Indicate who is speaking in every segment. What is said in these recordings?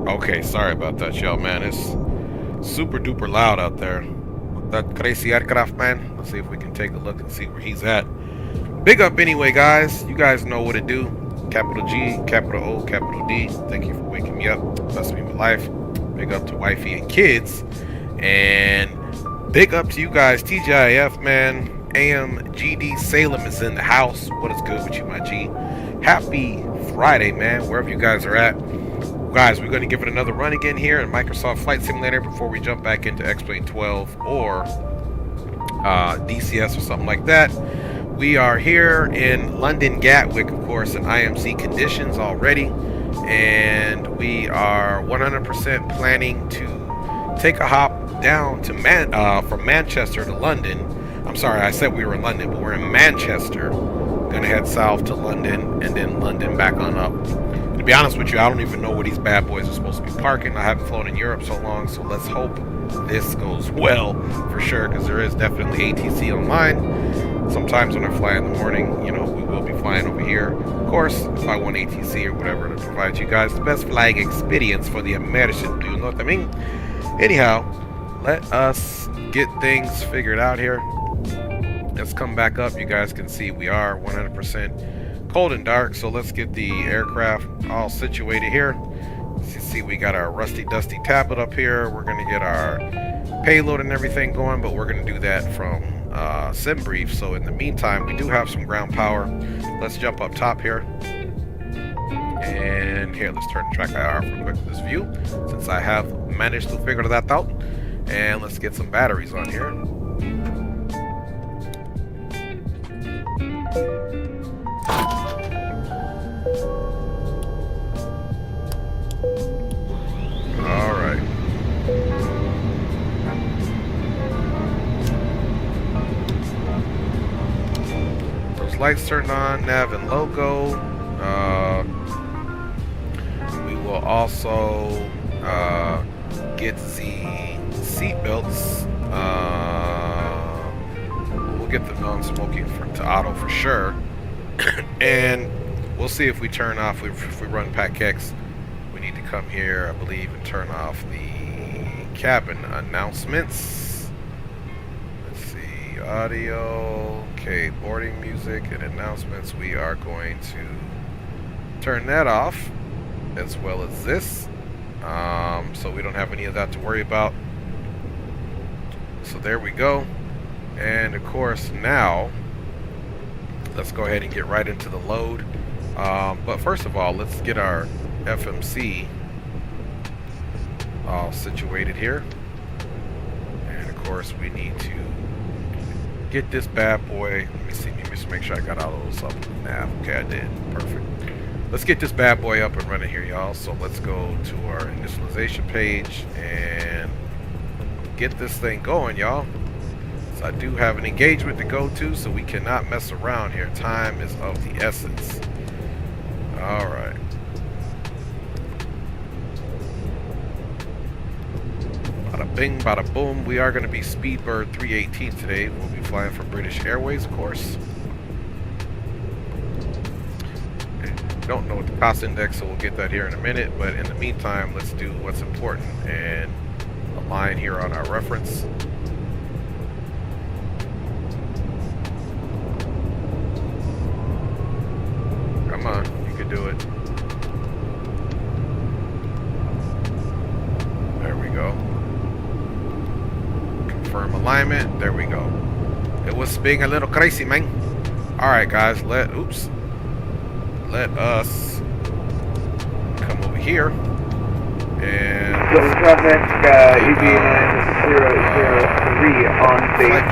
Speaker 1: Okay, sorry about that, y'all, man. It's super duper loud out there. That crazy aircraft, man. Let's see if we can take a look and see where he's at. Big up anyway, guys. You guys know what to do. Capital G, capital O, capital D. Thank you for waking me up, blessing me with life. Big up to wifey and kids. And big up to you guys. TGIF, man. AMGD Salem is in the house. What is good with you, my G? Happy Friday, man. Wherever you guys are at. Guys, we're going to give it another run again here in Microsoft Flight Simulator before we jump back into X-Plane 12 or DCS or something like that. We are here in London Gatwick, of course, in IMC conditions already, and we are 100% planning to take a hop down to from Manchester to London. I'm sorry, I said we were in London, but we're in Manchester. Gonna head south to London and then London back on up. To be honest with you, I don't even know where these bad boys are supposed to be parking. I haven't flown in Europe so long, so let's hope this goes well for sure, because there is definitely ATC online. Sometimes when I fly in the morning, you know, we will be flying over here. Of course, if I want ATC or whatever to provide you guys the best flying experience for the American, do you know what I mean? Anyhow, let us get things figured out here. Let's come back up. You guys can see we are 100% cold and dark, so let's get the aircraft all situated here. You see we got our rusty dusty tablet up here. We're going to get our payload and everything going, but we're going to do that from sim brief. So in the meantime, we do have some ground power. Let's jump up top here, and here, let's turn the track IR for quick this view, since I have managed to figure that out. And let's get some batteries on here. Alright. Those lights turned on, nav and logo. We will also get the seat belts. We'll get the non-smoking to auto for sure. And we'll see if we turn off, if we run Pack X, we need to come here, I believe, and turn off the cabin announcements. Let's see, audio, okay, boarding music and announcements. We are going to turn that off, as well as this, so we don't have any of that to worry about. So there we go. And of course now let's go ahead and get right into the load. But first of all, let's get our FMC all situated here. And of course we need to get this bad boy. Let me see, let me just make sure I got all those up in the nav. Okay, I did. Perfect. Let's get this bad boy up and running here, y'all. So let's go to our initialization page and get this thing going, y'all. So I do have an engagement to go to, so we cannot mess around here. Time is of the essence. All right. Bada bing, bada boom. We are going to be Speedbird 318 today. We'll be flying for British Airways, of course. Don't know what the cost index, so we'll get that here in a minute. But in the meantime, let's do what's important and align here on our reference. Come on, you can do it. There we go. Confirm alignment. There we go. It was being a little crazy, man. All right, guys. Let us come over here and
Speaker 2: traffic EV903 on base.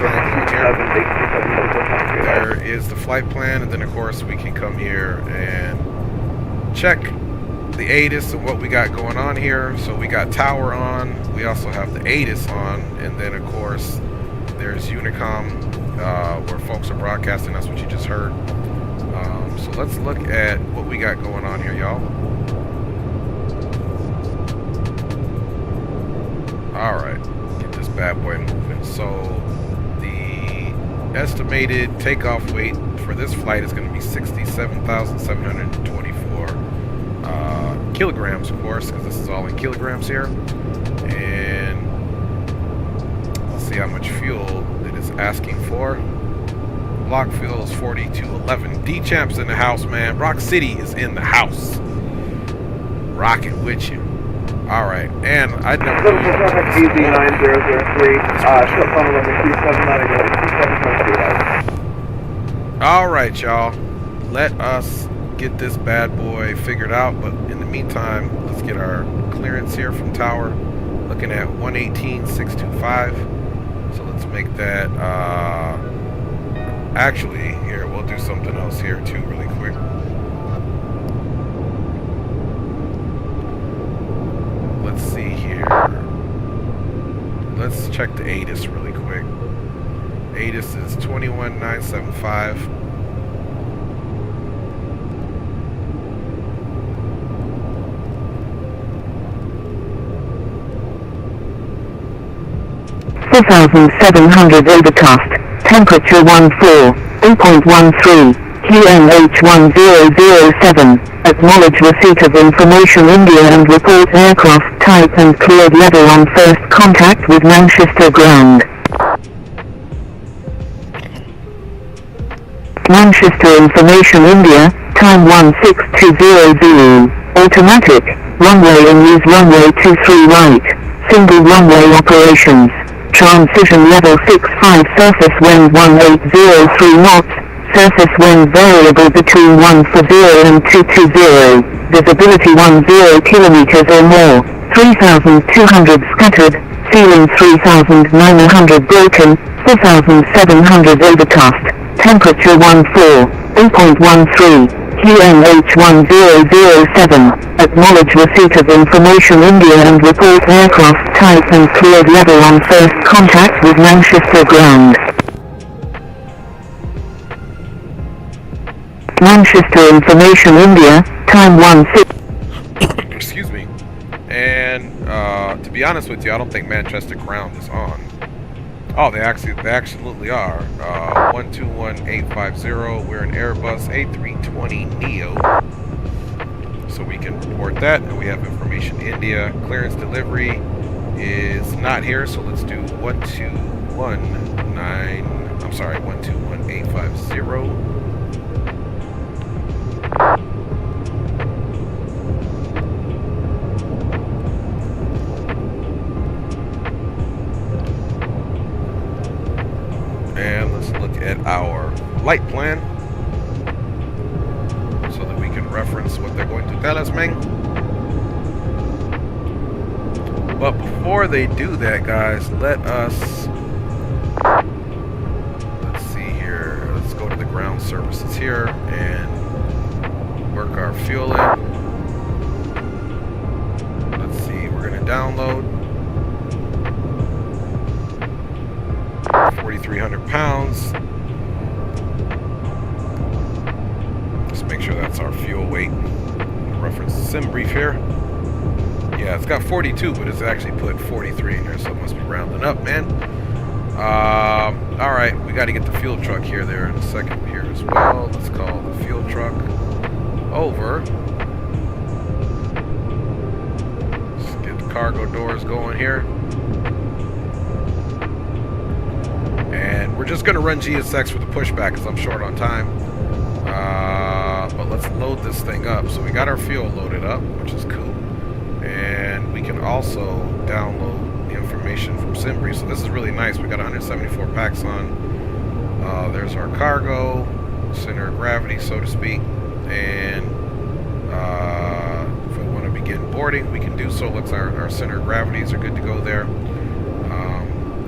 Speaker 1: There is the flight plan, and then of course we can come here and check the ATIS and what we got going on here. So we got tower on, we also have the ATIS on, and then of course there's Unicom where folks are broadcasting. That's what you just heard. So let's look at what we got going on here, y'all. Alright, get this bad boy moving. So the estimated takeoff weight for this flight is going to be 67,724 kilograms, of course, because this is all in kilograms here. And let's see how much fuel it is asking for. Block fuel is 4211. D-Champ's in the house, man. Rock City is in the house. Rocking with you. Alright, and I know Alright, y'all. Let us get this bad boy figured out, but in the meantime, let's get our clearance here from tower. Looking at 118,625. So let's make that actually, here, we'll do something else here too really quick. Let's see here. Let's check the ATIS really quick. ATIS is 21,975.
Speaker 3: $4,700 overcast. Temperature 0.13, QNH1007. Acknowledge receipt of information India and report aircraft type and cleared level on first contact with Manchester ground. Manchester information India, time 16200. Automatic, runway in use runway 23 right. Single runway operations. Transition level 65, surface wind 1803 knots, surface wind variable between 140 and 220, visibility 10 kilometers or more, 3,200 scattered, ceiling 3,900 broken, 4,700 overcast, temperature 0.13, QNH1007. Acknowledge receipt of information India and report aircraft type and cleared level on first contact with Manchester ground. Manchester information India, time 16.
Speaker 1: Excuse me. And to be honest with you, I don't think Manchester ground is on. Oh, they absolutely are. 121850. We're an Airbus A320 Neo. So we can report that, and we have information India. Clearance delivery is not here, so let's do 121850. And let's look at our flight plan so that we can reference what they're going to tell us, man. But before they do that, guys, let's see here. Let's go to the ground services here and work our fuel in. Let's see, we're going to download 4,300 pounds. Just make sure that's our fuel weight. Reference the sim brief here. Yeah, it's got 42, but it's actually put 43 in here, so it must be rounding up, man. All right, we got to get the fuel truck here there in a second here as well. Let's call the fuel truck over. Let's get the cargo doors going here. And we're just going to run GSX with the pushback because I'm short on time. But let's load this thing up. So we got our fuel loaded up, which is cool. And we can also download the information from SimBrief. So this is really nice. We got 174 packs on. There's our cargo, center of gravity, so to speak. And if we want to begin boarding, we can do so. Looks our center of gravities are good to go there.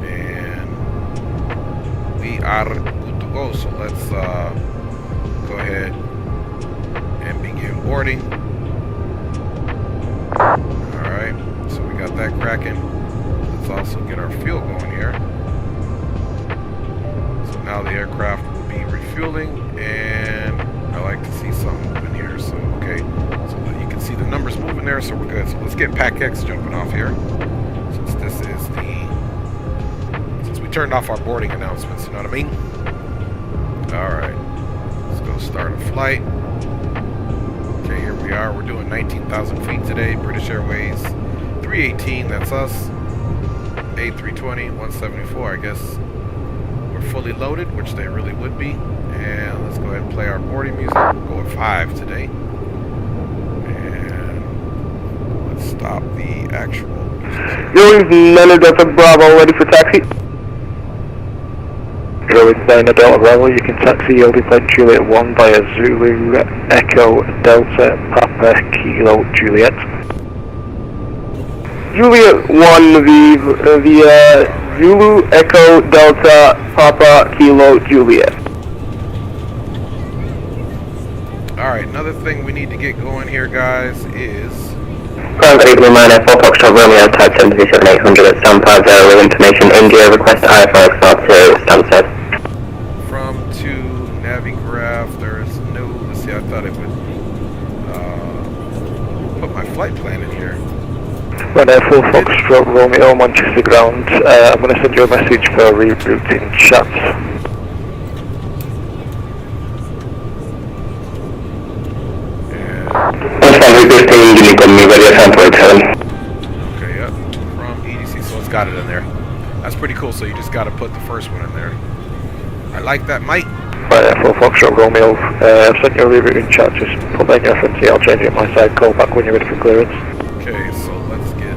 Speaker 1: And we are good to go. So let's go ahead and begin boarding. Alright, so we got that cracking. Let's also get our fuel going here. So now the aircraft will be refueling, and I like to see something moving here. So, okay, so that you can see the numbers moving there, so we're good. So let's get Pack X jumping off here. Since we turned off our boarding announcements, you know what I mean? Alright, let's go start a flight. Okay, here we are. We're doing 19,000 feet today. British Airways 318, that's us. A320, 174. I guess we're fully loaded, which they really would be. And let's go ahead and play our boarding music. We'll go at 5 today. And let's stop the actual music.
Speaker 2: Going Leonard Delta Bravo, ready for taxi. Going Leonard Delta Bravo, you can taxi Yodi Flight Juliet 1 via Zulu Echo Delta Papa Kilo Juliet. Juliet 1 via Zulu Echo Delta Papa Kilo Juliet.
Speaker 1: Alright, another thing we need to get going here, guys, is...
Speaker 4: Private Eagle 9F4 Foxtrot Romeo Type 737-800 at 750 with information India, request IFR to Stansted.
Speaker 1: From to Navigraph, there's no... Let's see, I thought it would put my flight plan in here.
Speaker 2: 9F4 Foxtrot Romeo Manchester ground. I'm going to send you a message for rerouting chat.
Speaker 1: Okay, yep. From EDC, so it's got it in there. That's pretty cool, so you just got to put the first one in there. I like that, Mike.
Speaker 2: 9F4 Foxtrot Romeo, I've sent you a rerouting chat, just put that in your FNC, I'll change it on my side, call back when you're ready for clearance.
Speaker 1: Okay, so let's get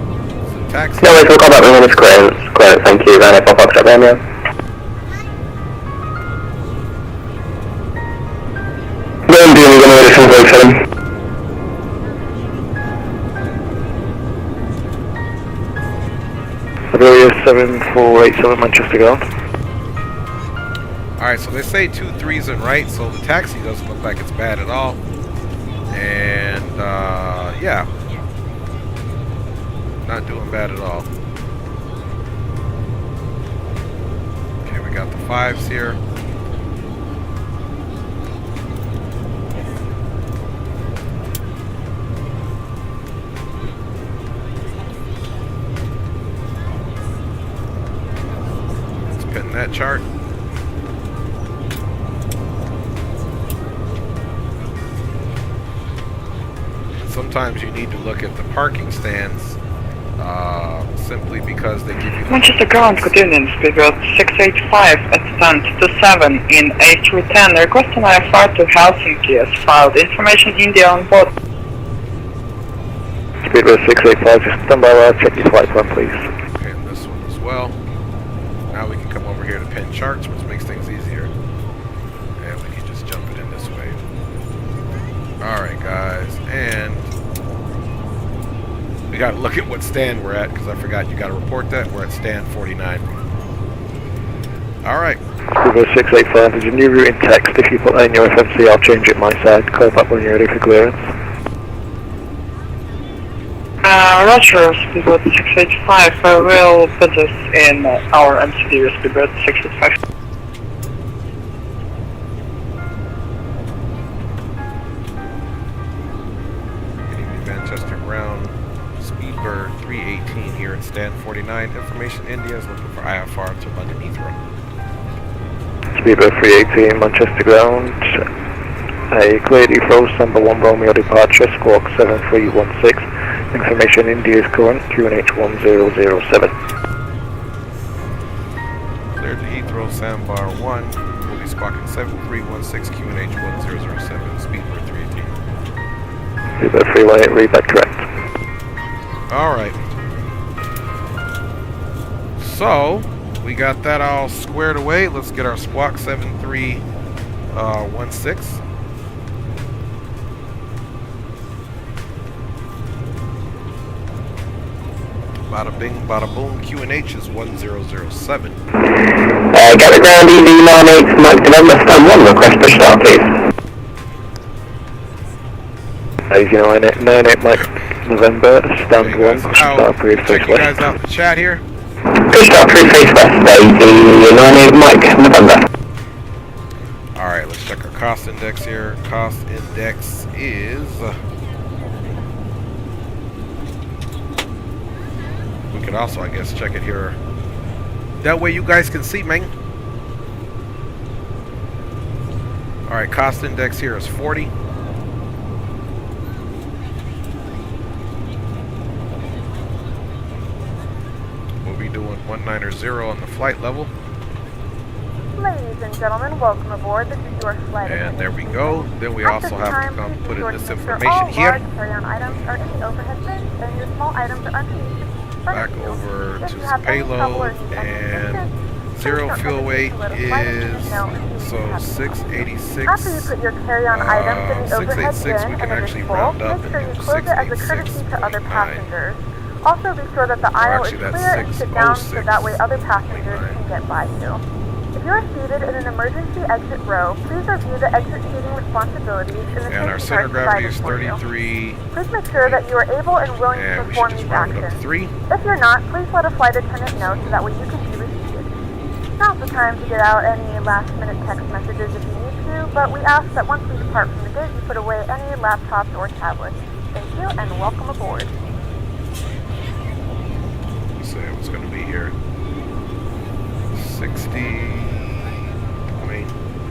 Speaker 1: some taxi.
Speaker 4: No, we'll call back when it's clearance. Clearance, thank you, 9F4 Foxtrot Romeo. Going to ready for
Speaker 2: 7487 Manchester ground.
Speaker 1: Alright, so they say 2 3s and right, so the taxi doesn't look like it's bad at all. And, yeah. Not doing bad at all. Okay, we got the 5s here. chart. Sometimes you need to look at the parking stands simply because they give you...
Speaker 5: Manchester ground, good evening, speedbird 685 at stand 27 in A310. Request an IFR to Helsinki as filed. Information India on board.
Speaker 2: Speedbird 685, just stand by while I check your flight plan, please.
Speaker 1: And this one as well. Now we can come over here to pin charts, which makes things easier. And we can just jump it in this way. Alright guys, and we gotta look at what stand we're at, because I forgot you gotta report that. We're at stand 49. Alright.
Speaker 2: Speedbird 685, there's a new route in text. If you put that in your FMC, I'll change it my side. Call back when you're ready for clearance.
Speaker 5: Roger, speedbird 685. We'll put this in our MCD, speedbird 685.
Speaker 1: Manchester ground, Speedbird 318 here at stand 49. Information India is looking for IFR to London Heathrow.
Speaker 2: Speedbird 318, Manchester ground. A cleared Heathrow, number 1 Romeo departure, squawk 7316. Information India is current, QNH 1007.
Speaker 1: Cleared to Heathrow, Sandbar 1. We'll be squawking 7316, QNH 1007, Speedbird 318.
Speaker 2: Speedbird 318, read that correct.
Speaker 1: Alright. So, we got that all squared away. Let's get our squawk 7316. Bada bing, bada boom. QNH is 1007.
Speaker 4: Get the ground EV98 Mike November, stand 1, request push start, please.
Speaker 2: AV98 Mike November, stand 1, push start, period,
Speaker 1: Check
Speaker 2: face
Speaker 1: you guys
Speaker 2: west.
Speaker 1: out in the chat here.
Speaker 4: Push start, period, face west, AV98 Mike November.
Speaker 1: Alright, let's check our cost index here. Cost index is... we could also, I guess, check it here. That way you guys can see, man. Alright, cost index here is 40. We'll be doing 190 on the flight level.
Speaker 6: Ladies and gentlemen, welcome aboard. This is your flight.
Speaker 1: And there we go. Then we also have to come put in this
Speaker 6: all
Speaker 1: information here.
Speaker 6: large carry-on items are in the overhead bins, and your small items are underneath the
Speaker 1: Back over to the payload, and zero fuel weight is so 686.
Speaker 6: After you put your carry-on items in the overhead
Speaker 1: 686
Speaker 6: bin
Speaker 1: we can
Speaker 6: and it is
Speaker 1: actually
Speaker 6: full,
Speaker 1: round up
Speaker 6: make sure
Speaker 1: and
Speaker 6: you
Speaker 1: do
Speaker 6: close it as a courtesy to other
Speaker 1: 686.9.
Speaker 6: passengers. Also be sure that the aisle is
Speaker 1: actually, that's
Speaker 6: clear and sit down so that way other
Speaker 1: 606.9.
Speaker 6: passengers can get by you. If you are seated in an emergency exit row, please review the exit seating responsibilities in the
Speaker 1: And our
Speaker 6: safety
Speaker 1: center
Speaker 6: chart
Speaker 1: gravity is
Speaker 6: provided for you.
Speaker 1: 33,
Speaker 6: Please make sure that you are able and willing to
Speaker 1: and we
Speaker 6: perform
Speaker 1: should just
Speaker 6: these
Speaker 1: round it up to
Speaker 6: actions.
Speaker 1: 3.
Speaker 6: If you're not, please let a flight attendant know so that way you can be reseated. Now's the time to get out any last-minute text messages if you need to, but we ask that once we depart from the gate, you put away any laptops or tablets. Thank you, and welcome aboard.
Speaker 1: Let's say what's going to be here. 60.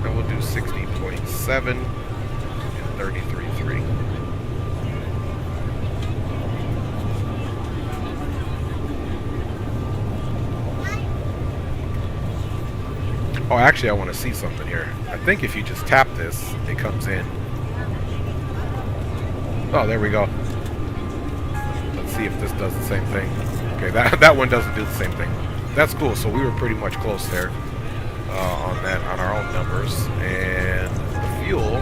Speaker 1: And we'll do 60.7 and 33.3. Oh, actually, I want to see something here. I think if you just tap this, it comes in. Oh, there we go. Let's see if this does the same thing. Okay, that one doesn't do the same thing. That's cool. So we were pretty much close there on our own numbers. And the fuel.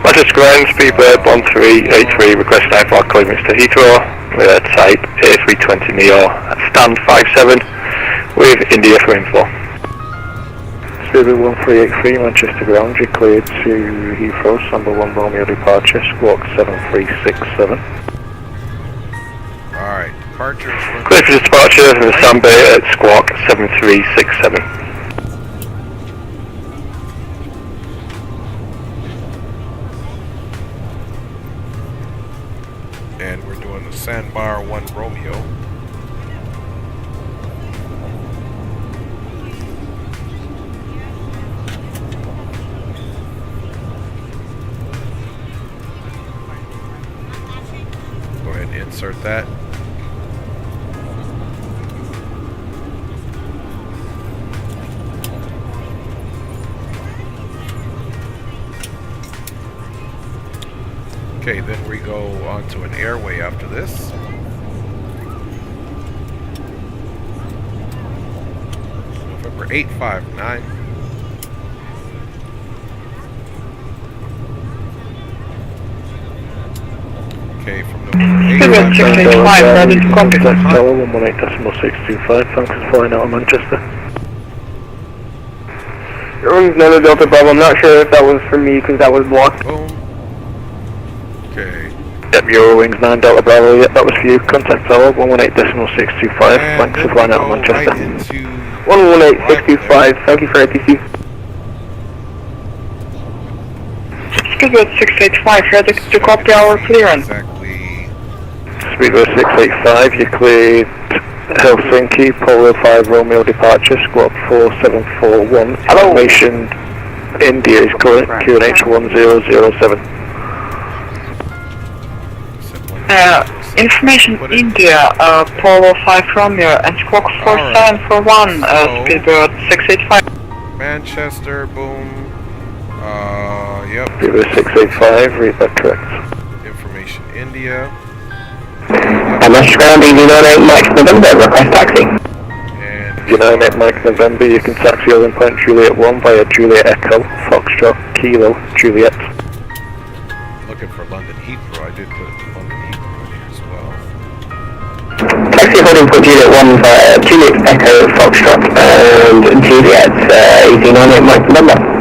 Speaker 2: Manchester ground, Speedbird 1383, request IFR clearance to Heathrow. We're at type A320 Neo at stand 57 with India for info. Speedbird 1383, Manchester ground, you're cleared to Heathrow, number 1 Romeo departure, squawk 7367.
Speaker 1: Alright, departure.
Speaker 2: Clear for departure from the stand bay at squawk 7367.
Speaker 1: And we're doing the Sandbar 1 Romeo. can insert that. Okay, then we go on to an airway after this. November 859. Okay, from November
Speaker 5: 685, ready to copy.
Speaker 2: Tower 118.625, thanks for flying out of Manchester.
Speaker 4: Wings Nano Delta Bravo, I'm not sure if that was for me because that was blocked.
Speaker 1: Boom. Okay.
Speaker 2: Yep, Eurowings 9 Delta Bravo, yep, that was for you. Contact Tower 118.625, thanks for flying out of Manchester.
Speaker 1: Right into
Speaker 4: 118.625, thank you for ATC.
Speaker 5: Speedbird 685, ready to copy our clearance.
Speaker 1: Exactly.
Speaker 2: Speedbird 685, you cleared Helsinki, Polo 5 Romeo departure, squad 4741.
Speaker 4: Hello.
Speaker 2: Information India is current, QNH 1007.
Speaker 5: Information India, Polo 5 Romeo and squawk 4741, Speedbird 685.
Speaker 1: Manchester, boom. Yep.
Speaker 2: Speedbird 685, read that correct.
Speaker 1: Information India.
Speaker 4: MS grounding U98 Mike November, request taxi.
Speaker 1: And
Speaker 2: United Mike November, you can taxi Owen Point Juliet 1 via Juliet Echo, Foxtrot, Kilo, Juliet.
Speaker 1: looking for London Heathrow. I did put London Heathrow in here as well.
Speaker 4: Taxi holding for Juliet 1 via Juliet Echo, Foxtrot, and Juliet 1898 Mike November.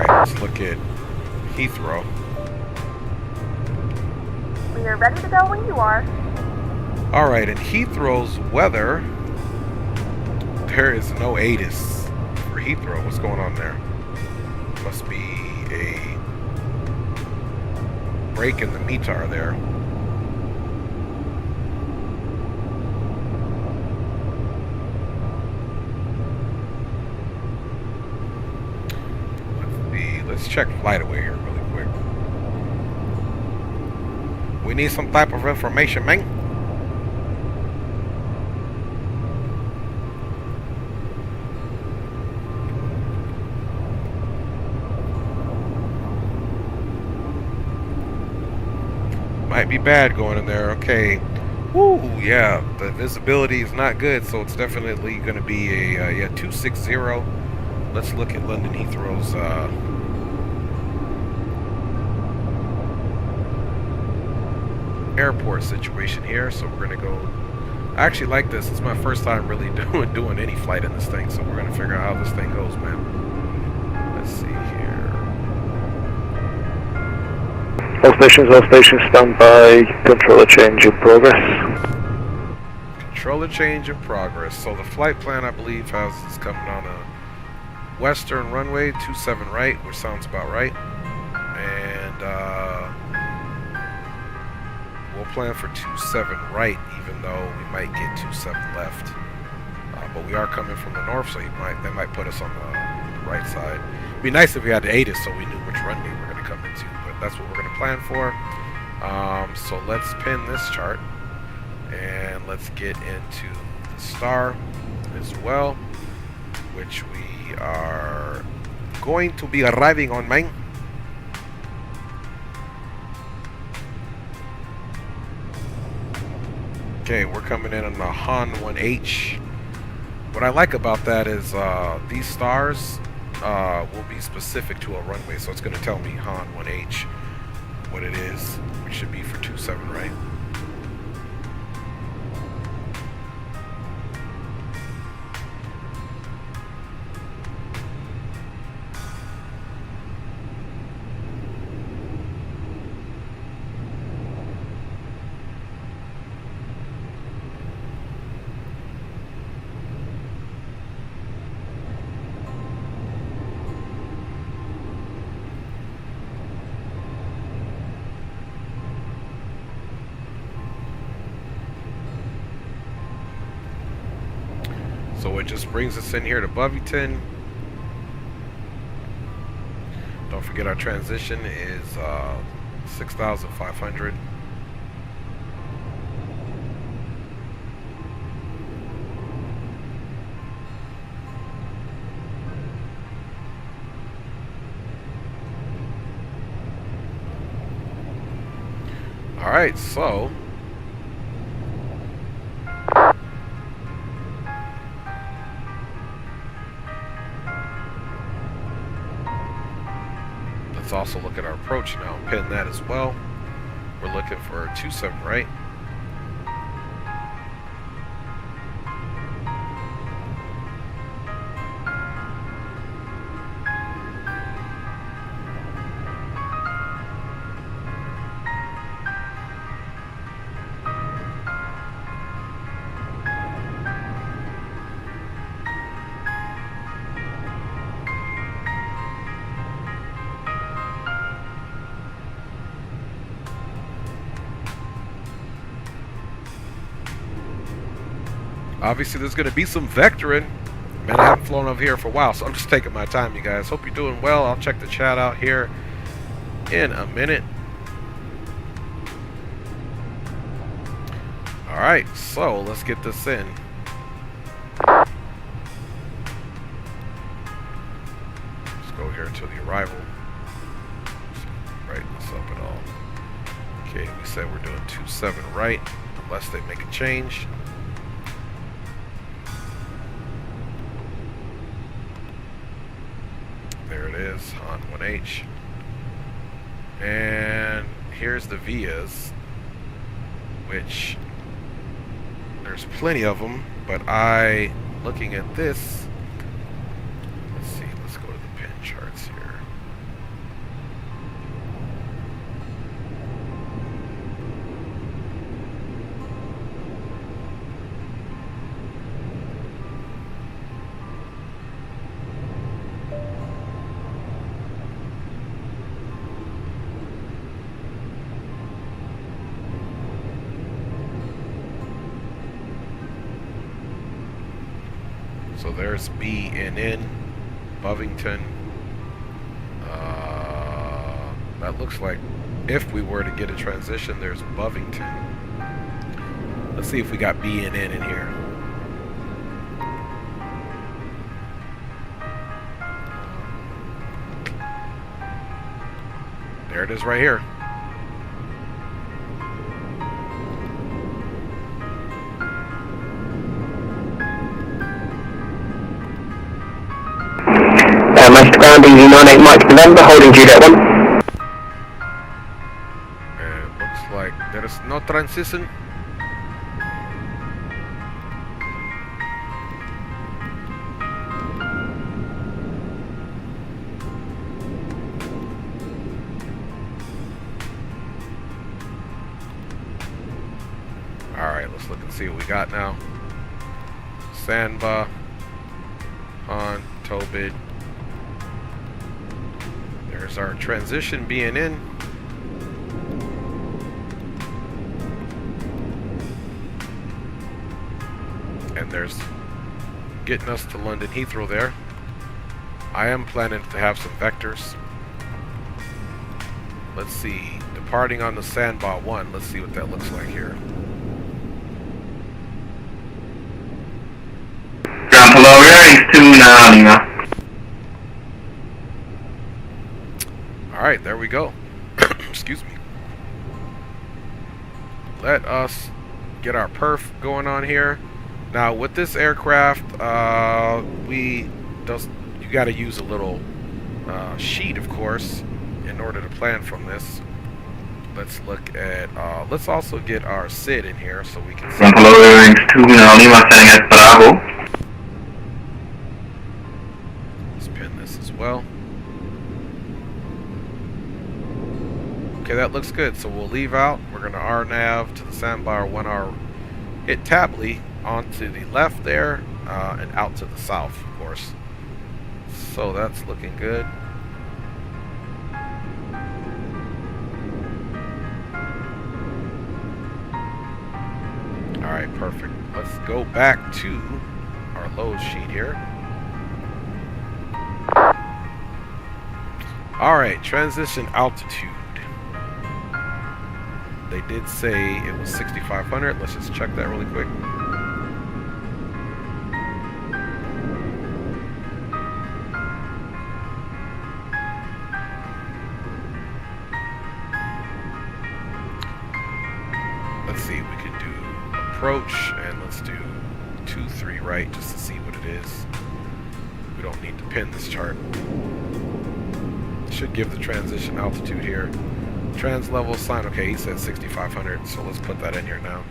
Speaker 1: Let's look at Heathrow.
Speaker 6: We are ready to go when you are.
Speaker 1: Alright, in Heathrow's weather, there is no ATIS for Heathrow. What's going on there? Must be a break in the METAR there. Let's check FlightAway here really quick. We need some type of information, man. Might be bad going in there. Okay. Woo, yeah. The visibility is not good, so it's definitely going to be a 260. Let's look at London Heathrow's airport situation here. So we're gonna go. I actually like this. It's my first time really doing any flight in this thing, so we're gonna figure out how this thing goes, man. Let's see here.
Speaker 2: All stations, stand by. Controller change in progress.
Speaker 1: Controller change in progress. So the flight plan, I believe, has is coming on a western runway 27 right, which sounds about right, and we'll plan for 27 right, even though we might get 27 left. But we are coming from the north, so that might put us on the right side. It'd be nice if we had the ATIS so we knew which runway we're going to come into, but that's what we're going to plan for. So let's pin this chart, and let's get into the star as well, which we are going to be arriving on, man. Okay, we're coming in on the Han 1H. What I like about that is these stars will be specific to a runway, so it's going to tell me Han 1H what it is, which should be for 27 right. So it just brings us in here to Bovington. Don't forget our transition is 6,500. All right, so let's also look at our approach now. Pin that as well. We're looking for 27 right. Obviously, there's going to be some vectoring. Man, I haven't flown over here for a while, so I'm just taking my time, you guys. Hope you're doing well. I'll check the chat out here in a minute. All right, so let's get this in. Let's go here to the arrival. Right this up at all. Okay, we said we're doing 27 right, unless they make a change. There it is on 1H. And here's the vias, which there's plenty of them, but looking at this, let's see, let's go to the pin charts here. So there's BNN, Bovington. That looks like if we were to get a transition, there's Bovington. Let's see if we got BNN in here. There it is right here.
Speaker 4: Master Ground, Easy 98 Mike November, holding Juliet 1.
Speaker 1: And it looks like there is no transition. Alright, let's look and see what we got now. Sandba, Han, Tobit. There's our transition being in. And there's getting us to London Heathrow there. I am planning to have some vectors. Let's see. Departing on the Sandbar 1. Let's see what that looks like here.
Speaker 2: Hello, bearings 2 Lima.
Speaker 1: Alright, there we go. Excuse me. Let us get our perf going on here. Now with this aircraft, you got to use a little sheet, of course, in order to plan from this. Let's look at, let's also get our SID in here so we can see.
Speaker 2: Hello, bearings 2 Lima, setting at Bravo.
Speaker 1: Let's pin this as well. Okay, that looks good. So we'll leave out. We're going to RNAV to the Sandbar 1R. Hit Tabley onto the left there and out to the south, of course. So that's looking good. Alright, perfect. Let's go back to our load sheet here. Alright, transition altitude. They did say it was 6,500. Let's just check that really quick. Let's see, we can do approach, and let's do 2-3 right just to see what it is. We don't need to pin this chart. Should give the transition altitude here. Trans level sign, okay, he said 6,500, so let's put that in here now.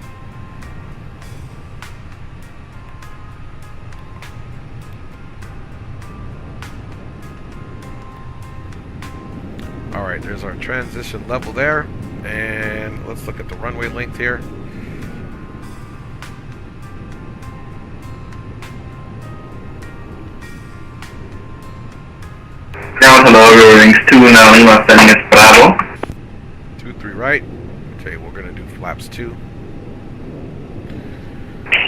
Speaker 1: Alright, there's our transition level there. And let's look at the runway length here.
Speaker 4: Ground, hello, your rings 2 now, Lima, sending us Bravo.
Speaker 1: 2-3 right. Okay, we're gonna do flaps 2.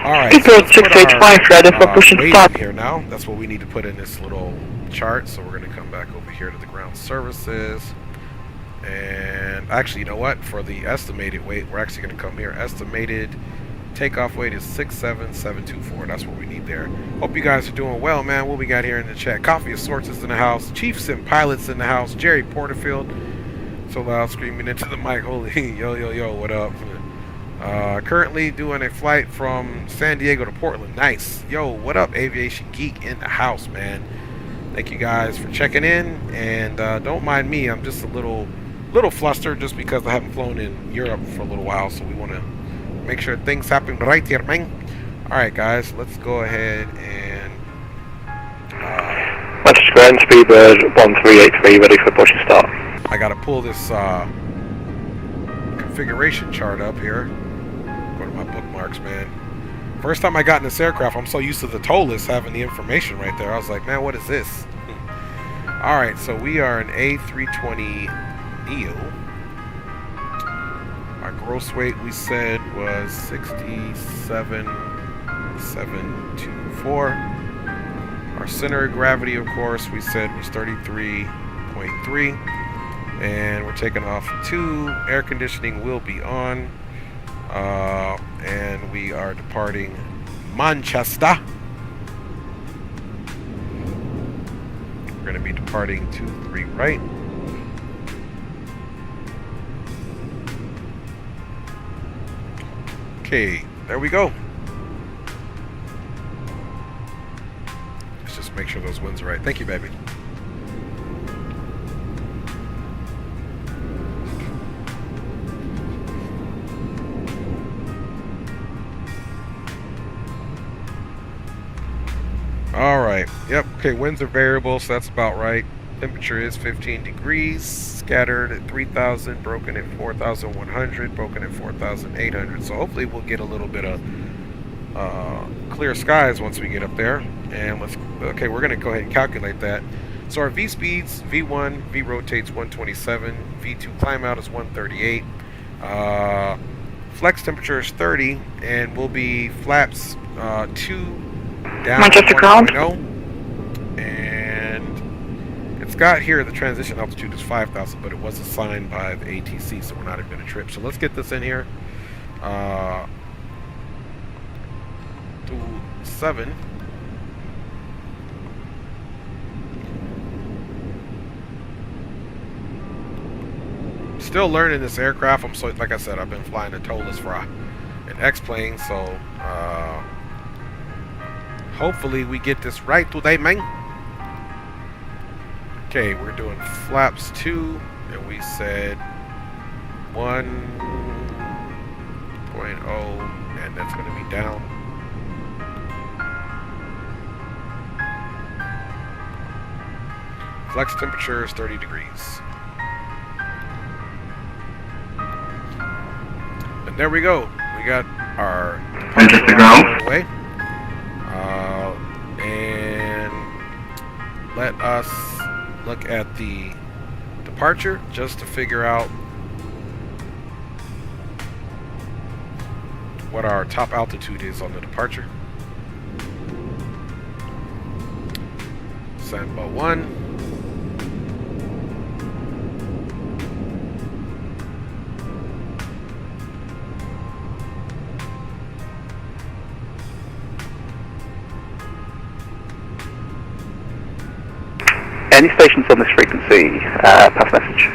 Speaker 1: Alright, so let's put
Speaker 5: 685 ready for push and
Speaker 1: weight
Speaker 5: start.
Speaker 1: here now. That's what we need to put in this little chart. So we're gonna come back over here to the ground services. And actually, you know what? For the estimated weight, we're actually going to come here. Estimated takeoff weight is 67724. That's what we need there. Hope you guys are doing well, man. What we got here in the chat? Coffee of Sorts is in the house. Chief Sim Pilots in the house. Jerry Porterfield. So loud, screaming into the mic. Holy, yo, what up? Currently doing a flight from San Diego to Portland. Nice. Yo, what up, Aviation Geek in the house, man. Thank you guys for checking in. And don't mind me. I'm just a little flustered just because I haven't flown in Europe for a little while, so we want to make sure things happen right here, man. Alright guys, let's go ahead and
Speaker 2: Manchester ground, Speedbird 1383, ready for push and start.
Speaker 1: I gotta pull this configuration chart up here. Go to my bookmarks, man. First time I got in this aircraft, I'm so used to the toll list having the information right there. I was like, man, what is this? Alright, so we are an A320 Neo. Our gross weight we said was 67,724. Our center of gravity, of course, we said was 33.3. And we're taking off 2. Air conditioning will be on. And we are departing Manchester. We're going to be departing 2-3 right. Okay, there we go. Let's just make sure those winds are right. Thank you, baby. Alright, yep, okay, winds are variable, so that's about right. Temperature is 15 degrees, scattered at 3,000, broken at 4,100, broken at 4,800. So hopefully we'll get a little bit of clear skies once we get up there. And okay, we're going to go ahead and calculate that. So our V speeds, V1, V rotates 127, V2 climb out is 138. Flex temperature is 30, and will be flaps 2 down
Speaker 5: Manchester ground.
Speaker 1: 1.0. It's got here the transition altitude is 5,000, but it was assigned by the ATC, so we're not even a trip. So let's get this in here. 7. Still learning this aircraft. I'm so, like I said, I've been flying a TOLUS for an X-plane, so hopefully we get this right today, man. Okay, we're doing flaps 2, and we said 1.0, and that's going to be down. Flex temperature is 30 degrees. And there we go. We got our
Speaker 4: Manchester ground.
Speaker 1: away. And let us look at the departure just to figure out what our top altitude is on the departure. Sandbar 1.
Speaker 2: Any stations on this frequency, pass message.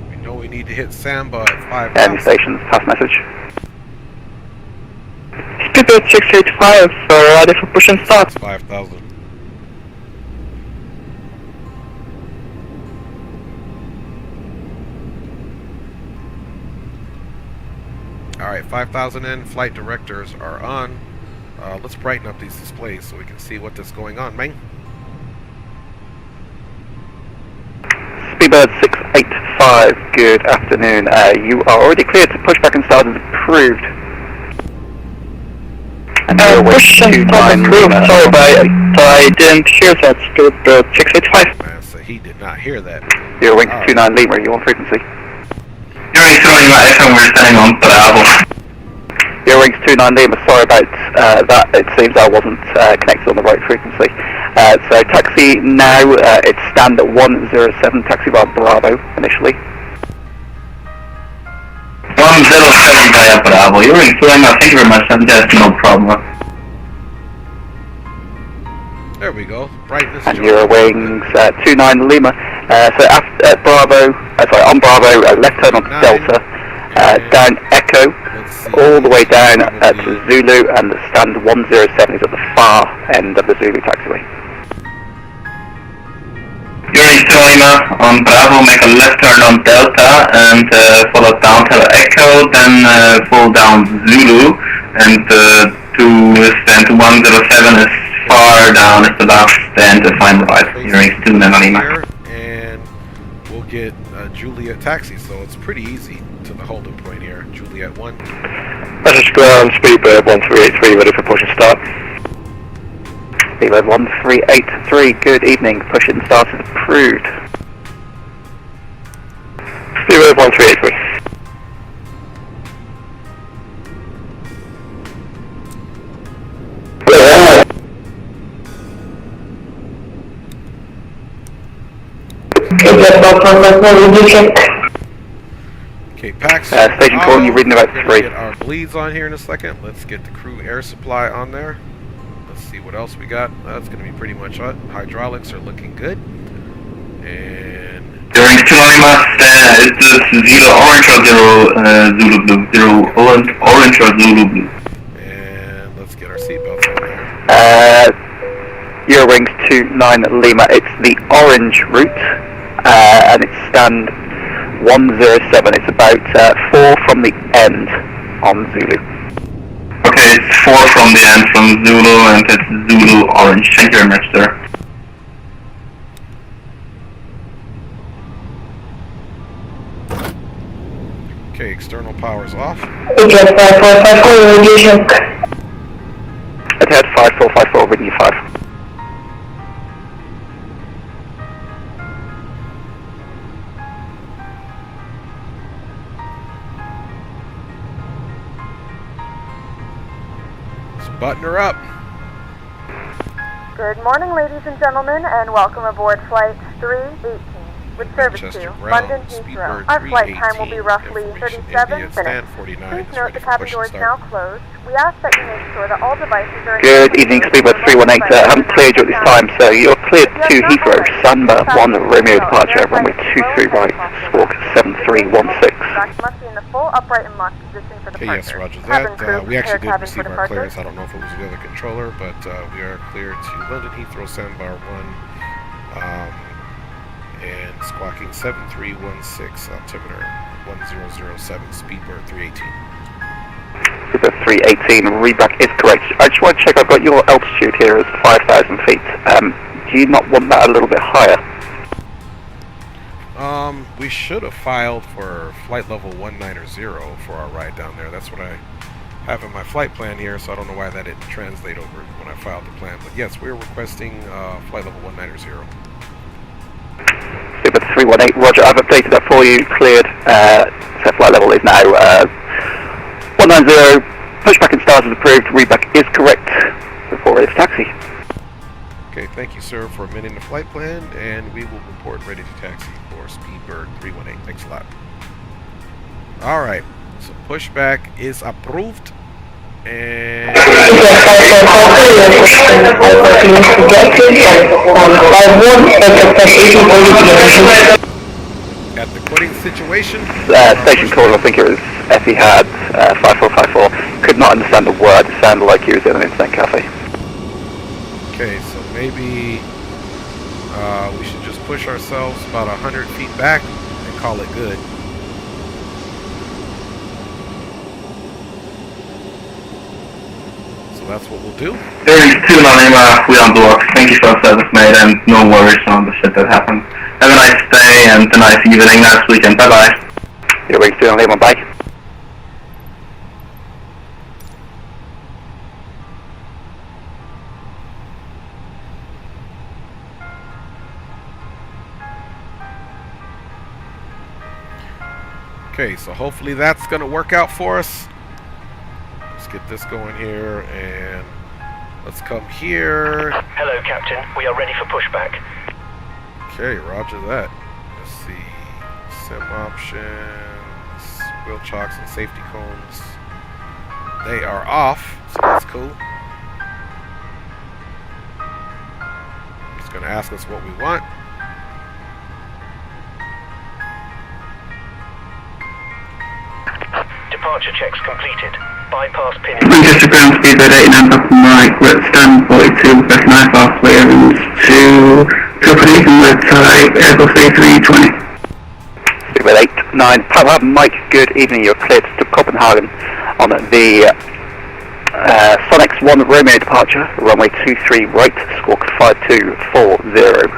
Speaker 1: We know we need to hit Sandbar at 5.
Speaker 2: Any stations, pass message.
Speaker 5: Speedbird 685, ready for push and start.
Speaker 1: 5,000. Alright, 5,000 in, flight directors are on. Let's brighten up these displays so we can see what is going on, man.
Speaker 2: Speedbird 685, good afternoon. You are already cleared to push back and start as approved. And
Speaker 5: Push and start approved, sorry, but I didn't hear that. Speedbird 685.
Speaker 1: Man, so he did not hear that.
Speaker 2: Your wing 29 Lima, are you on frequency?
Speaker 4: You're throwing my FM, we're standing on Bravo.
Speaker 2: Your wings 29 Lima, sorry about that. It seems I wasn't connected on the right frequency. So taxi now, it's stand at 107, taxi bar Bravo initially.
Speaker 4: 107 via Bravo. You're in Lima, thank you very much, and there's no problem.
Speaker 1: There we go. Brightness.
Speaker 2: And your wings 29 Lima. So after Bravo, on Bravo, left turn onto Delta, down Echo, all the way down to Zulu, and the stand 107 is at the far end of the Zulu taxiway.
Speaker 4: You're in Lima on Bravo, make a left turn on Delta and follow down to Echo, then fall down Zulu, and to stand 107 is far down at the last stand to find right. You're in Lima.
Speaker 1: And we'll get Juliet taxi, so it's pretty easy to the holding point here. Juliet 1.
Speaker 2: Message ground, Speedbird 1383, ready for push and start. Speedbird 1383, good evening, push and start is approved. Speedbird 1383.
Speaker 1: Okay, Pax.
Speaker 2: Station calling you reading about 3.
Speaker 1: Get our bleeds on here in a second. Let's get the crew air supply on there. Let's see what else we got. That's going to be pretty much it. Hydraulics are looking good. And
Speaker 4: During Lima, it's 0 orange or 0 Zulu blue. 0 orange or Zulu blue.
Speaker 1: And let's get our seatbelts on there.
Speaker 2: Eurowings 29 Lima, it's the orange route. And it's stand 107, it's about 4 from the end on Zulu.
Speaker 4: Okay, it's 4 from the end from Zulu, and it's Zulu orange. Thank you very much, sir.
Speaker 1: Okay, external power's off.
Speaker 2: Ahead 5454, reading you 5.
Speaker 1: Button her up.
Speaker 6: Good morning, ladies and gentlemen, and welcome aboard Flight 318 with service to London Heathrow. Our flight time will be roughly 37 minutes. Please note the cabin door is now closed. We ask that you make sure that all devices are...
Speaker 2: Good evening, Speedbird 318. I haven't cleared you at this time, so you're cleared to Heathrow, Sandbar 1, Romeo departure, runway 23 right, squawk 7316.
Speaker 6: Must be in the full upright and locked position for departure.
Speaker 1: Okay, yes, roger that. We actually did receive our clearance. I don't know if it was the other controller, but we are cleared to London Heathrow, Sandbar 1, and squawking 7316, altimeter 1007, Speedbird 318.
Speaker 2: Speedbird 318, readback is correct. I just want to check, I've got your altitude here as 5,000 feet. Do you not want that a little bit higher?
Speaker 1: We should have filed for flight level 190 for our ride down there. That's what I have in my flight plan here, so I don't know why that didn't translate over when I filed the plan. But yes, we're requesting flight level 190.
Speaker 2: Speedbird 318, roger, I've updated that for you, cleared. So flight level is now 190 190, pushback and start is approved, readback is correct. Report ready for taxi.
Speaker 1: Okay, thank you, sir, for amending the flight plan, and we will report ready to taxi for Speedbird 318. Thanks a lot. All right, so pushback is approved, and at the quitting situation,
Speaker 2: Station caller, I think it was Etihad 5454, could not understand a word. It sounded like he was in an internet cafe.
Speaker 1: okay, so maybe we should just push ourselves about 100 feet back and call it good. So that's what we'll do.
Speaker 4: There is 2 Lima, we on board. Thank you for the service, mate, and no worries on the shit that happened. Have a nice day and a nice evening, nice weekend. Bye bye.
Speaker 2: Your wings 2 Lima, bye.
Speaker 1: Okay, so hopefully that's gonna work out for us. Let's get this going here, and let's come here.
Speaker 7: Hello, Captain. We are ready for pushback.
Speaker 1: Okay, roger that. Let's see. Sim options, wheel chocks and safety cones. They are off, so that's cool. It's gonna ask us what we want.
Speaker 7: Departure checks completed. Bypass pin.
Speaker 4: Manchester ground speed at 89 up and right, we're at stand 42, best knife off clearance to Copenhagen with type Airbus A320.
Speaker 2: Speedbird 89, Papa Mike, good evening, you're cleared to Copenhagen on the Sonex 1 Romeo departure, runway 23 right, squawk 5240.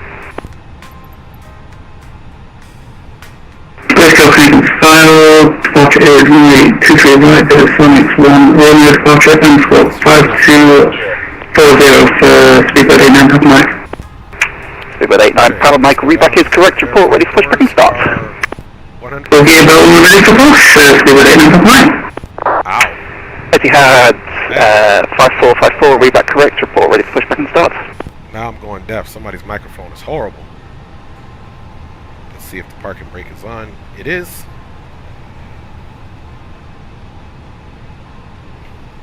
Speaker 4: Let's go Copenhagen file, departure is runway 23 right, there's Sonex 1 Romeo departure and squawk 5240 for Speedbird 89 Papa Mike.
Speaker 2: Speedbird 89, Papa Mike, readback is correct, report ready for pushback and start.
Speaker 4: We'll be about ready for push, Speedbird 89 Papa Mike.
Speaker 1: Ow.
Speaker 2: Etihad 5454, readback correct, report ready for pushback and start.
Speaker 1: Now I'm going deaf. Somebody's microphone is horrible. Let's see if the parking brake is on. It is.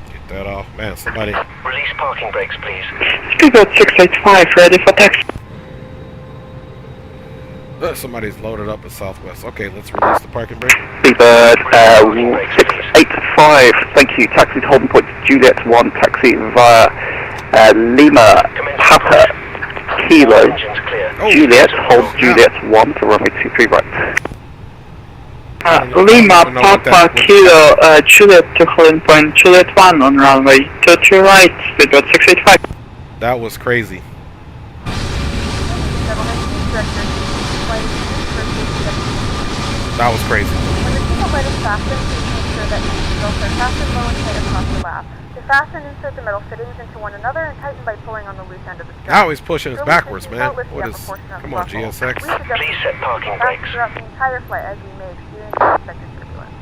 Speaker 1: Get that off. Man, somebody...
Speaker 7: Release parking brakes, please.
Speaker 5: Speedbird 685, ready for taxi.
Speaker 1: Somebody's loaded up at Southwest. Okay, let's release the parking brake.
Speaker 2: Speedbird 685, thank you. Taxi to holding point Juliet 1, taxi via Lima Papa Kilo.
Speaker 7: Engines clear.
Speaker 1: Oh,
Speaker 2: Juliet, hold
Speaker 1: yeah.
Speaker 2: Juliet 1 to runway 23 right.
Speaker 5: Lima Papa Kilo, Juliet to holding point Juliet 1 on runway 23 right, Speedbird 685.
Speaker 1: That was crazy. That was crazy.
Speaker 6: When the single light is fastened, please make sure that your seatbelts are fastened low and tight across the lap. To fasten, insert the metal fittings into one another and tighten by pulling on the loose end of the strap.
Speaker 1: Now he's pushing us backwards, man. What is... Come on, GSX.
Speaker 7: Please set parking brakes.
Speaker 6: Throughout the entire flight as you may experience unexpected turbulence.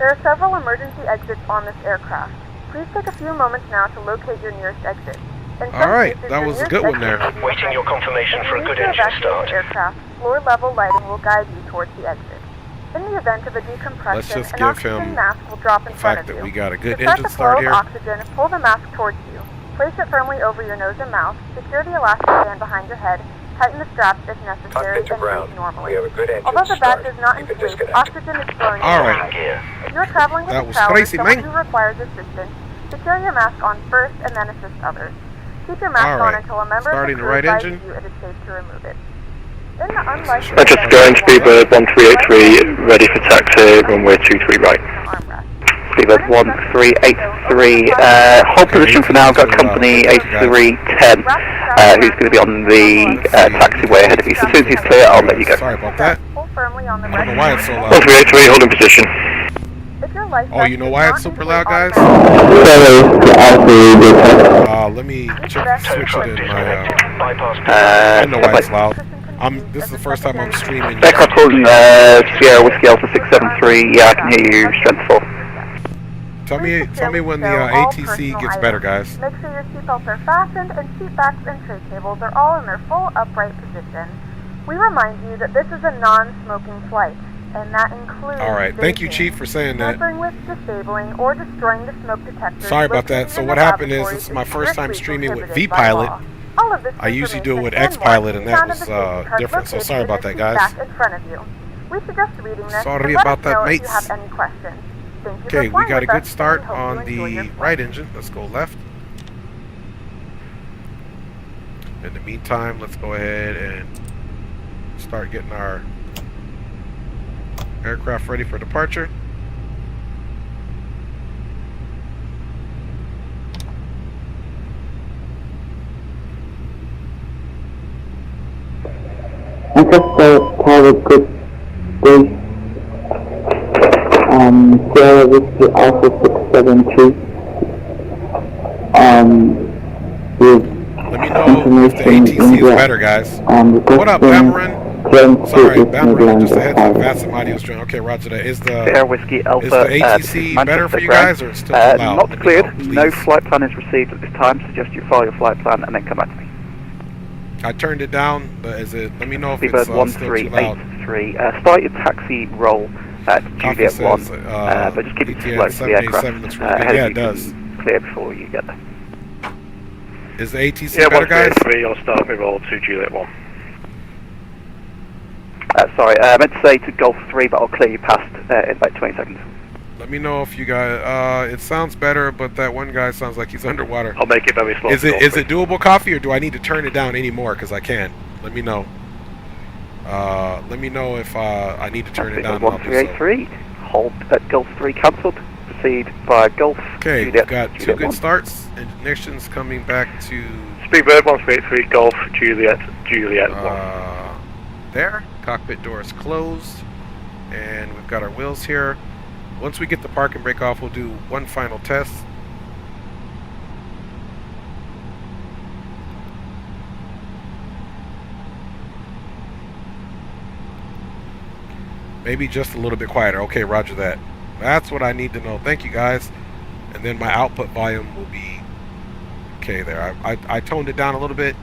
Speaker 6: There are several emergency exits on this aircraft. Please take a few moments now to locate your nearest exit.
Speaker 1: Alright, that was a good one there.
Speaker 7: Waiting your confirmation for a good engine start.
Speaker 6: Aircraft, floor level lighting will guide you towards the exit. In the event of a decompression,
Speaker 1: Let's just
Speaker 6: an
Speaker 1: give
Speaker 6: oxygen
Speaker 1: him
Speaker 6: mask will drop in
Speaker 1: the
Speaker 6: front
Speaker 1: fact
Speaker 6: of
Speaker 1: that
Speaker 6: you.
Speaker 1: we got a good
Speaker 6: To start
Speaker 1: engine
Speaker 6: the flow
Speaker 1: start
Speaker 6: of
Speaker 1: here.
Speaker 6: oxygen, pull the mask towards you. Place it firmly over your nose and mouth, secure the elastic band behind your head, tighten the straps if necessary, and breathe normally. Although the bag does not inflate, oxygen is flowing
Speaker 1: All
Speaker 6: in
Speaker 1: right.
Speaker 6: the mask. If you are traveling with
Speaker 1: That
Speaker 6: a
Speaker 1: was
Speaker 6: traveler,
Speaker 1: crazy,
Speaker 6: someone
Speaker 1: man.
Speaker 6: who requires assistance, secure your mask on first and then assist others. Keep your mask
Speaker 1: All
Speaker 6: on
Speaker 1: right.
Speaker 6: until a member
Speaker 1: Starting
Speaker 6: of
Speaker 1: the
Speaker 6: the crew
Speaker 1: right
Speaker 6: advises
Speaker 1: engine.
Speaker 6: you it is safe to remove it. In the unlikely
Speaker 2: Manchester going, Speedbird 1383, ready for taxi, runway 23 right. Speedbird 1383, hold position for now, got company A310, who's going to be on the taxiway ahead of you. So as soon as he's clear, I'll let you go.
Speaker 1: Sorry about that.
Speaker 6: Pull firmly on the
Speaker 1: I don't know why it's so loud.
Speaker 2: 1383, holding position.
Speaker 6: If your life
Speaker 1: Oh, you know why it's super loud, guys? Let me check, switch it in my,
Speaker 7: Bypass pin.
Speaker 1: I know why it's loud. This is the first time I'm streaming.
Speaker 2: Aircraft holding Sierra Whiskey Alpha 673, yeah, I can hear you, strength 4.
Speaker 1: Tell me when the ATC gets better, guys.
Speaker 6: Make sure your seatbelts are fastened and seat backs and tray tables are all in their full upright position. We remind you that this is a non-smoking flight, and that includes...
Speaker 1: All right, thank you, Chief, for saying that.
Speaker 6: Tampering with, disabling, or destroying the smoke detectors.
Speaker 1: Sorry about that. So what happened is, this is my first time streaming with VPilot. I usually do it with XPilot, and that was different. So sorry about that, guys.
Speaker 6: We suggest reading this.
Speaker 1: Sorry about that,
Speaker 6: mates.
Speaker 1: mates.
Speaker 6: If you have any questions. Thank you
Speaker 1: Okay,
Speaker 6: for
Speaker 1: we got a
Speaker 6: flying with
Speaker 1: good
Speaker 6: us,
Speaker 1: start
Speaker 6: and we hope
Speaker 1: on
Speaker 6: you enjoy your
Speaker 1: the
Speaker 6: flight.
Speaker 1: right engine. Let's go left. In the meantime, let's go ahead and start getting our aircraft ready for departure.
Speaker 3: Pilot good day. Sierra Whiskey Alpha 672.
Speaker 1: Let me know if the ATC is better, guys. What up, Bamarin? Sorry, Bamarin, just a heads up. VATSIM audio stream. Okay, roger that. Is the
Speaker 8: Whiskey Alpha,
Speaker 1: is the ATC better for you guys, or it's still too loud?
Speaker 8: Not cleared. No flight plan is received at this time. Suggest you file your flight plan and then come back to me.
Speaker 1: I turned it down, but is it? Let me know if it's
Speaker 8: Speedbird
Speaker 1: still too loud.
Speaker 8: 1383. Start your taxi roll at Juliet 1, but just keep it slow to the aircraft.
Speaker 1: Looks really good. Yeah, it does.
Speaker 8: Clear before you get there.
Speaker 1: Is the ATC better, guys?
Speaker 2: 3, I'll start my roll to Juliet 1.
Speaker 8: Sorry, I meant to say to Golf 3, but I'll clear you past in about 20 seconds.
Speaker 1: Let me know if you guys. It sounds better, but that one guy sounds like he's underwater.
Speaker 2: I'll make it very slow.
Speaker 1: Is it doable, Coffee, or do I need to turn it down anymore? Because I can. Let me know. Let me know if I need to turn it down.
Speaker 8: 1383. Hold at Golf 3 cancelled. Proceed via Golf.
Speaker 1: Okay,
Speaker 8: Juliet,
Speaker 1: we've got
Speaker 8: Juliet
Speaker 1: 2 good
Speaker 8: 1.
Speaker 1: starts. Ignition's coming back to.
Speaker 2: Speedbird 1383, Golf, Juliet 1.
Speaker 1: There. Cockpit door is closed, and we've got our wheels here. Once we get the park and brake off, we'll do one final test. Maybe just a little bit quieter. Okay, roger that. That's what I need to know. Thank you, guys. And then my output volume will be okay there. I toned it down a little bit.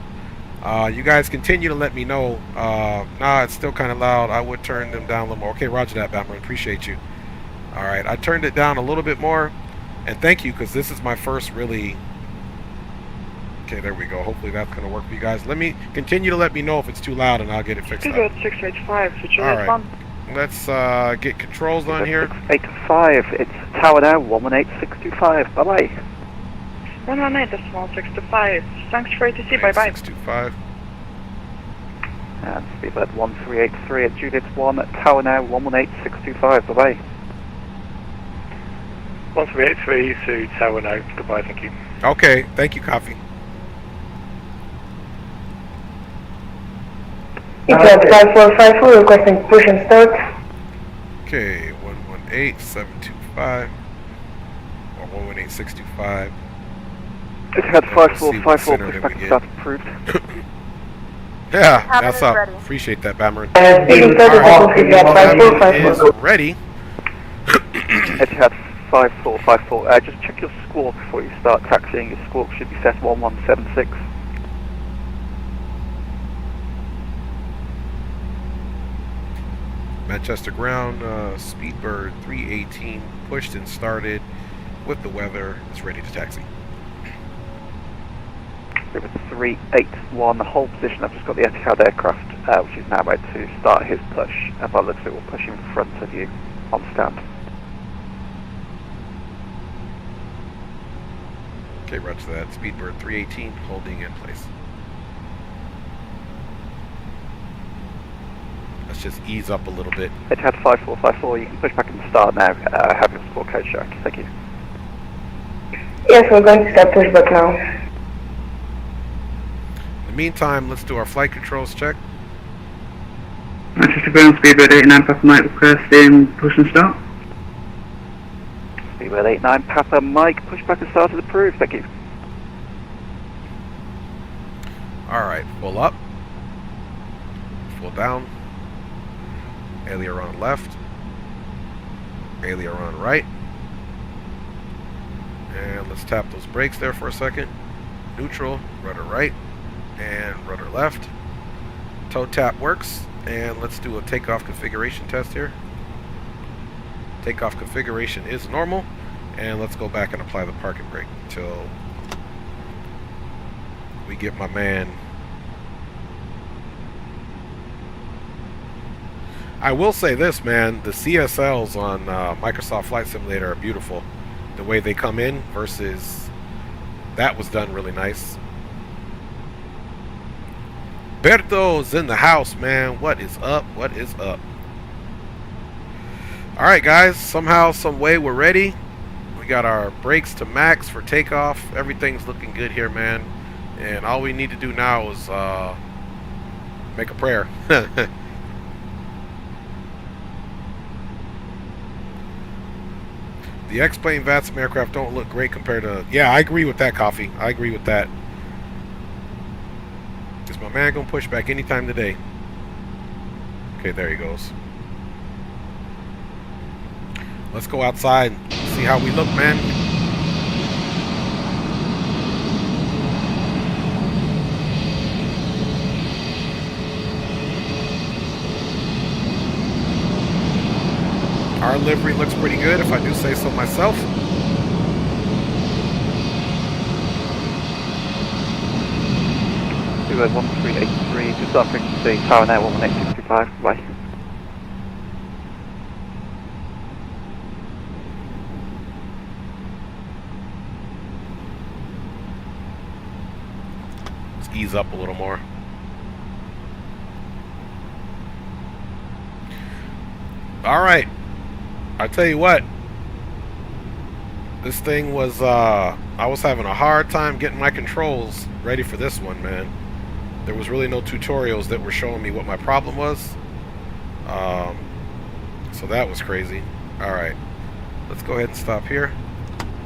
Speaker 1: You guys continue to let me know. Nah, it's still kind of loud. I would turn them down a little more. Okay, roger that, Batman. Appreciate you. All right, I turned it down a little bit more. And thank you, because this is my first really... Okay, there we go. Hopefully that's going to work for you guys. Let me continue to let me know if it's too loud, and I'll get it fixed up.
Speaker 5: 685 for Juliet
Speaker 1: All right.
Speaker 5: 1.
Speaker 1: Let's get controls on here.
Speaker 8: 685. It's tower now. 118625. Bye bye.
Speaker 5: 118.625. Thanks for ATC. Bye bye.
Speaker 1: 625.
Speaker 8: And Speedbird 1383 at Juliet 1. Tower now. 118625. Bye bye.
Speaker 2: 1383 to Tower now. Goodbye, thank you.
Speaker 1: Okay, thank you, Coffee.
Speaker 3: It's 5454 requesting push and start.
Speaker 1: Okay, 118725 or 118625.
Speaker 8: It's had 5454. Push back and start approved.
Speaker 1: Yeah,
Speaker 6: Cabin
Speaker 1: that's
Speaker 6: is
Speaker 1: up.
Speaker 6: ready.
Speaker 1: Appreciate that, Bamarin.
Speaker 3: Speeding started
Speaker 1: All
Speaker 3: to Juliet
Speaker 1: Cabin
Speaker 3: 5454.
Speaker 1: is ready.
Speaker 8: It's had 5454. Just check your squawk before you start taxiing. Your squawk should be set 1176.
Speaker 1: Manchester ground, Speedbird 318 pushed and started with the weather. It's ready to taxi.
Speaker 8: River 381, hold position. I've just got the Etihad aircraft, which is now about to start his push. And by the looks of it, we'll push in front of you on stand.
Speaker 1: Okay, roger that. Speedbird 318 holding in place. Let's just ease up a little bit.
Speaker 8: Etihad 5454, you can push back and start now. Have your squawk code shown. Thank you.
Speaker 3: Yes, we're going to start pushback now.
Speaker 1: In the meantime, let's do our flight controls check.
Speaker 9: Manchester ground, Speedbird 89 Papa Mike requesting push and start.
Speaker 8: Speedbird 89 Papa Mike, push back and start is approved. Thank you.
Speaker 1: Alright, full up. Full down. Aileron left. Aileron right. And let's tap those brakes there for a second. Neutral, rudder right, and rudder left. Toe tap works, and let's do a takeoff configuration test here. Takeoff configuration is normal, and let's go back and apply the parking brake until we get my man. I will say this, man, the CSLs on Microsoft Flight Simulator are beautiful. The way they come in versus that was done really nice. Berto's in the house, man. What is up? What is up? Alright guys, somehow, some way we're ready. We got our brakes to max for takeoff. Everything's looking good here, man. And all we need to do now is make a prayer. The X-Plane VATSIM aircraft don't look great compared to... Yeah, I agree with that, Coffee. I agree with that. Is my man going to push back anytime today? Okay, there he goes. Let's go outside and see how we look, man. Our livery looks pretty good, if I do say so myself.
Speaker 8: We were 1383, just on frequency, tower now 11865, bye.
Speaker 1: Let's ease up a little more. All right. I tell you what, this thing was, I was having a hard time getting my controls ready for this one, man. There was really no tutorials that were showing me what my problem was. So that was crazy. Alright, let's go ahead and stop here.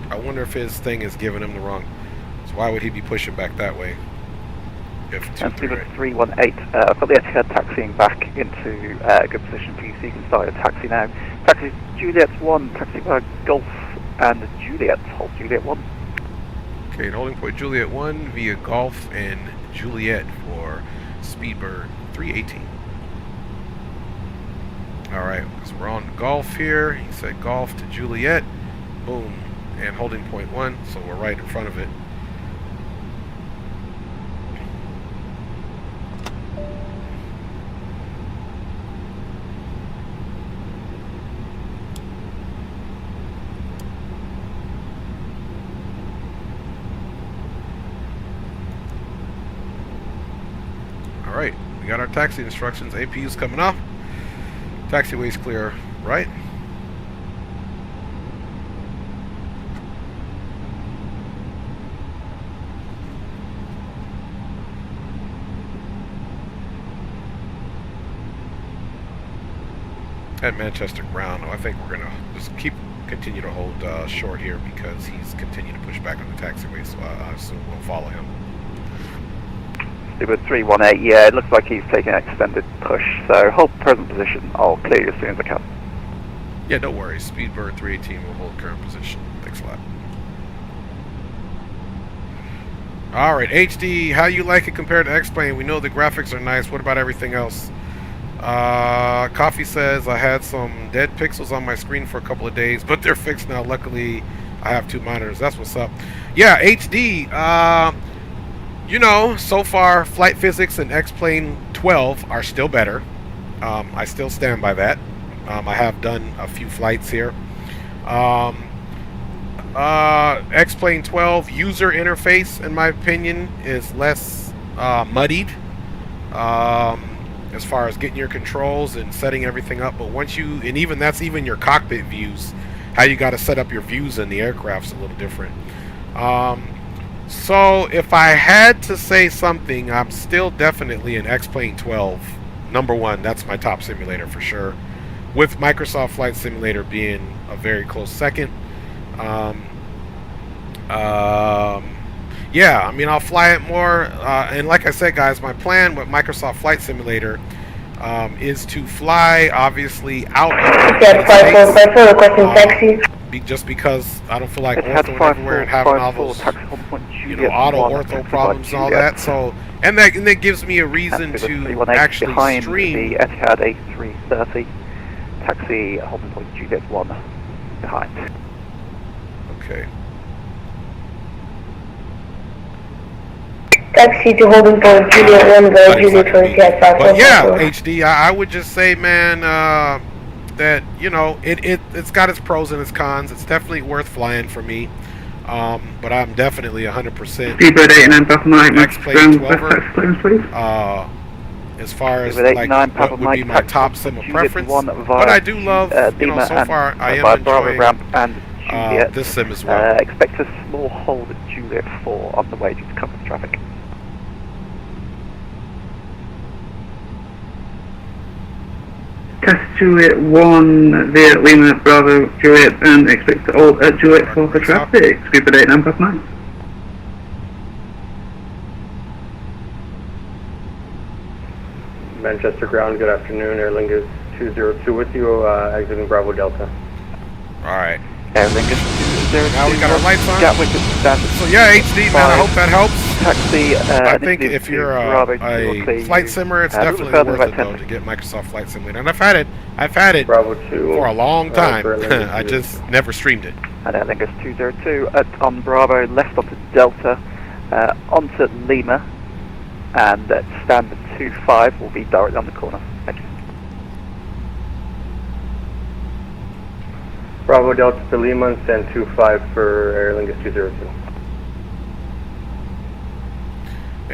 Speaker 1: I wonder if his thing is giving him the wrong. So why would he be pushing back that way? If
Speaker 8: 318, I've got the Etihad taxiing back into a good position for you, so you can start your taxi now. Taxi Juliet 1, taxi by Golf and Juliet, hold Juliet 1.
Speaker 1: Okay, holding point Juliet 1 via Golf and Juliet for Speedbird 318. Alright, so we're on Golf here. He said Golf to Juliet. Boom. And holding point 1, so we're right in front of it. Alright, we got our taxi instructions. APU's coming off. Taxiway's clear, right? At Manchester ground, I think we're gonna just continue to hold short here because he's continuing to push back on the taxiway, so I assume we'll follow him.
Speaker 8: Speedbird 318, yeah, it looks like he's taking an extended push, so hold present position, I'll clear you as soon as I can.
Speaker 1: Yeah, no worries, Speedbird 318 will hold current position. Thanks a lot. Alright, HD, how you like it compared to X-Plane? We know the graphics are nice, what about everything else? Coffee says, I had some dead pixels on my screen for a couple of days, but they're fixed now. Luckily, I have 2 monitors. That's what's up. Yeah, HD, you know, so far, Flight Physics and X-Plane 12 are still better. I still stand by that. I have done a few flights here. X-Plane 12 user interface, in my opinion, is less muddied. As far as getting your controls and setting everything up, but once you, and even that's even your cockpit views, how you got to set up your views in the aircraft's a little different. So if I had to say something, I'm still definitely an X-Plane 12. Number 1, that's my top simulator for sure, with Microsoft Flight Simulator being a very close second. Yeah, I mean, I'll fly it more, and like I said, guys, my plan with Microsoft Flight Simulator is to fly, obviously, out of the United States,
Speaker 3: requesting taxi.
Speaker 1: just because I don't feel like
Speaker 8: Etihad
Speaker 1: orthoing everywhere and having all
Speaker 8: 54,
Speaker 1: those,
Speaker 8: taxi hold point
Speaker 1: you know,
Speaker 8: Juliet
Speaker 1: auto
Speaker 8: 1,
Speaker 1: ortho
Speaker 8: taxi
Speaker 1: problems
Speaker 8: by
Speaker 1: and all
Speaker 8: Juliet.
Speaker 1: that. So, and that gives me a reason
Speaker 8: Taxi
Speaker 1: to
Speaker 8: 318
Speaker 1: actually
Speaker 8: behind
Speaker 1: stream.
Speaker 8: the Etihad A330, taxi holding point Juliet 1 behind.
Speaker 1: Okay.
Speaker 10: Taxi to holding point Juliet 1 by Juliet 20 at 544.
Speaker 1: But yeah, HD, I would just say, man, that, you know, it's got its pros and its cons. It's definitely worth flying for me. But I'm definitely 100%
Speaker 9: Speedbird 89 Papa Mike,
Speaker 1: X-Plane
Speaker 9: ground
Speaker 1: 12er.
Speaker 9: clearance, please.
Speaker 1: As far as
Speaker 8: Speedbird
Speaker 1: like
Speaker 8: 89
Speaker 1: what
Speaker 8: Papa
Speaker 1: would be
Speaker 8: Mike,
Speaker 1: my
Speaker 8: taxi
Speaker 1: top
Speaker 8: hold
Speaker 1: sim of
Speaker 8: point Juliet
Speaker 1: preference.
Speaker 8: 1
Speaker 1: But
Speaker 8: via
Speaker 1: I do love, you know,
Speaker 8: Lima
Speaker 1: so
Speaker 8: and
Speaker 1: far I
Speaker 8: via
Speaker 1: am
Speaker 8: Bravo
Speaker 1: enjoying
Speaker 8: ramp and Juliet.
Speaker 1: this sim as well.
Speaker 8: Expect a small hold at Juliet 4 on the way due to company traffic.
Speaker 9: Test Juliet 1 via Lima, Bravo, Juliet, and expect to hold at Juliet 4 for traffic. Speedbird 89 Papa Mike.
Speaker 11: Manchester ground, good afternoon. Aer Lingus 202 with you, exiting Bravo Delta.
Speaker 1: Alright.
Speaker 8: Aer Lingus 202.
Speaker 1: Now we got our lights on.
Speaker 8: Gatwick is standard.
Speaker 1: So yeah, HD, man, I hope that helps.
Speaker 8: Taxi,
Speaker 1: I think if you're a flight simmer, it's definitely worth it though to get Microsoft Flight Simulator. And I've had it
Speaker 11: Bravo 2,
Speaker 1: for a long time.
Speaker 11: for Aer Lingus
Speaker 1: I just never streamed it.
Speaker 8: And Aer Lingus 202 on Bravo, left onto Delta, onto Lima, and at standard 25 will be directly on the corner. Thank you.
Speaker 11: Bravo Delta to Lima and stand 25 for Aer Lingus 202.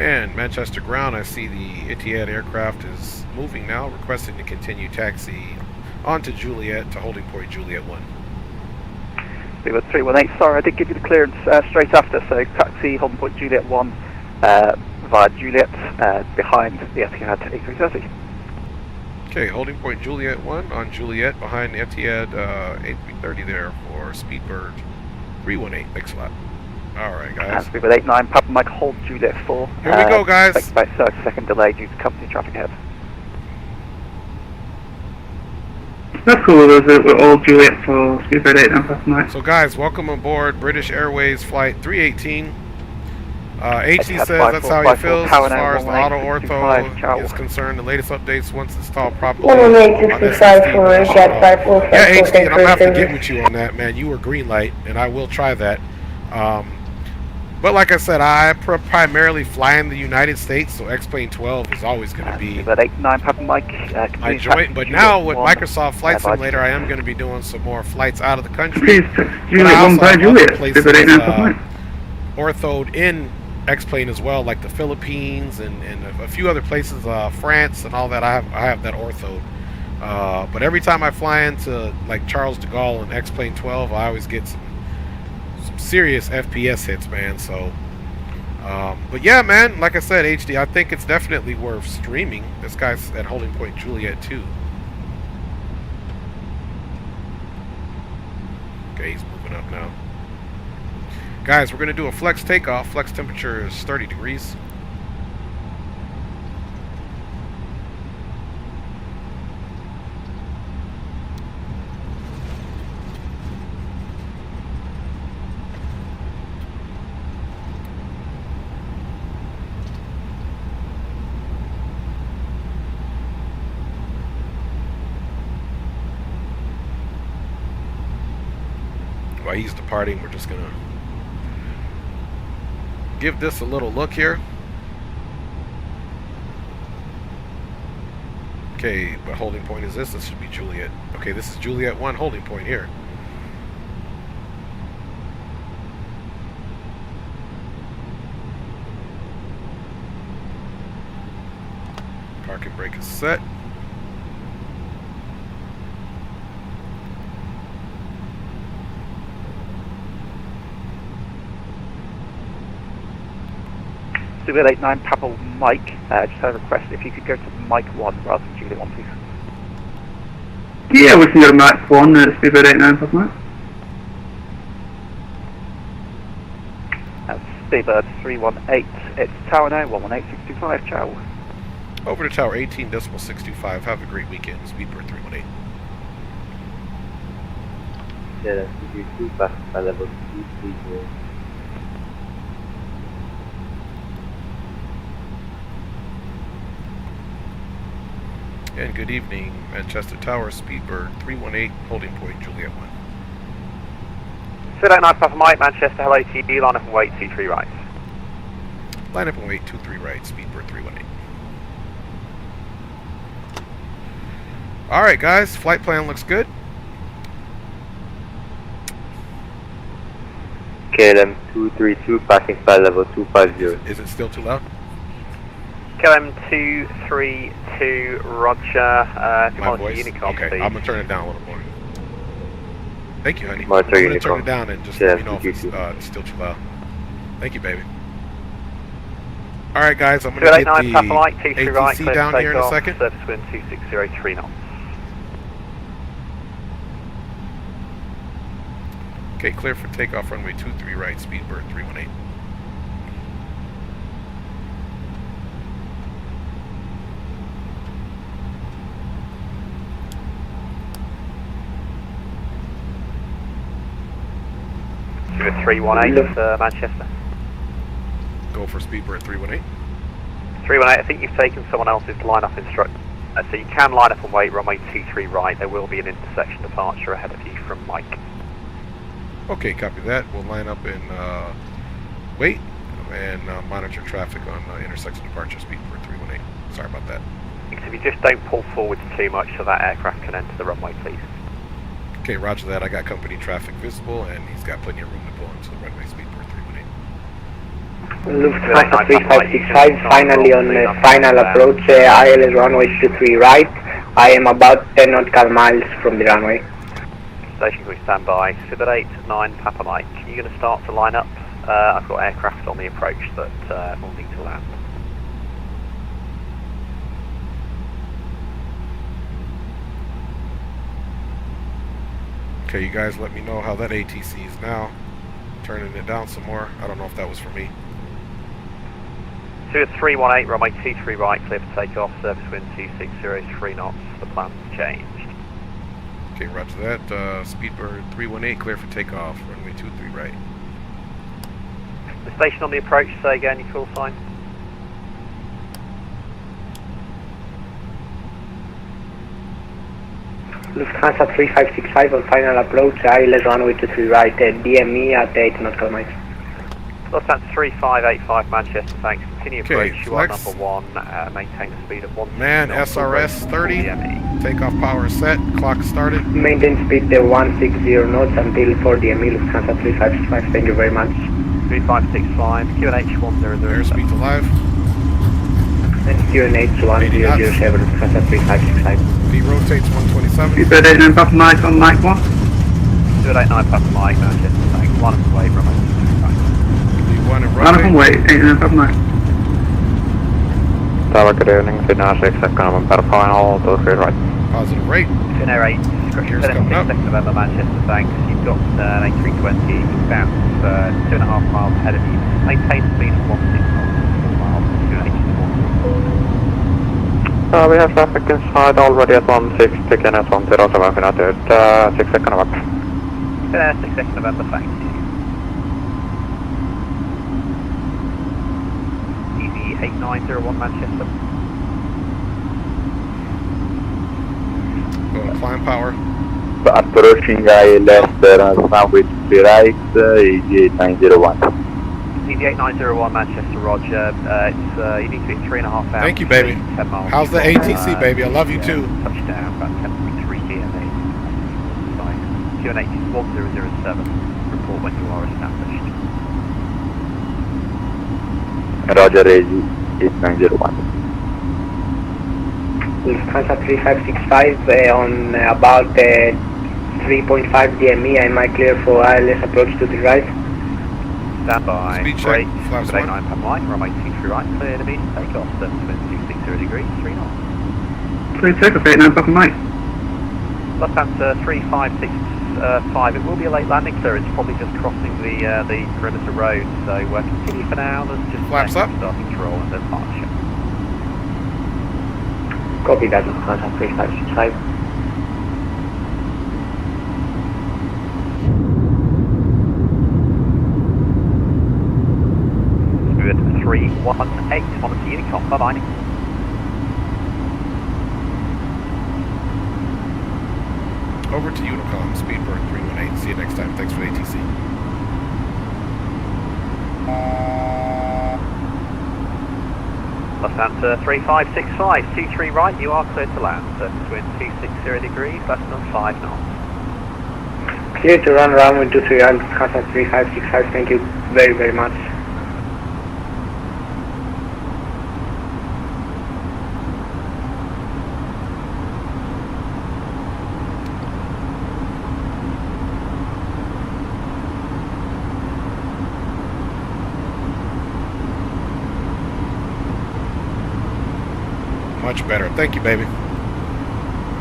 Speaker 1: And Manchester ground, I see the Etihad aircraft is moving now, requesting to continue taxi onto Juliet to holding point Juliet 1.
Speaker 8: Lima 318, sorry I did give you the clearance straight after, so taxi holding point Juliet 1 via Juliet behind the Etihad A330.
Speaker 1: Okay, holding point Juliet 1 on Juliet behind the Etihad A330 there for Speedbird 318. Thanks a lot. Alright, guys.
Speaker 8: And Speedbird 89, Papa Mike, hold Juliet 4.
Speaker 1: Here we go, guys.
Speaker 8: Expect about 30-second delay due to company traffic ahead.
Speaker 9: That's cool, we're all Juliet for Speedbird 89 Papa Mike.
Speaker 1: So guys, welcome aboard British Airways Flight 318. HD says that's how he feels as far as the auto ortho is concerned. The latest updates once installed properly.
Speaker 10: 11865 for Jet 545.
Speaker 1: Yeah, HD, and I'm gonna have to get with you on that, man. You were green light, and I will try that. But like I said, I primarily fly in the United States, so X-Plane 12 is always going to be
Speaker 8: Speedbird 89, Papa Mike.
Speaker 1: my joint. But now with Microsoft Flight Simulator, I am going to be doing some more flights out of the country.
Speaker 9: Juliet 1 by Juliet. Speedbird 89 Papa Mike.
Speaker 1: Orthoed in X-Plane as well, like the Philippines and a few other places, France and all that. I have that orthoed. But every time I fly into like Charles de Gaulle and X-Plane 12, I always get some serious FPS hits, man. So, but yeah, man, like I said, HD, I think it's definitely worth streaming. This guy's at holding point Juliet 2. Okay, he's moving up now. Guys, we're going to do a flex takeoff. Flex temperature is 30 degrees. While he's departing, we're just going to give this a little look here. Okay, what holding point is this? This should be Juliet. Okay, this is Juliet 1 holding point here. Parking brake is set.
Speaker 8: Speedbird 89, Papa Mike, just had a request if you could go to Mike 1 rather than Juliet 1, please.
Speaker 9: Yeah, we can go to Mach 1 at Speedbird 89 Papa Mike.
Speaker 8: That's Speedbird 318, it's Tower now, 118625, ciao.
Speaker 1: Over to Tower 18.625. Have a great weekend. Speedbird 318.
Speaker 11: 2 passing by level 230.
Speaker 1: And good evening, Manchester Tower, Speedbird 318, holding point Juliet 1.
Speaker 8: Sidestick 9 Papa Mike, Manchester, hello TD, line up and wait, 23 right.
Speaker 1: Line up and wait, 23 right, Speedbird 318. Alright guys, flight plan looks good.
Speaker 11: KLM 232 passing by level 250.
Speaker 1: Is it still too loud?
Speaker 8: KLM 232, roger,
Speaker 1: My voice?
Speaker 8: Unicom,
Speaker 1: Okay,
Speaker 8: please.
Speaker 1: I'm going to turn it down a little more. Thank you, honey. I'm
Speaker 11: Monitor
Speaker 1: going to turn
Speaker 11: Unicom.
Speaker 1: it down and just
Speaker 11: Yeah,
Speaker 1: let me know if it's still too loud. Thank you, baby. Alright guys, I'm going to get
Speaker 8: 289 Papa Mike,
Speaker 1: the
Speaker 8: 23 right,
Speaker 1: ATC
Speaker 8: clear
Speaker 1: down
Speaker 8: for
Speaker 1: here in a
Speaker 8: takeoff,
Speaker 1: second.
Speaker 8: surface wind 2603 knots.
Speaker 1: Okay, clear for takeoff, runway 23 right, Speedbird 318.
Speaker 8: Sugar 318, Manchester.
Speaker 1: Go for Speedbird 318.
Speaker 8: 318, I think you've taken someone else's line-up instruction. So you can line up and wait, runway 23 right. There will be an intersection departure ahead of you from Mike.
Speaker 1: Okay, copy that. We'll line up and wait and monitor traffic on intersection departure, Speedbird 318. Sorry about that.
Speaker 8: If you just don't pull forward too much so that aircraft can enter the runway, please.
Speaker 1: Okay, roger that. I got company traffic visible, and he's got plenty of room to pull into the runway, Speedbird 318.
Speaker 10: Lufthansa 3565, finally on the final approach, ILS runway 23 right. I am about 10 nautical miles from the runway.
Speaker 8: Station crew stand by. Sidestick 9 Papa Mike. Are you going to start to line up? I've got aircraft on the approach that will need to land.
Speaker 1: Okay, you guys let me know how that ATC is now. Turning it down some more. I don't know if that was for me.
Speaker 8: 318, runway 23 right, clear for takeoff, service wind 2603 knots, the plan's changed.
Speaker 1: Okay, roger that. Speedbird 318, clear for takeoff, runway 23 right.
Speaker 8: The station on the approach, say again your call sign.
Speaker 10: Lufthansa 3565 on final approach, ILS runway 23 right, DME at 8 nautical miles.
Speaker 8: Lufthansa 3585 Manchester, thanks. Continue
Speaker 1: Okay,
Speaker 8: approach, you are
Speaker 1: flex.
Speaker 8: number 1, maintain the speed at 1.
Speaker 1: Man, SRS 30, takeoff power set, clock started.
Speaker 10: Maintain speed 160 knots until 4 DME, Lufthansa 3565, thank you very much.
Speaker 8: 3565, QNH 100.
Speaker 1: Airspeed to live.
Speaker 10: And QNH 1007, Lufthansa 3565.
Speaker 1: V rotates 127.
Speaker 9: Speedbird 89 Papa Mike on Mike 1.
Speaker 8: 289 Papa Mike, Manchester, thanks. 1 and wait, runway 23 right.
Speaker 1: V1 and
Speaker 9: Line up and
Speaker 1: runway.
Speaker 9: wait, 89 Papa Mike.
Speaker 2: Tower good evening, Signal 6, November final, 23 right.
Speaker 1: Positive rate.
Speaker 8: Finnair 8,
Speaker 1: Here's
Speaker 8: Finnair
Speaker 1: coming
Speaker 8: 6,
Speaker 1: up.
Speaker 8: 2nd November, Manchester, thanks. You've got an A320 bound 2.5 miles ahead of you. Maintain speed of 16 knots, 4 miles, QNH 1.
Speaker 2: We have traffic inside already at 16, ticket at 107, Finnair 6 second November.
Speaker 8: Finnair 6, 2nd November, thank you. Easy 8901 Manchester.
Speaker 1: Going climb power.
Speaker 2: Approaching ILS runway to the right, easy 8901.
Speaker 8: Easy 8901 Manchester, roger. You need to be 3.5 hours.
Speaker 1: Thank you, baby.
Speaker 8: 10 miles.
Speaker 1: How's the ATC, baby? I love you too.
Speaker 8: Touchdown, about 10.3 DMA. QNH is 1007. Report when you are established.
Speaker 2: Roger, easy 8901.
Speaker 10: Lufthansa 3565 on about 3.5 DME, I might clear for ILS approach to the right.
Speaker 8: Stand by.
Speaker 1: Speed check,
Speaker 8: Great.
Speaker 1: flaps
Speaker 8: 9
Speaker 1: 1.
Speaker 8: Papa Mike, runway 23 right, clear to be takeoff, surface wind 260 degrees, 3 knots.
Speaker 9: Clear takeoff, 89 Papa Mike.
Speaker 8: Lufthansa 3565, it will be a late landing clearance, probably just crossing the perimeter road, so continue for now, there's just
Speaker 1: Flaps up.
Speaker 8: starting to roll and departure.
Speaker 10: Copy that, Lufthansa 3565.
Speaker 8: 318 on the Unicom. Bye-bye.
Speaker 1: Over to Unicom, Speedbird 318. See you next time. Thanks for the ATC.
Speaker 8: Los Santa 3565, T3 right, you are clear to land. Surface wind 260 degrees, less than 5 knots.
Speaker 10: Clear to run runway 23 right, HOTAS 3565, thank you very, very much.
Speaker 1: Much better. Thank you, baby.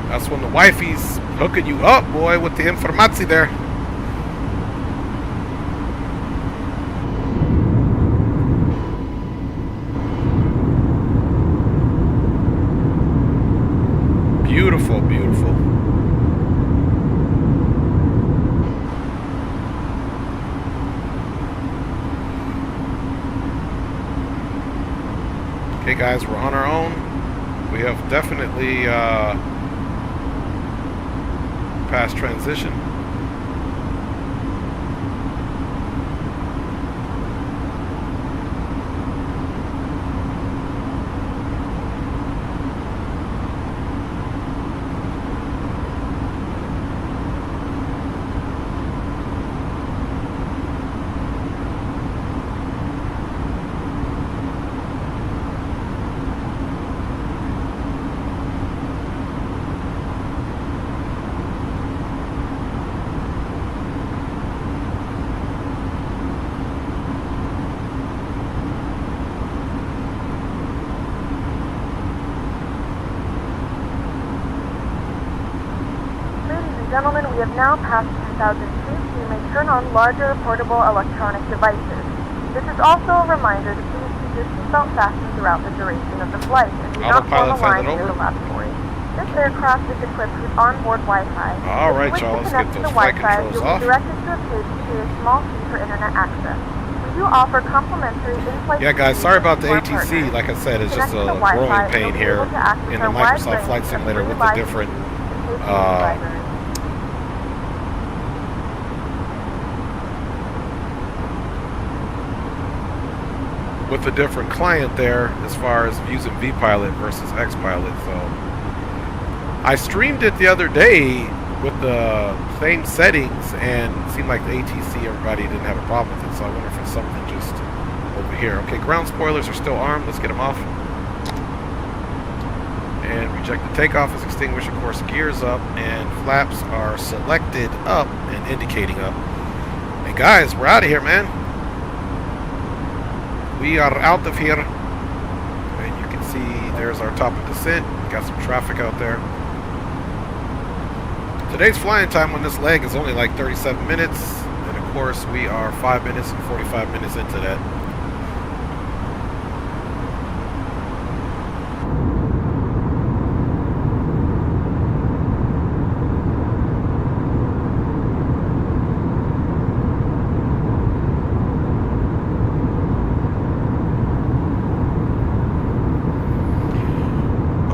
Speaker 1: That's when the wifey's hooking you up, boy, with the informazi there. Beautiful, beautiful. Okay, guys, we're on our own. We have definitely passed transition.
Speaker 6: Gentlemen, we have now passed 10,000 feet, so you may turn on larger portable electronic devices. This is also a reminder to please keep your seatbelt fastened throughout the duration of the flight and do not form a line near the lavatory. This aircraft is equipped with onboard Wi-Fi.
Speaker 1: All right, y'all, let's get those flight controls off.
Speaker 6: You'll be directed to a page to pay a small fee for internet access. We do offer complimentary in-flight.
Speaker 1: Yeah, guys, sorry about the ATC. Like I said, it's just a growing pain here in the Microsoft Flight Simulator with the different with a different client there as far as using vPilot versus xPilot. So I streamed it the other day with the same settings and it seemed like the ATC, everybody didn't have a problem with it. So I wonder if it's something just over here. Okay, ground spoilers are still armed. Let's get them off. And reject the takeoff is extinguished. Of course, gears up and flaps are selected up and indicating up. And guys, we're out of here, man. We are out of here, and you can see there's our top of descent. Got some traffic out there. Today's flying time on this leg is only like 37 minutes, and of course we are 5 minutes and 45 minutes into that.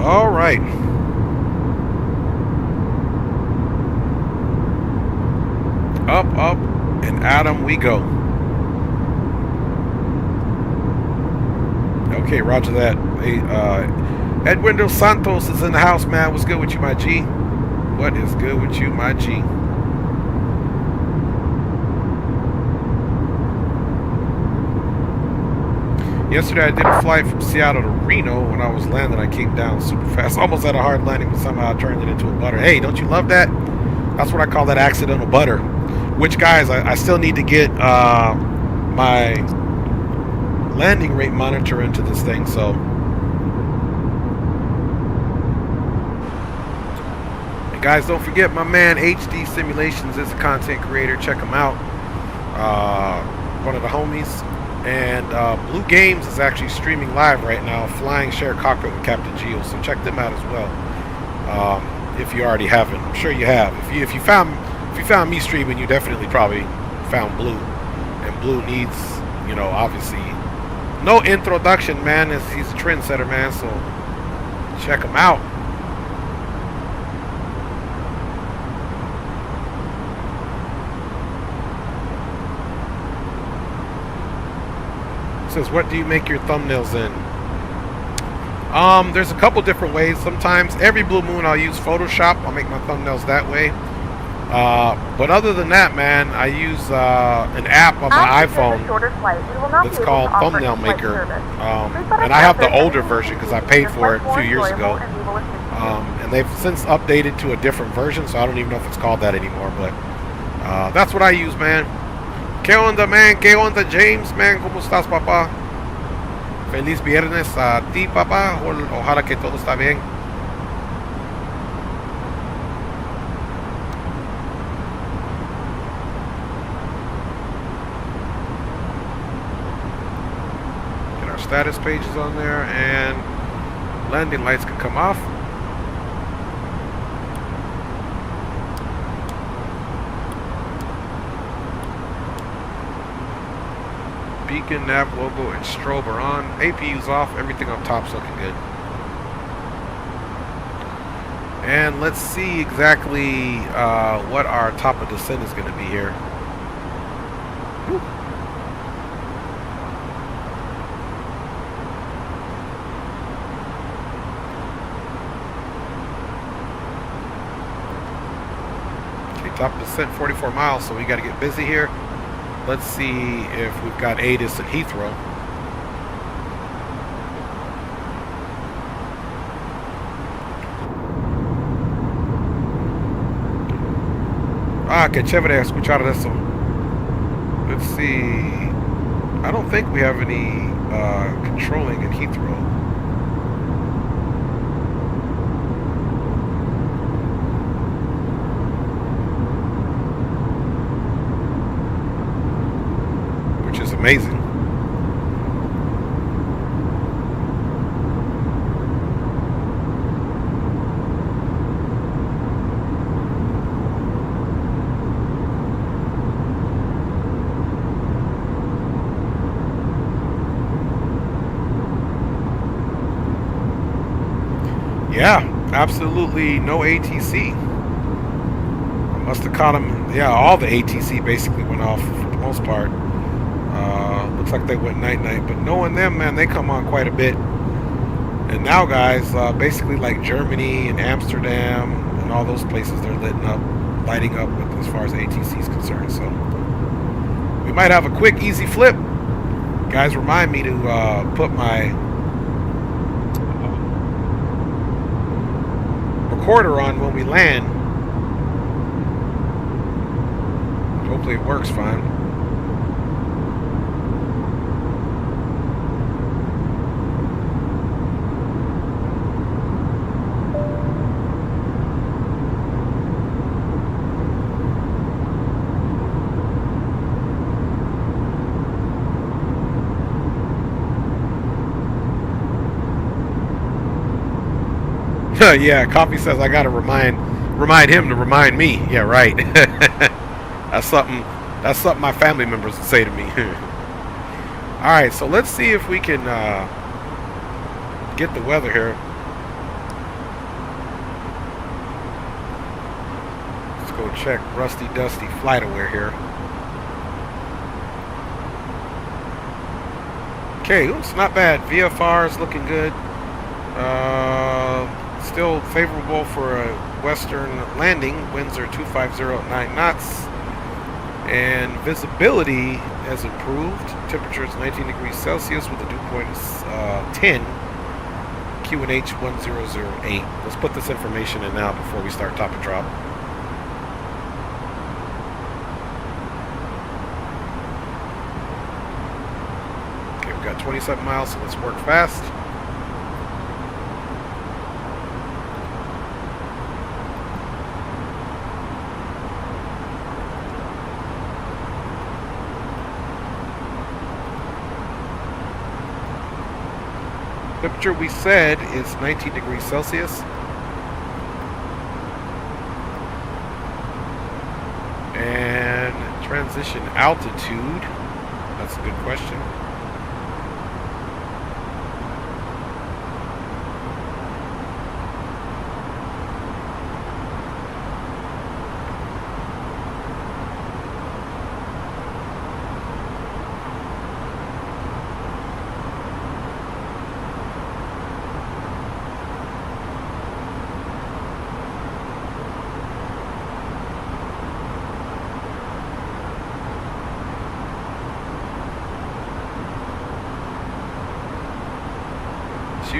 Speaker 1: All right. Up, up, and Adam we go. Okay, roger that. Hey, Edwin Dos Santos is in the house, man. What's good with you, my G? What is good with you, my G? Yesterday I did a flight from Seattle to Reno. When I was landing, I came down super fast. Almost had a hard landing, but somehow I turned it into a butter. Hey, don't you love that? That's what I call that accidental butter. Which, guys, I still need to get my landing rate monitor into this thing, so. And guys, don't forget my man HD Simulations is a content creator. Check him out. One of the homies. And Blue Games is actually streaming live right now, Flying Share Cockpit with Captain Geo. So check them out as well. If you already haven't, I'm sure you have. If you found me streaming, you definitely probably found Blue. And Blue needs, you know, obviously no introduction, man. He's a trendsetter, man. So check him out. It says, what do you make your thumbnails in? There's a couple different ways. Sometimes every blue moon I'll use Photoshop. I'll make my thumbnails that way. But other than that, man, I use an app on my iPhone. It's called Thumbnail Maker. And I have the older version because I paid for it a few years ago. And they've since updated to a different version, so I don't even know if it's called that anymore. But that's what I use, man. ¿Qué onda, man? ¿Qué onda, James, man? ¿Cómo estás, papá? Feliz viernes a ti, papá. Ojalá que todo está bien. Get our status pages on there, and landing lights can come off. Beacon, nav, logo, and strobe are on. APU's off. Everything on top's looking good. And let's see exactly what our top of descent is going to be here. Whew. Okay, top of descent 44 miles, so we got to get busy here. Let's see if we've got ATIS at Heathrow. Ah, que chévere escuchar eso. Let's see. I don't think we have any controlling in Heathrow. Amazing. Yeah, absolutely no ATC. I must have caught them. Yeah, all the ATC basically went off for the most part. Looks like they went night-night, but knowing them, man, they come on quite a bit. And now, guys, basically like Germany and Amsterdam and all those places, they're lighting up with, as far as ATC is concerned. So we might have a quick, easy flip. Guys, remind me to put my recorder on when we land. Hopefully it works fine. Yeah, Coffee says I gotta remind him to remind me. Yeah, right. That's something my family members would say to me. Alright, so let's see if we can get the weather here. Let's go check Rusty Dusty FlightAware here. Okay, it's not bad. VFR is looking good. Still favorable for a western landing. Winds are 250 at 9 knots. And visibility has improved. Temperature is 19 degrees Celsius with a dew point of 10. QNH 1008. Let's put this information in now before we start top and drop. Okay, we've got 27 miles, so let's work fast. Temperature we said is 19 degrees Celsius. And transition altitude, that's a good question.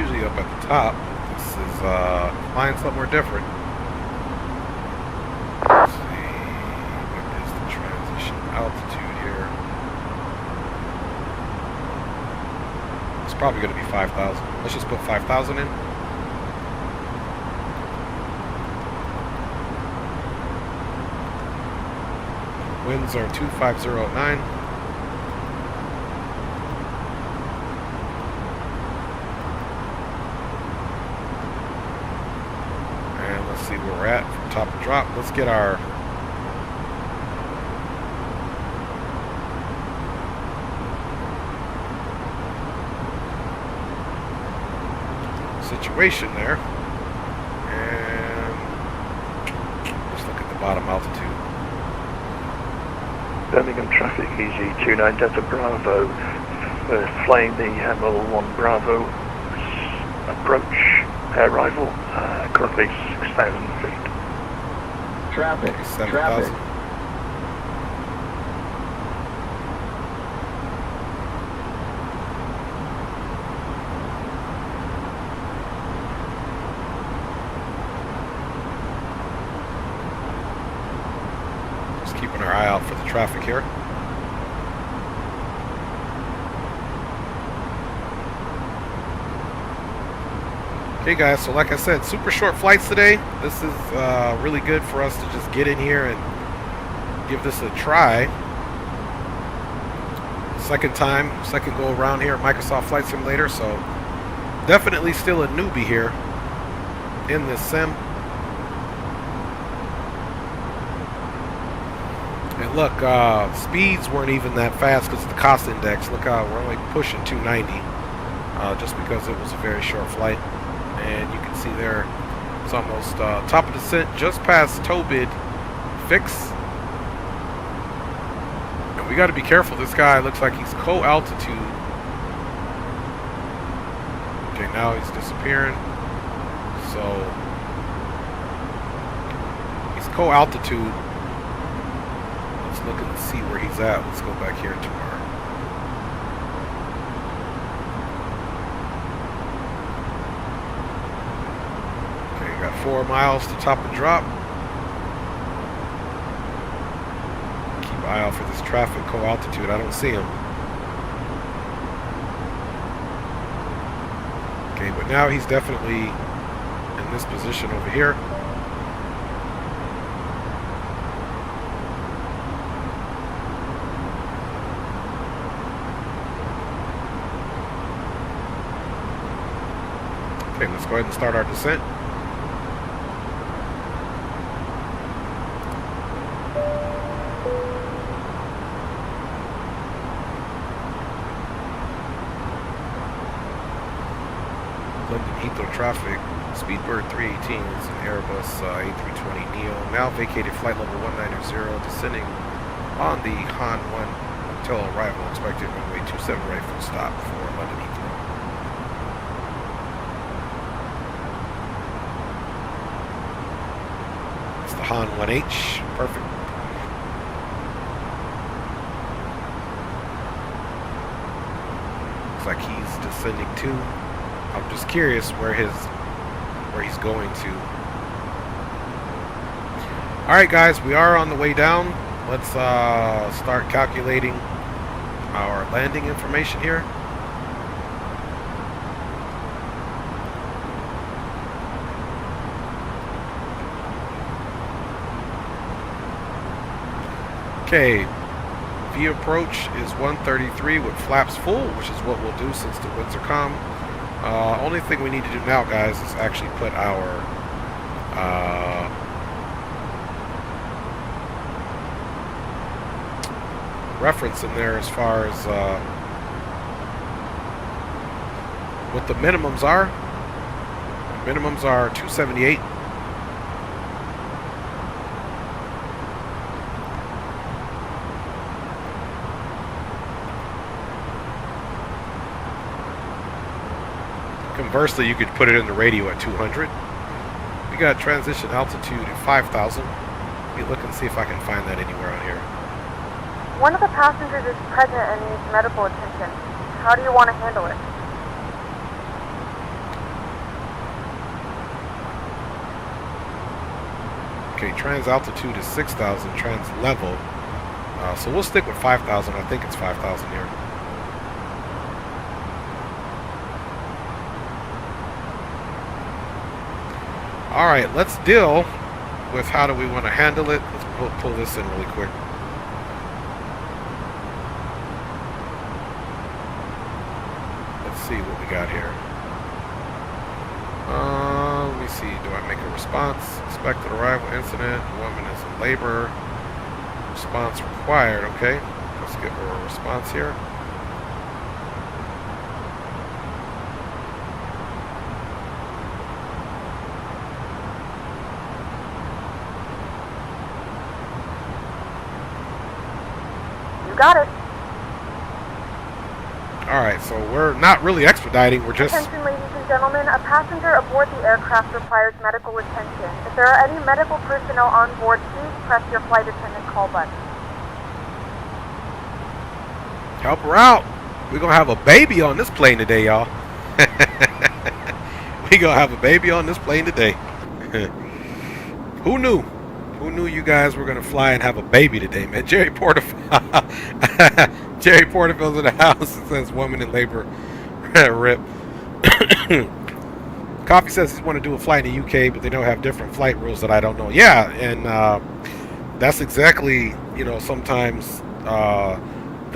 Speaker 1: usually up at the top. This is flying somewhere different. Let's see, what is the transition altitude here? It's probably going to be 5,000. Let's just put 5,000 in. Winds are 25009. And let's see where we're at from top to drop. Let's get our situation there. And let's look at the bottom altitude.
Speaker 8: Birmingham traffic, EG29 Delta Bravo, flying the Model 1 Bravo, approach air arrival, currently 6,000 feet.
Speaker 12: Traffic,
Speaker 1: 7,000. Keeping our eye out for the traffic here. Okay guys, so like I said, super short flights today. This is really good for us to just get in here and give this a try. Second go around here at Microsoft Flight Simulator, so definitely still a newbie here in this sim. And look, speeds weren't even that fast because of the cost index. Look how we're only pushing 290 just because it was a very short flight. And you can see there, it's almost top of descent, just past tow bid fix. And we got to be careful. This guy looks like he's co-altitude. Okay, now he's disappearing. So he's co-altitude. Looking to see where he's at. Let's go back here to our okay, got 4 miles to top and drop. Keep an eye out for this traffic co-altitude. I don't see him. Okay, but now he's definitely in this position over here. Okay, let's go ahead and start our descent. London Heathrow traffic, Speedbird 318 is an Airbus A320 Neo, now vacated flight level 190, descending on the Han 1 hotel arrival, expected runway 27 right full stop for London Heathrow. Han 1H, perfect. Looks like he's descending too. I'm just curious where he's going to. All right, guys, we are on the way down. Let's start calculating our landing information here. Okay, view approach is 133 with flaps full, which is what we'll do since the winds are calm. Only thing we need to do now, guys, is actually put our reference in there as far as what the minimums are. The minimums are 278. Conversely, you could put it in the radio at 200. We got transition altitude at 5,000. Let me look and see if I can find that anywhere on here.
Speaker 6: One of the passengers is pregnant and needs medical attention. How do you want to handle it?
Speaker 1: Okay, trans altitude is 6,000, trans level. So we'll stick with 5,000. I think it's 5,000 here. All right, let's deal with how do we want to handle it. Let's pull this in really quick. Let's see what we got here. Let me see. Do I make a response? Expected arrival incident. Woman is in labor. Response required. Okay. Let's give her a response here.
Speaker 6: You got it.
Speaker 1: Alright, so we're not really expediting, we're just...
Speaker 6: Attention, ladies and gentlemen, a passenger aboard the aircraft requires medical attention. If there are any medical personnel on board, please press your flight attendant call button.
Speaker 1: Help her out. We're going to have a baby on this plane today, y'all. We're going to have a baby on this plane today. Who knew? Who knew you guys were going to fly and have a baby today, man? Jerry Porterfield. Jerry Porterfield's in the house and says woman in labor. Rip. Coffee says he's want to do a flight in the UK, but they don't have different flight rules that I don't know. Yeah, and that's exactly, you know, sometimes the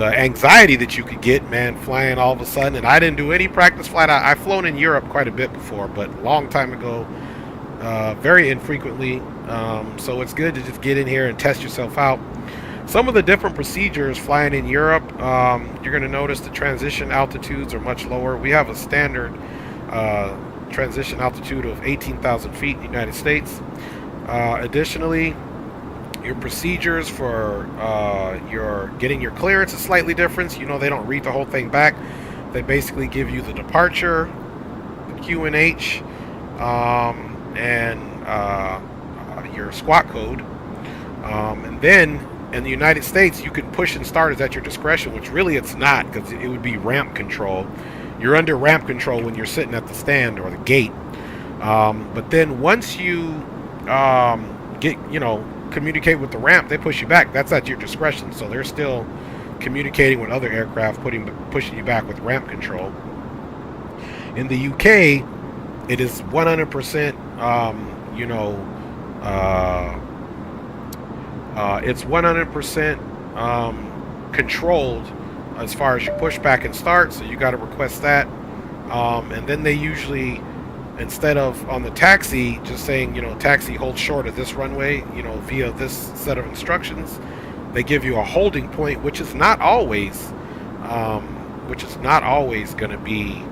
Speaker 1: anxiety that you could get, man, flying all of a sudden. And I didn't do any practice flight. I've flown in Europe quite a bit before, but a long time ago, very infrequently. So it's good to just get in here and test yourself out. Some of the different procedures flying in Europe, you're going to notice the transition altitudes are much lower. We have a standard transition altitude of 18,000 feet in the United States. Additionally, your procedures for your getting your clearance is slightly different. You know, they don't read the whole thing back. They basically give you the departure, the QNH, and your squawk code. And then in the United States, you can push and start as at your discretion, which really it's not, because it would be ramp control. You're under ramp control when you're sitting at the stand or the gate. But then once you get, you know, communicate with the ramp, they push you back. That's at your discretion. So they're still communicating with other aircraft, pushing you back with ramp control. In the UK, it is 100%, you know, it's 100% controlled as far as your pushback and start, so you got to request that. And then they usually, instead of on the taxi just saying, you know, taxi hold short of this runway, you know, via this set of instructions, they give you a holding point, which is not always going to be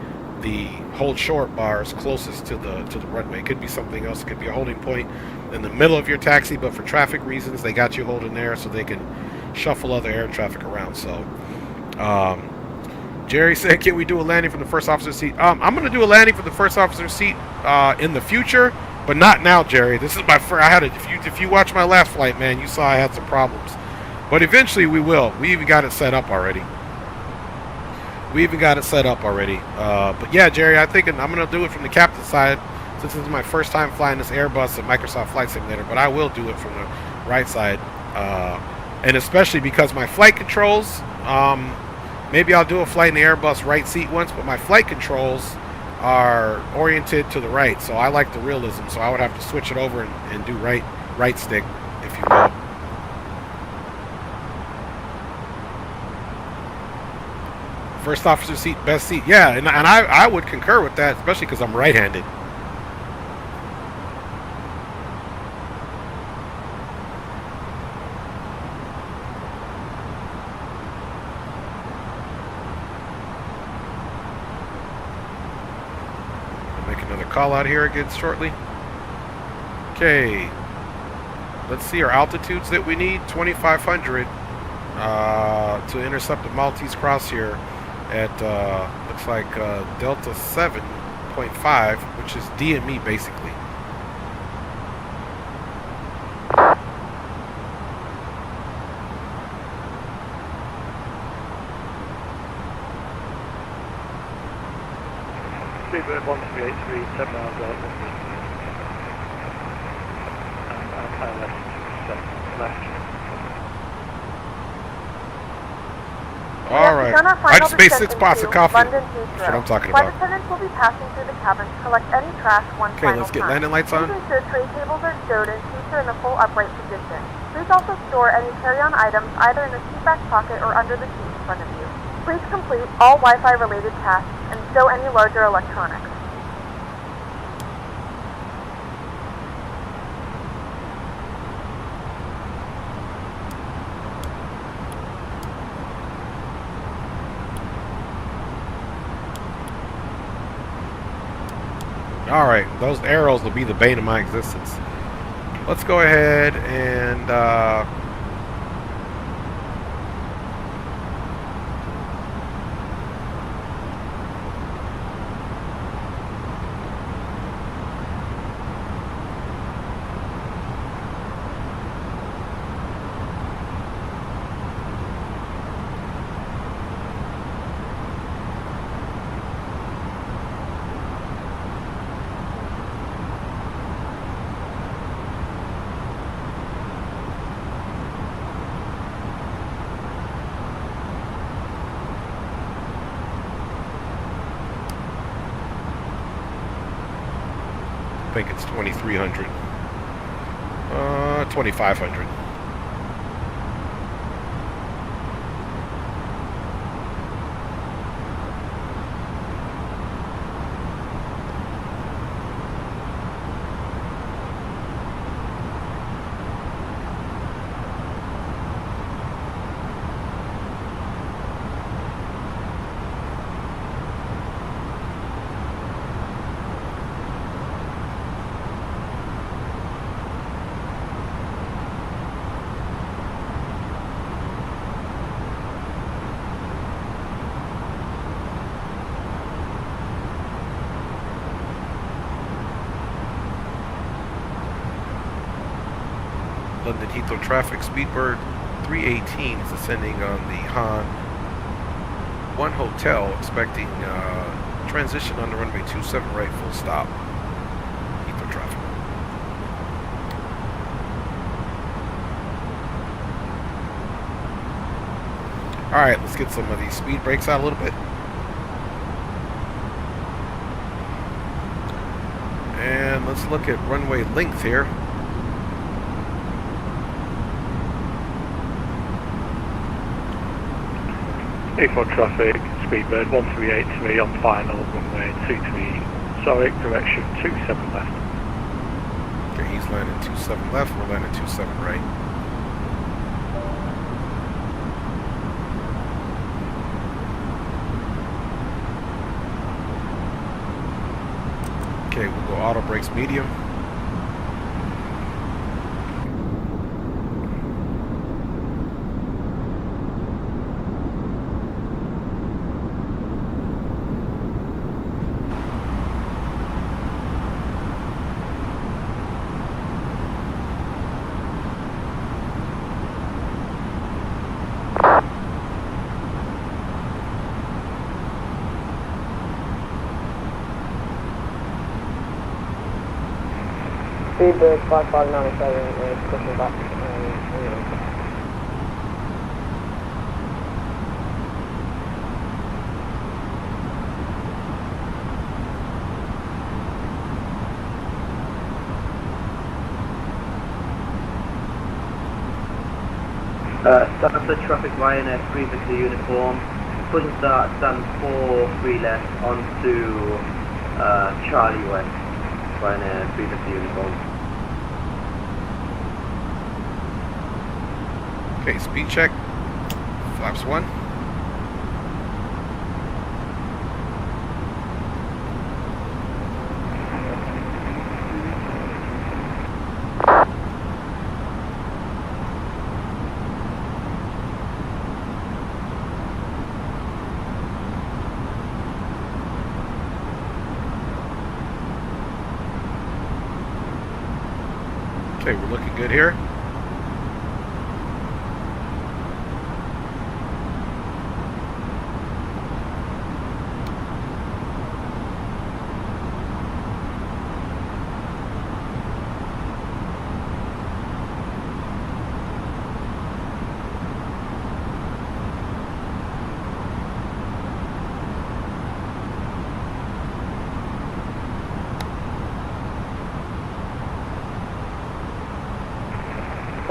Speaker 1: the hold short bars closest to the runway. It could be something else. It could be a holding point in the middle of your taxi, but for traffic reasons, they got you holding there so they can shuffle other air traffic around. So, Jerry said, "Can we do a landing from the first officer seat?" I'm going to do a landing from the first officer seat in the future, but not now, Jerry. This is my first. I had if you watch my last flight, man, you saw I had some problems, but eventually we will. We even got it set up already. But yeah, Jerry, I think I'm going to do it from the captain's side, since this is my first time flying this Airbus and Microsoft Flight Simulator, but I will do it from the right side. And especially because my flight controls, maybe I'll do a flight in the Airbus right seat once, but my flight controls are oriented to the right, so I like the realism, so I would have to switch it over and do right stick, if you will. First officer seat, best seat. Yeah, and I would concur with that, especially because I'm right-handed. I'll make another call out here again shortly. Okay. Let's see our altitudes that we need. 2,500 to intercept the Maltese cross here at looks like Delta 7.5, which is DME basically.
Speaker 8: Seabird 1383, 7 hours out.
Speaker 1: Alright. I just made 6 pots of coffee.
Speaker 6: London
Speaker 1: That's what I'm talking
Speaker 6: Flight
Speaker 1: about.
Speaker 6: attendants will be passing through the cabin to collect any trash one
Speaker 1: Okay,
Speaker 6: final
Speaker 1: let's get
Speaker 6: time.
Speaker 1: landing lights on.
Speaker 6: Please ensure tray tables are stowed and seats are in the full upright position. Please also store any carry-on items either in the seat back pocket or under the seat in front of you. Please complete all Wi-Fi related tasks and stow any larger electronics.
Speaker 1: Alright, those arrows will be the bane of my existence. Let's go ahead and I think it's 2,300. 2,500. London Heathrow traffic, Speedbird 318 is ascending on the Han 1 Hotel, expecting transition on the runway 27 right, full stop. Heathrow traffic. Alright, let's get some of these speed brakes out a little bit. And let's look at runway length here.
Speaker 2: A4 traffic, Speedbird 1383 on final, runway 23, sorry, direction 27 left.
Speaker 1: Okay, he's landing 27 left, we're landing 27 right. Okay, we'll go auto brakes medium.
Speaker 10: Speedbird 5597 is pushing back.
Speaker 13: Stanford traffic Ryanair previously uniform. Pushing start, stand 4-3 left onto Charlie West. Ryanair previously uniform.
Speaker 1: Okay, speed check. Flaps 1. Okay, we're looking good here.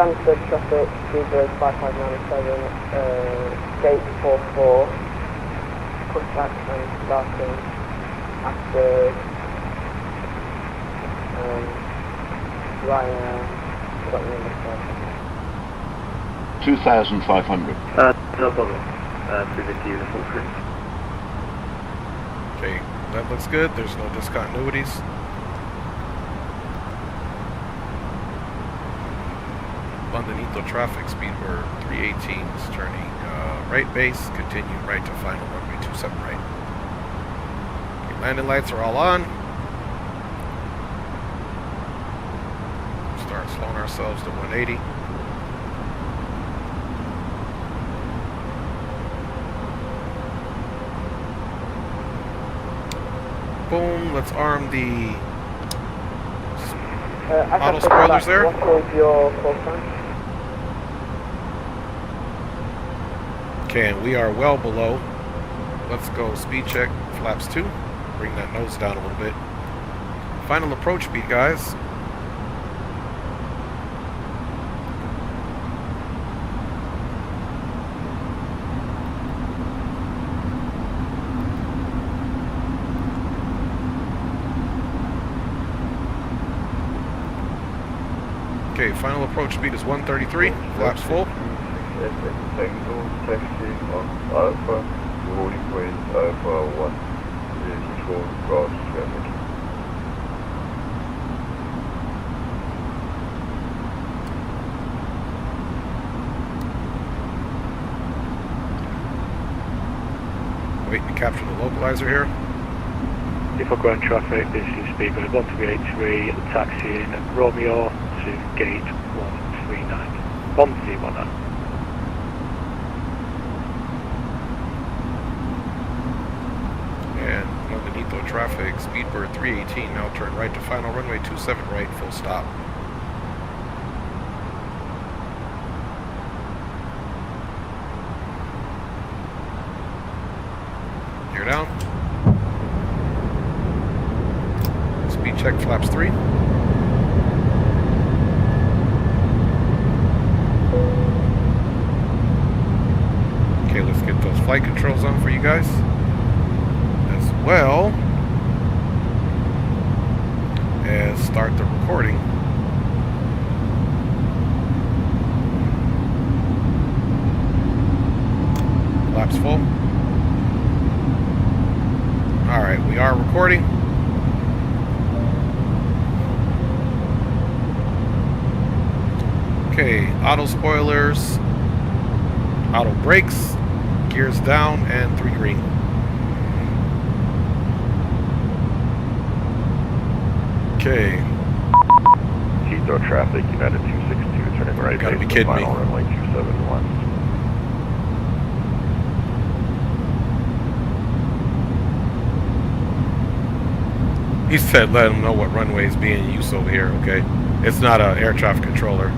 Speaker 14: Stanford traffic, Speedbird 5597, gate 44, contact and starting after Ryanair, got the number
Speaker 15: 2,500.
Speaker 13: No problem. Previous uniform crew.
Speaker 1: Okay, that looks good. There's no discontinuities. London Heathrow traffic, Speedbird 318 is turning right base, continue right to final runway 27 right. Okay, landing lights are all on. Start slowing ourselves to 180. Boom, let's arm the auto spoilers there.
Speaker 14: What was your call sign?
Speaker 1: Okay, and we are well below. Let's go speed check, flaps 2. Bring that nose down a little bit. Final approach speed, guys. Okay, final approach speed is 133, flaps full.
Speaker 16: Tango taxi on Alpha, holding point Alpha 1, control ground traffic.
Speaker 1: Waiting to capture the localizer here.
Speaker 2: For ground traffic, this is Speedbird 1383, taxiing Romeo to gate 139. 1319.
Speaker 1: And London Heathrow traffic, Speedbird 318, now turn right to final runway 27 right, full stop. Gear down. Speed check, flaps 3. Okay, let's get those flight controls on for you guys. As well as start the recording. Flaps full. Alright, we are recording. Okay, auto spoilers, auto brakes, gears down, and 3 green. Okay.
Speaker 16: Heathrow traffic, United 262, turning right.
Speaker 1: Gotta be kidding me.
Speaker 16: Final runway 271.
Speaker 1: He said let him know what runway is being used over here, okay? It's not an air traffic controller.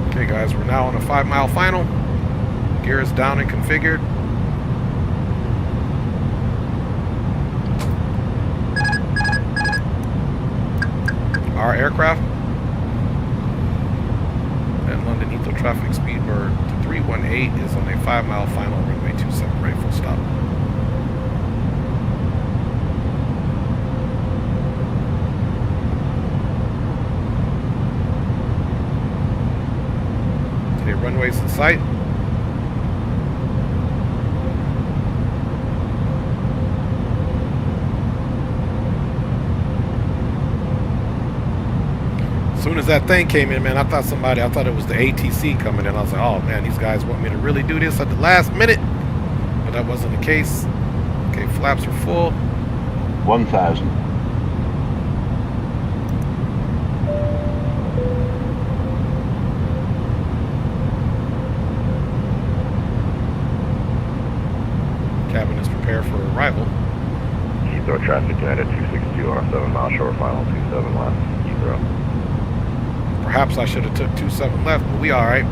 Speaker 1: Okay guys, we're now on a 5-mile final. Gears down and configured. Our aircraft and London Heathrow traffic, Speedbird 318 is on a 5-mile final, runway 27 right, full stop. Okay, runways in sight. As soon as that thing came in, man, I thought it was the ATC coming in. I was like, oh man, these guys want me to really do this at the last minute. But that wasn't the case. Okay, flaps are full.
Speaker 15: 1,000.
Speaker 1: Cabin is prepared for arrival.
Speaker 16: Heathrow traffic, United 262 on a 7-mile short final, 27 left.
Speaker 1: Perhaps I should have took 27 left, but we all right.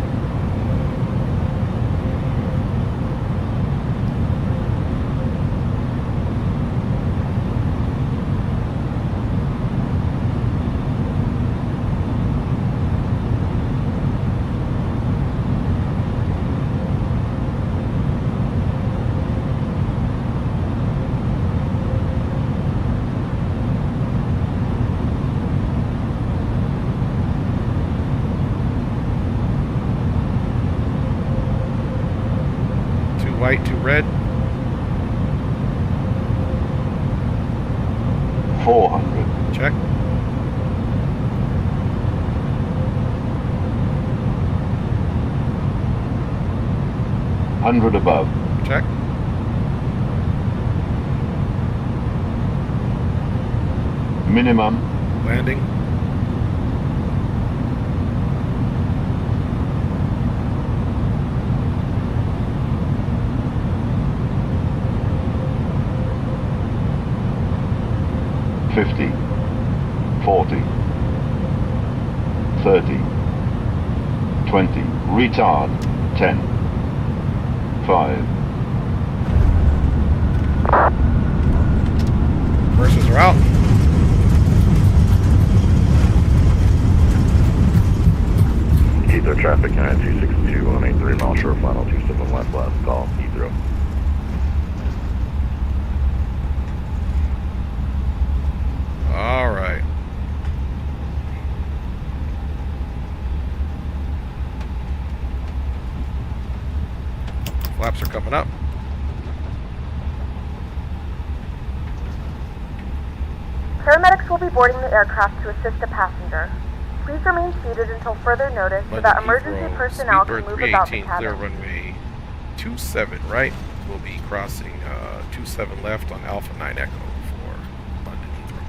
Speaker 1: White to red.
Speaker 15: 400.
Speaker 1: Check.
Speaker 15: Hundred above.
Speaker 1: Check.
Speaker 15: Minimum.
Speaker 1: Landing.
Speaker 15: $50, $40, $30, $20, retard, $10, $5.
Speaker 1: Reversers are out.
Speaker 16: Heathrow traffic, 262 on a 3 mile short final, 27 left call, Heathrow.
Speaker 1: All right. Flaps are coming up.
Speaker 6: Paramedics will be boarding the aircraft to assist a passenger. Please remain seated until further notice so that emergency personnel can move about the cabin.
Speaker 1: Clear runway 27 right. We'll be crossing 27 left on Alpha 9 Echo for London Heathrow.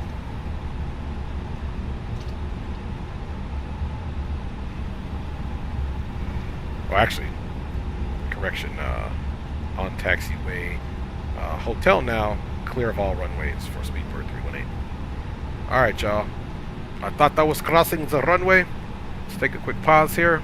Speaker 1: Well, actually, correction, on taxiway hotel now, clear of all runways for Speedbird 318. Alright, y'all. I thought that was crossing the runway. Let's take a quick pause here.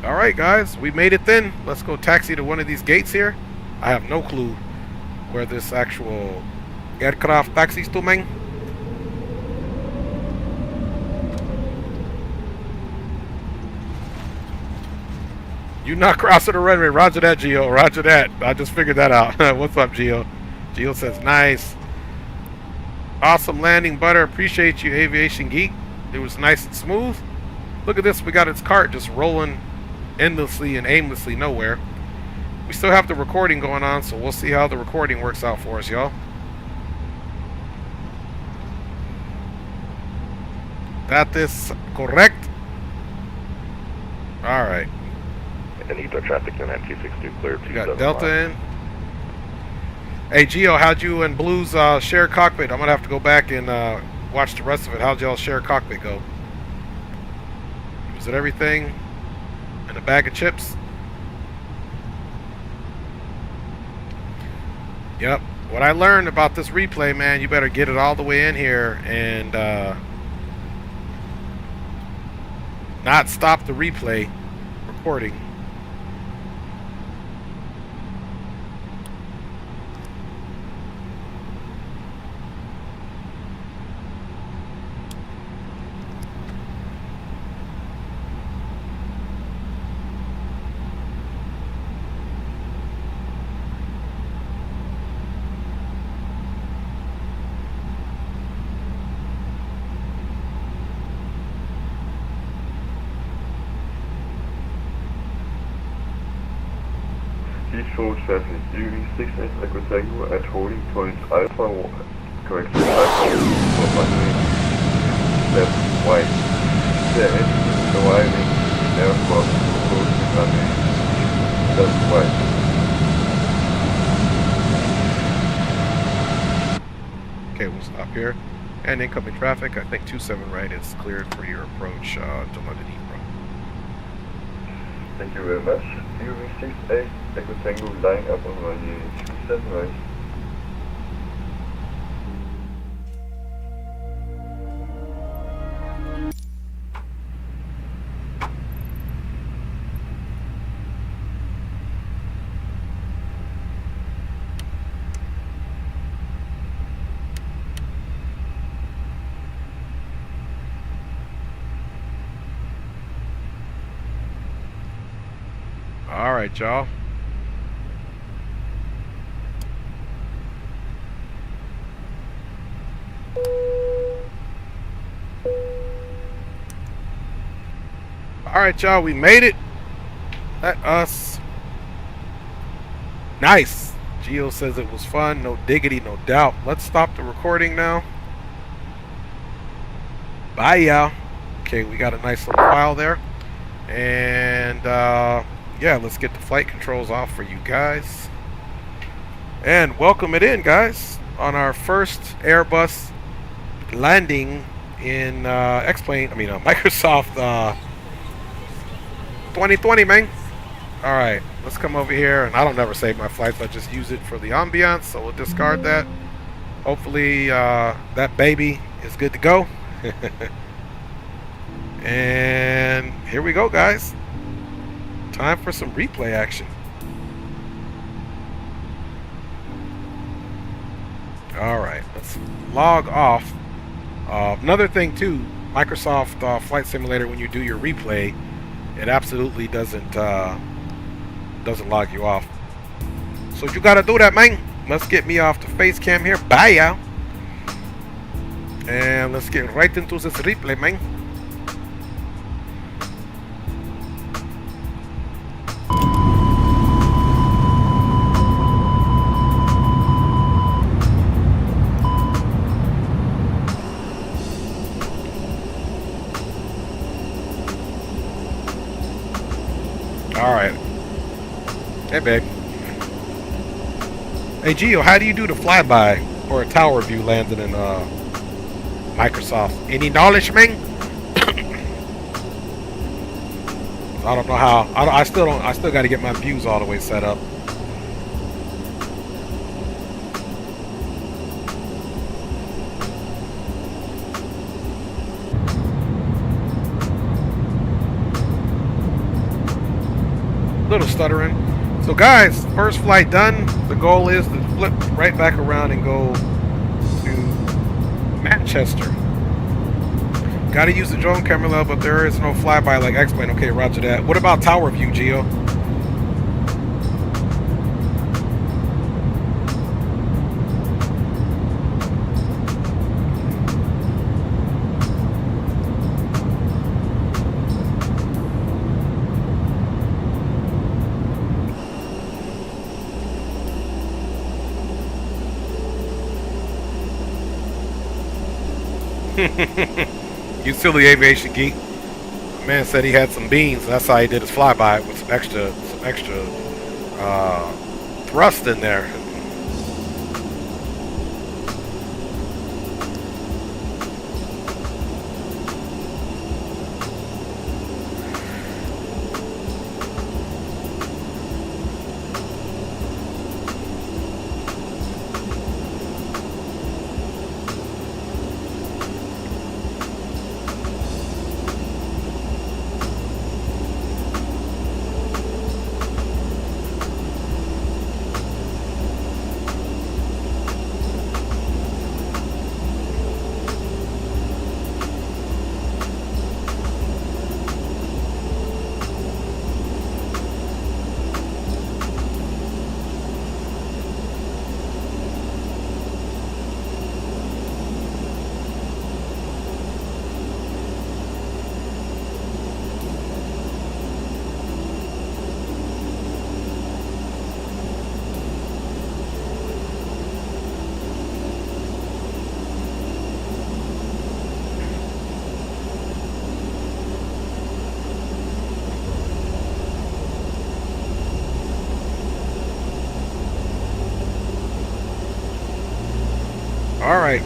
Speaker 1: Alright guys, we made it then. Let's go taxi to one of these gates here. I have no clue where this actual aircraft taxis to, man. You not crossing the runway. Roger that, Gio. Roger that. I just figured that out. What's up, Gio? Gio says, nice. Awesome landing, Butter. Appreciate you, Aviation Geek. It was nice and smooth. Look at this. We got its cart just rolling endlessly and aimlessly nowhere. We still have the recording going on, so we'll see how the recording works out for us, y'all. That is correct. All right.
Speaker 16: And Heathrow traffic, 262 clear.
Speaker 1: We got Delta in. Hey, Gio, how'd you and Blues share cockpit? I'm going to have to go back and watch the rest of it. How'd y'all share cockpit go? Was it everything in a bag of chips? Yep. What I learned about this replay, man, you better get it all the way in here and not stop the replay recording.
Speaker 16: Heathrow traffic, Julie 68 Echo Tango at holding point Alpha 1, correct, Alpha 1, left, white, the engine is arriving, aircraft approaching runway, left, white.
Speaker 1: Okay, we'll stop here. And incoming traffic, I think 27 right is cleared for your approach to London Heathrow.
Speaker 16: Thank you very much. You received a Echo Tango line up on runway 27 right.
Speaker 1: All right, y'all. All right, y'all. We made it. Let us. Nice. Geo says it was fun. No diggity, no doubt. Let's stop the recording now. Bye, y'all. Okay, we got a nice little file there. And, yeah, let's get the flight controls off for you guys. And welcome it in, guys, on our first Airbus landing in Microsoft 2020, man. All right, let's come over here. And I don't never save my flights. I just use it for the ambiance, so we'll discard that. Hopefully that baby is good to go. And here we go, guys. Time for some replay action. All right, let's log off. Another thing too, Microsoft Flight Simulator, when you do your replay, it absolutely doesn't log you off. So you gotta do that, man. Let's get me off the face cam here. Bye, y'all. And let's get right into this replay, man. Alright. Hey, babe. Hey, Gio, how do you do the flyby or a tower view landing in Microsoft? Any knowledge, man? I don't know how. I still got to get my views all the way set up. Little stuttering. So guys, first flight done. The goal is to flip right back around and go to Manchester. Got to use the drone camera level, but there is no flyby like X-plane. Okay, roger that. What about tower view, Geo? You silly aviation geek. The man said he had some beans. That's how he did his flyby with some extra thrust in there. Alright,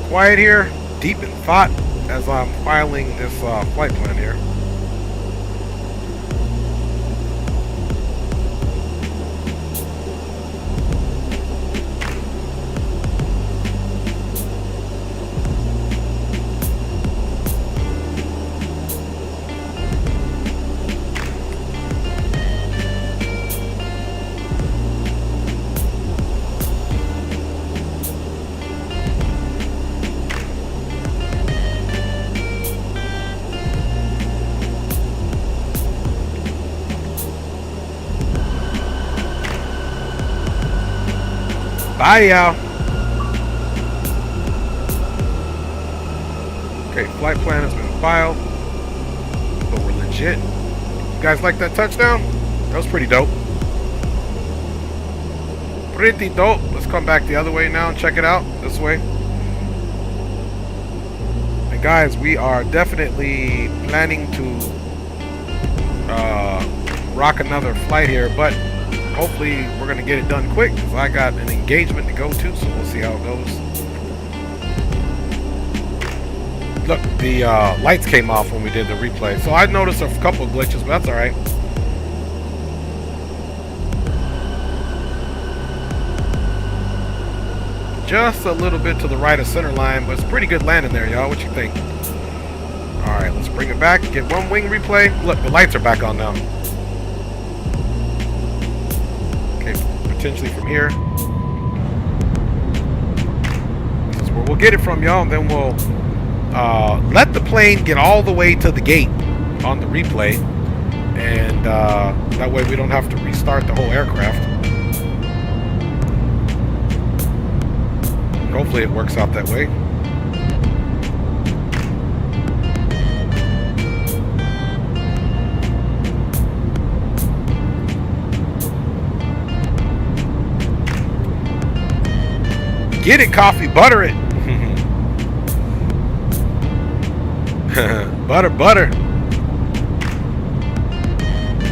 Speaker 1: quiet here, deep in thought as I'm filing this flight plan here. Bye, y'all. Okay, flight plan has been filed. But we're legit. You guys like that touchdown? That was pretty dope. Pretty dope. Let's come back the other way now and check it out. This way. And guys, we are definitely planning to rock another flight here, but hopefully we're going to get it done quick because I got an engagement to go to, so we'll see how it goes. Look, the lights came off when we did the replay, so I noticed a couple of glitches, but that's alright. Just a little bit to the right of center line, but it's pretty good landing there, y'all. What you think? Alright, let's bring it back. Get one wing replay. Look, the lights are back on now. Okay, potentially from here. This is where we'll get it from, y'all, and then we'll let the plane get all the way to the gate on the replay, and that way we don't have to restart the whole aircraft. Hopefully it works out that way. Get it, coffee, butter it. Butter.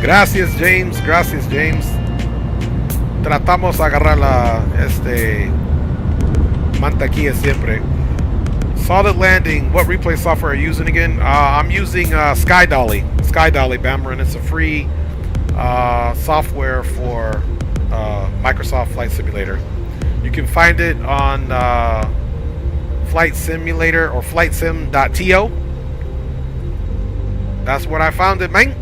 Speaker 1: Gracias, James. Gracias, James. Tratamos de agarrar la mantequilla siempre. Solid landing. What replay software are you using again? I'm using SkyDolly, Bammer, and it's a free software for Microsoft Flight Simulator. You can find it on Flight Simulator or flightsim.to. That's where I found it, man.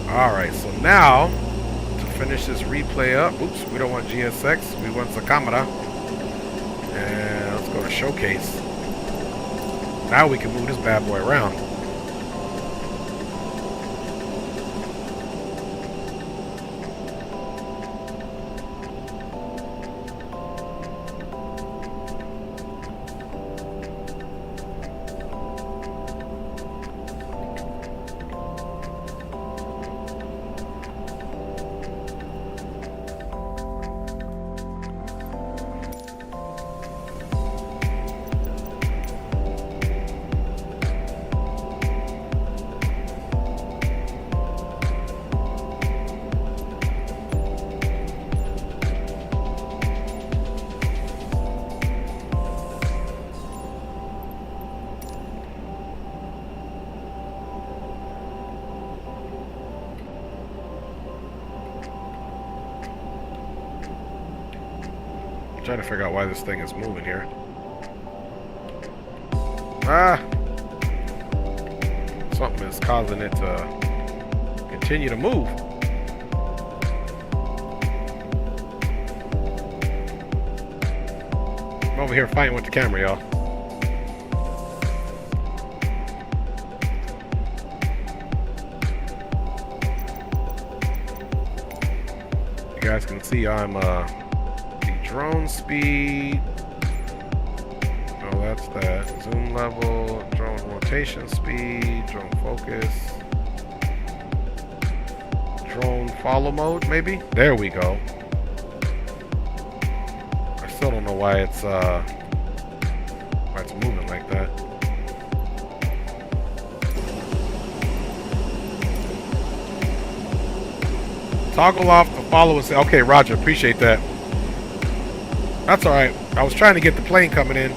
Speaker 1: Alright, so now to finish this replay up, oops, we don't want GSX, we want the camera. And let's go to showcase. Now we can move this bad boy around. Trying to figure out why this thing is moving here. Something is causing it to continue to move. I'm over here fighting with the camera, y'all. You guys can see I'm drone speed. Oh, that's that. Zoom level, drone rotation speed, drone focus, drone follow mode, maybe? There we go. I still don't know why it's moving like that. Toggle off the follow and say, okay, Roger, appreciate that. That's alright. I was trying to get the plane coming in.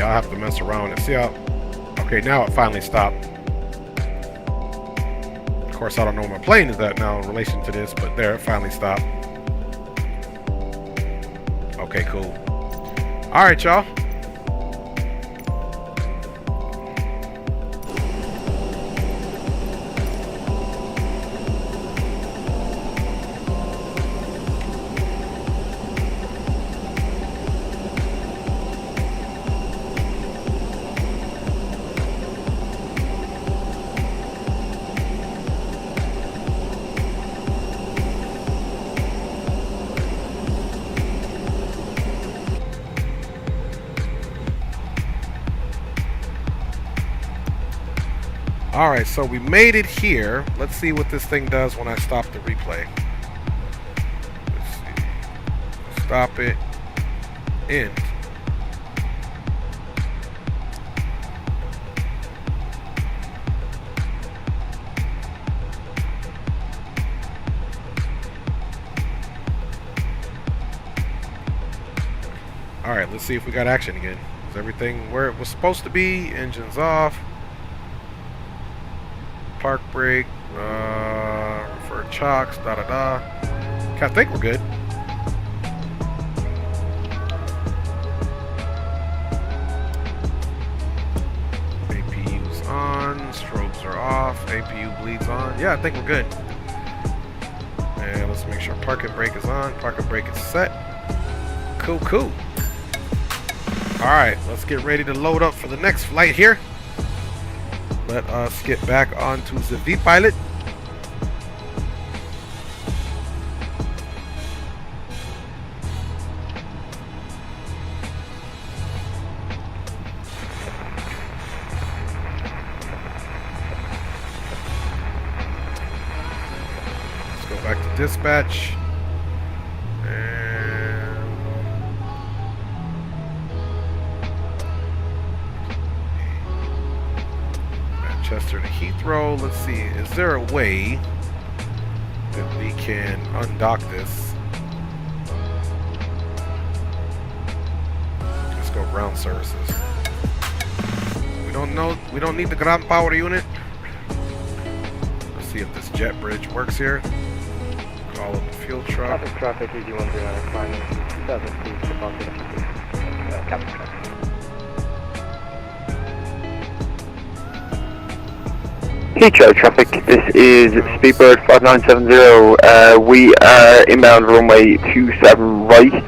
Speaker 1: I'll have to mess around and see how. Okay, now it finally stopped. course, I don't know where my plane is at now in relation to this, but there, it finally stopped. Okay, cool. All right, y'all. Alright, so we made it here. Let's see what this thing does when I stop the replay. Let's see. Stop it. End. Alright, let's see if we got action again. Is everything where it was supposed to be? Engines off. Park brake, refer chocks, da-da-da. I think we're good. APU's on, strobes are off, APU bleeds on. Yeah, I think we're good. And let's make sure parking brake is on, parking brake is set. Cool, cool. Alright, let's get ready to load up for the next flight here. Let us get back onto the V-Pilot. Let's go back to dispatch. Manchester to Heathrow. Let's see, is there a way that we can undock this? Let's go ground services. We don't need the ground power unit. Let's see if this jet bridge works here. Call up the fuel truck.
Speaker 11: Traffic EG139 climbing 2000 feet above the captain truck.
Speaker 2: Heathrow traffic, this is Speedbird 5970, we are inbound runway 27 right,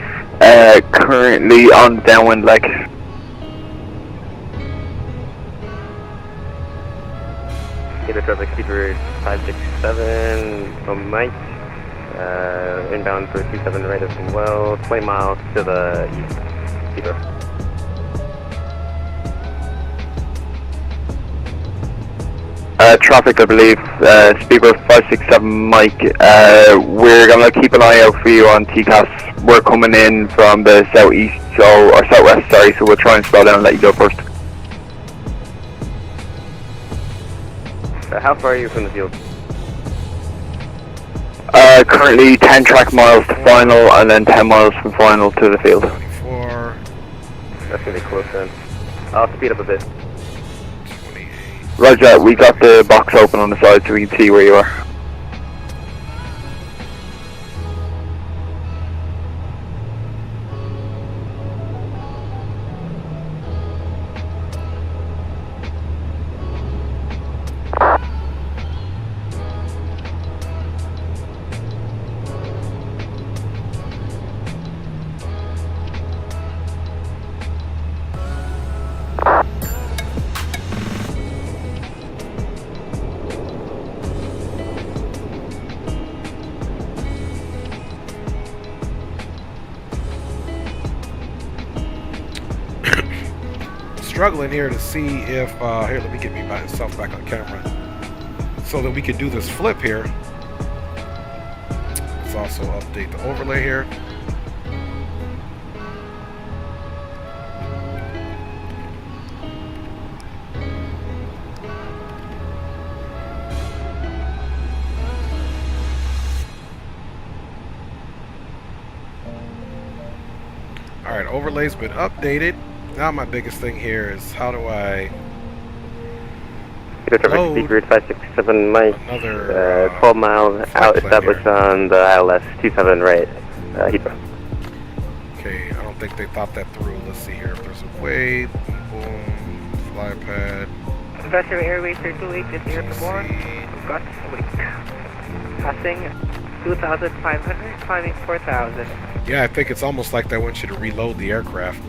Speaker 2: currently on downwind leg.
Speaker 11: Heathrow traffic, Speedbird 567 from Mike, inbound for 27 right as well, 20 miles to the east, Heathrow.
Speaker 2: Traffic, I believe, Speedbird 567 Mike, we're going to keep an eye out for you on TCAS. We're coming in from the southeast, or southwest, sorry, so we'll try and slow down and let you go first.
Speaker 11: How far are you from the field?
Speaker 2: Currently 10 track miles to final, and then 10 miles from final to the field.
Speaker 1: 24.
Speaker 11: That's going to be close then. I'll speed up a bit.
Speaker 2: Roger, we got the box open on the side so we can see where you are.
Speaker 1: Struggling here to see if here, let me get me myself back on camera so that we can do this flip here. Let's also update the overlay here. Alright, overlay's been updated. Now my biggest thing here is how do I...
Speaker 11: Echo traffic,
Speaker 1: load
Speaker 11: speed 567 Mike,
Speaker 1: another
Speaker 11: 12 miles out established on the ILS 27 right, Heathrow.
Speaker 1: Okay, I don't think they thought that through. Let's see here if there's a way. Boom, fly pad.
Speaker 8: Investor Airways 328 is here for more. We've got wait. Passing 2,500, climbing 4,000.
Speaker 1: Yeah, I think it's almost like they want you to reload the aircraft.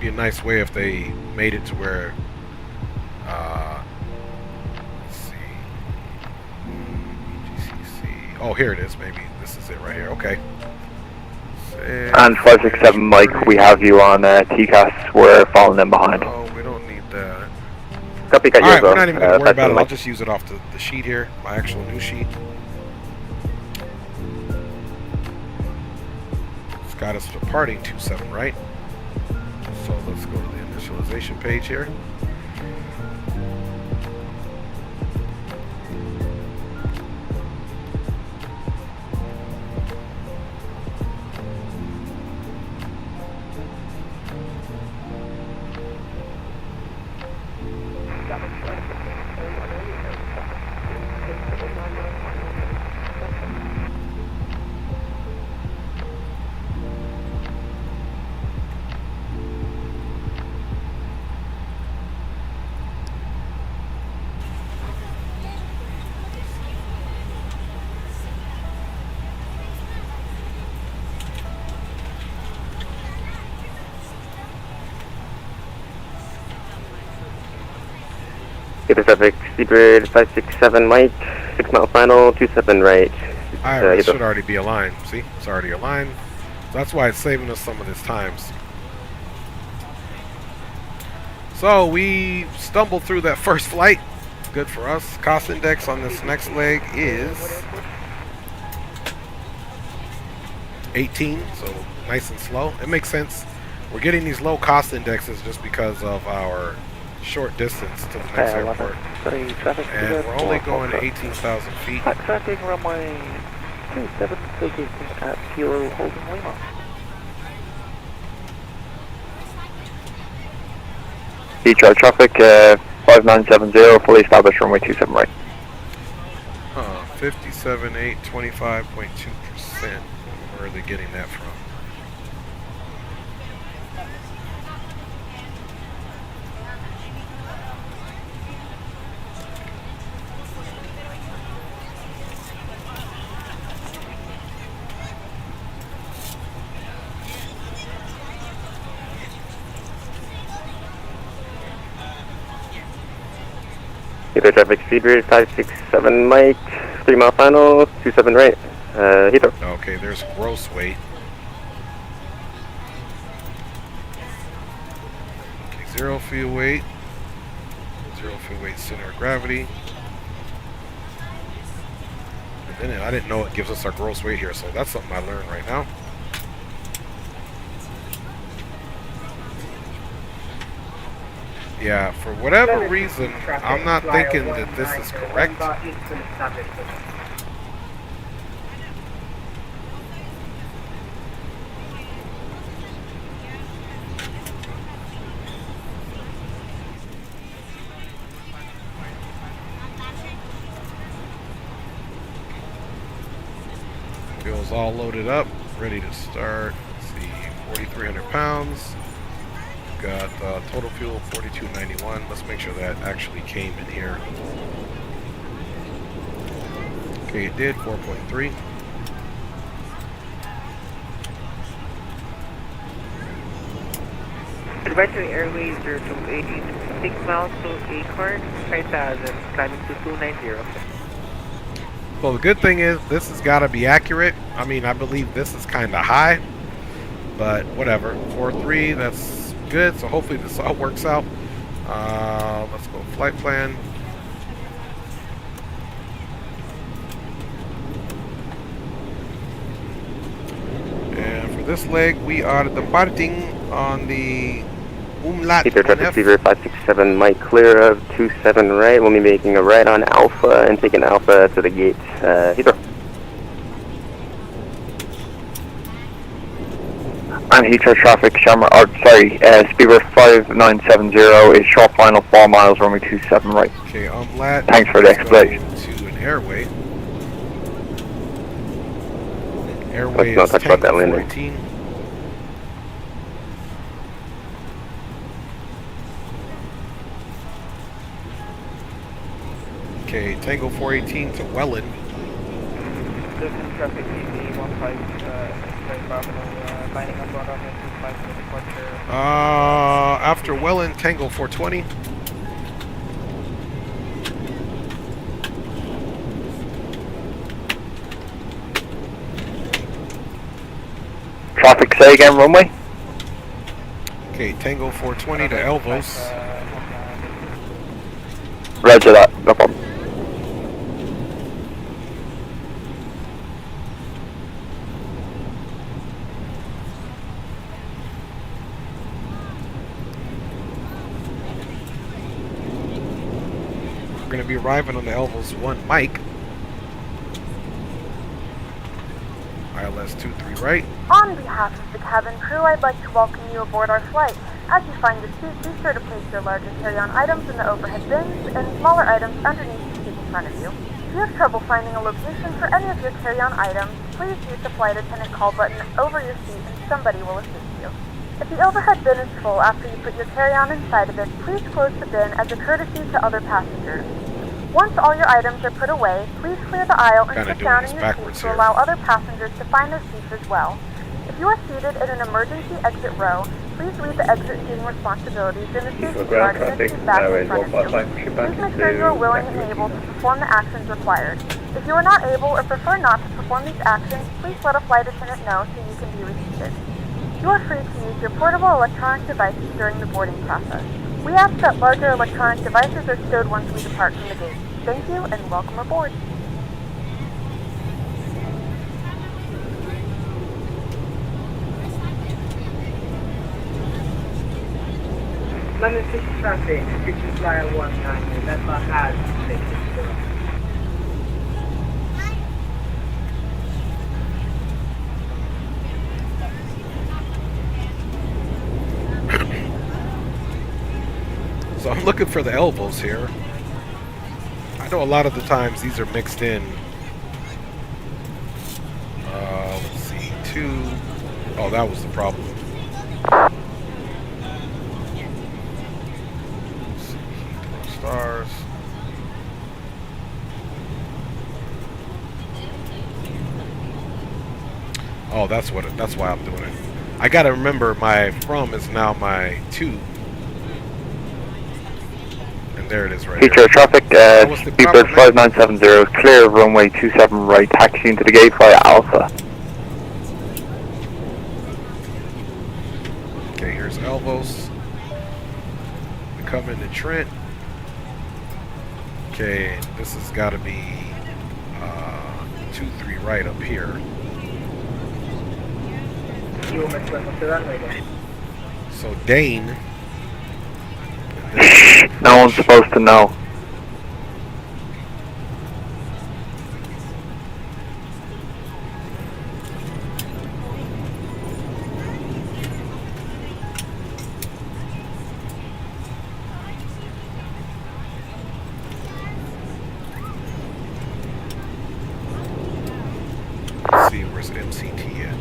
Speaker 1: Be a nice way if they made it to where let's see, EGCC. Oh, here it is. Maybe this is it right here. Okay.
Speaker 2: And 567 Mike, we have you on TCAS. We're falling in behind.
Speaker 1: Oh, we don't need that.
Speaker 11: Copy, got you.
Speaker 1: Alright, we're not even going to worry about it. I'll
Speaker 11: Mike.
Speaker 1: just use it off the sheet here, my actual new sheet. It's got us departing 27, right? So let's go to the initialization page here.
Speaker 11: Echo traffic, speed 567 Mike, 6 mile final, 27 right.
Speaker 1: Alright, it should already be aligned. See, it's already aligned. So that's why it's saving us some of this times. So we stumbled through that first flight. Good for us. Cost index on this next leg is 18, so nice and slow. It makes sense. We're getting these low cost indexes just because of our short distance to the next airport. And we're only going to 18,000 feet.
Speaker 8: Traffic runway 27 vacating at Kilo Holding Lima.
Speaker 2: Heathrow traffic, 5970, fully established runway 27 right.
Speaker 1: 57.8, 25.2%. Where are they getting that from?
Speaker 11: Echo traffic, speed 567 Mike, 3 mile final, 27 right, Heathrow.
Speaker 1: Okay, there's gross weight. Okay, zero fuel weight. Zero fuel weight center of gravity. And then I didn't know it gives us our gross weight here, so that's something I learned right now. Yeah, for whatever reason, I'm not thinking that this is correct. Fuel's all loaded up, ready to start. Let's see, 4,300 pounds. Got total fuel 4291. Let's make sure that actually came in here. Okay, it did 4.3.
Speaker 8: Advisory Airways 028, 6 miles to Acorn, 5,000, climbing to 290.
Speaker 1: Well, the good thing is this has got to be accurate. I mean, I believe this is kind of high, but whatever. 4.3, that's good, so hopefully this all works out. Let's go flight plan. And for this leg, we are departing on the Umlaut.
Speaker 11: Keep your traffic receiver 567, Mike clear of 27 right. We'll be making a right on Alpha and taking Alpha to the gate. Heathrow.
Speaker 2: On Heathrow traffic, Speedbird 5970 is short final 4 miles, runway 27 right.
Speaker 1: Okay, Umlaut.
Speaker 2: Thanks for the explanation.
Speaker 1: To an airway. Airway
Speaker 11: Let's not
Speaker 1: is
Speaker 11: talk about that
Speaker 1: Tango
Speaker 11: landing.
Speaker 1: 14. Okay, Tango 418 to Welland.
Speaker 14: Traffic TV 15 lining up on runway 25 for departure.
Speaker 1: After Welland, Tango 420.
Speaker 2: Traffic, say again, runway?
Speaker 1: Okay, Tango 420 to Elvos.
Speaker 2: Roger that, no problem.
Speaker 1: We're going to be arriving on the Elvos 1 Mike. ILS 23 right.
Speaker 6: On behalf of the cabin crew, I'd like to welcome you aboard our flight. As you find your seat, be sure to place your larger carry-on items in the overhead bins and smaller items underneath the seat in front of you. If you have trouble finding a location for any of your carry-on items, please use the flight attendant call button over your seat and somebody will assist you. If the overhead bin is full after you put your carry-on inside of it, please close the bin as a courtesy to other passengers. Once all your items are put away, please clear the aisle and sit down in your seat to allow other passengers to find their seats as well. If you are seated in an emergency exit row, please leave the exit seating responsibilities in the safety card in the seat back in front of you. Please make sure you are willing and able to perform the actions required. If you are not able or prefer not to perform these actions, please let a flight attendant know so you can be reseated. You are free to use your portable electronic devices during the boarding process. We ask that larger electronic devices are stowed once we depart from the gate. Thank you and welcome aboard.
Speaker 14: London City traffic, reaching flyer 19, that's our has 660.
Speaker 1: So I'm looking for the Elvos here. I know a lot of the times these are mixed in. Let's see, 2. Oh, that was the problem. Let's see, Heathrow stars. Oh, that's why I'm doing it. I gotta remember my from is now my 2. There it is right
Speaker 2: Heathrow
Speaker 1: here.
Speaker 2: traffic, Speedbird 5970, clear of runway 27 right, taxiing to the gate via Alpha.
Speaker 1: Okay, here's Elvos. We come into Trent. Okay, this has got to be 23 right up here. So Dane.
Speaker 2: No one's supposed to know.
Speaker 1: Let's see, where's MCT at?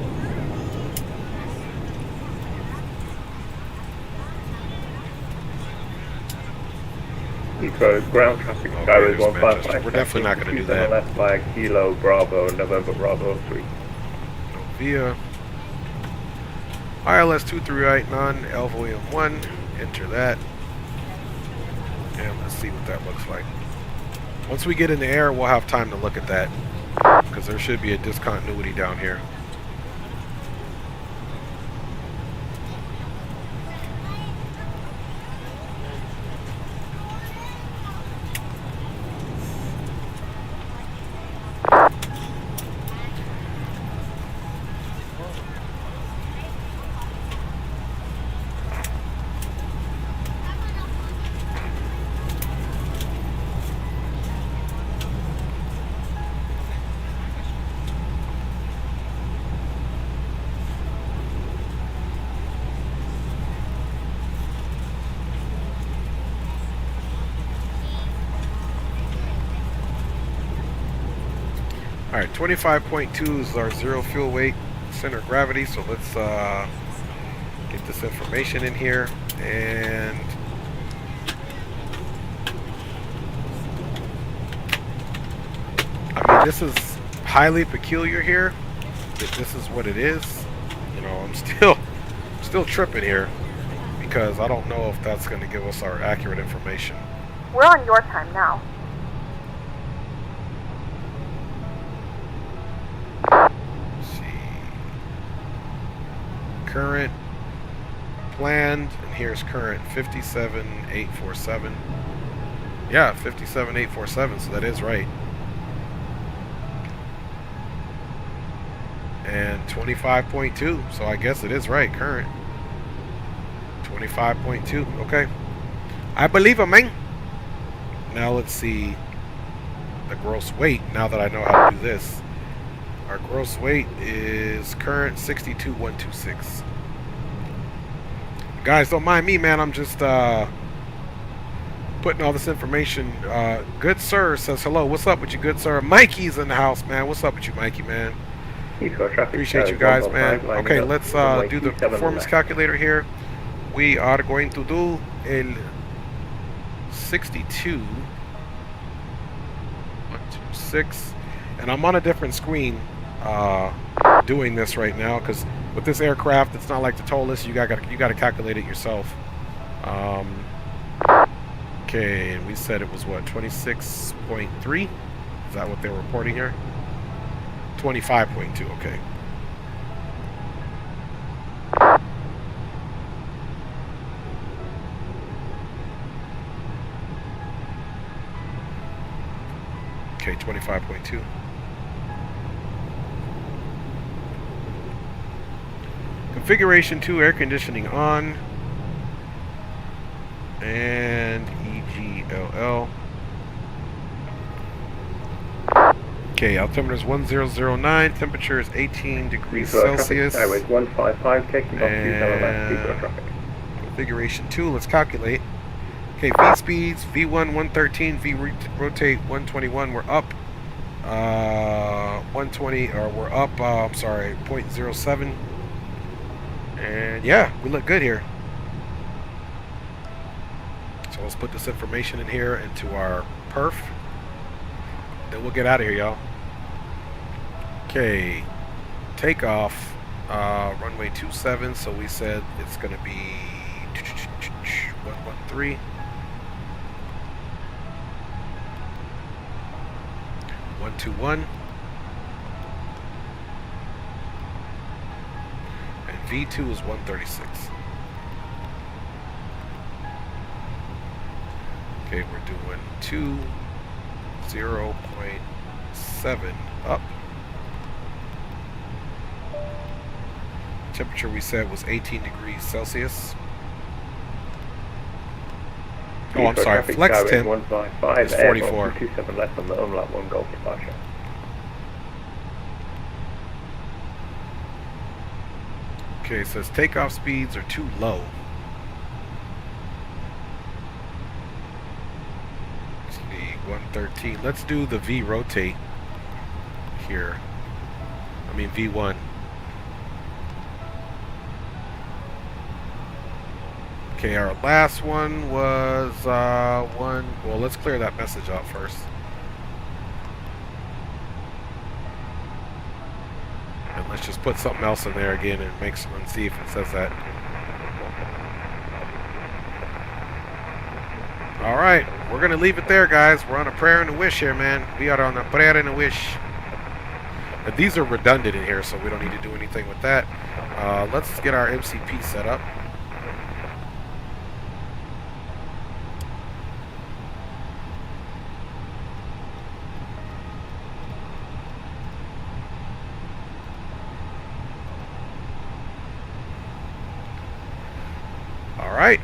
Speaker 16: Heathrow ground traffic carriers 155.
Speaker 1: We're definitely not going to do that.
Speaker 16: Left by Kilo Bravo, November Bravo 3.
Speaker 1: Via ILS 23 right, none, Elvo M1, enter that. And let's see what that looks like. Once we get in the air, we'll have time to look at that, because there should be a discontinuity down here. All right, 25.2 is our zero fuel weight center of gravity. So let's get this information in here. And I mean, this is highly peculiar here. This is what it is. You know, I'm still tripping here because I don't know if that's going to give us our accurate information.
Speaker 6: We're on your time now.
Speaker 1: Let's see. Current planned, and here's current 57,847. Yeah, 57,847, so that is right. And 25.2, so I guess it is right, current. 25.2, okay. I believe him, man. Now let's see the gross weight, now that I know how to do this. Our gross weight is current 62,126. Guys, don't mind me, man. I'm just putting all this information. Good sir says hello. What's up with you, good sir? Mikey's in the house, man. What's up with you, Mikey, man? Appreciate you guys, man. Okay, let's do the performance calculator here. We are going to do a 62,126, and I'm on a different screen doing this right now because with this aircraft, it's not like the TOLUS. You got to calculate it yourself. Okay, and we said it was what, 26.3? Is that what they're reporting here? 25.2. Okay. Okay, 25.2. Configuration 2, air conditioning on. And EGLL. Okay, altimeter is 1009, temperature is 18 degrees Celsius.
Speaker 13: Airways 155, taking off
Speaker 1: And configuration 2, let's calculate. Okay, V speeds, V1 113, V rotate 121, we're up 120, or we're up, I'm sorry, 0.07. And yeah, we look good here. So let's put this information in here into our perf. Then we'll get out of here, y'all. Okay, takeoff, runway 27, so we said it's going to be 113. 121. And V2 is 136. Okay, we're doing 0.7 up. Temperature we said was 18 degrees Celsius. Oh, I'm sorry, flex temp is 44.
Speaker 13: 27 left on the unlap 1 Golf departure.
Speaker 1: Okay, it says takeoff speeds are too low. Let's see, 113. Let's do the V rotate here. I mean V1. Okay, our last one was one. Well, let's clear that message out first. And let's just put something else in there again and and see if it says that. All right, we're gonna leave it there, guys. We're on a prayer and a wish here, man. We are on a prayer and a wish. But these are redundant in here, so we don't need to do anything with that. Let's get our MCP set up. All right.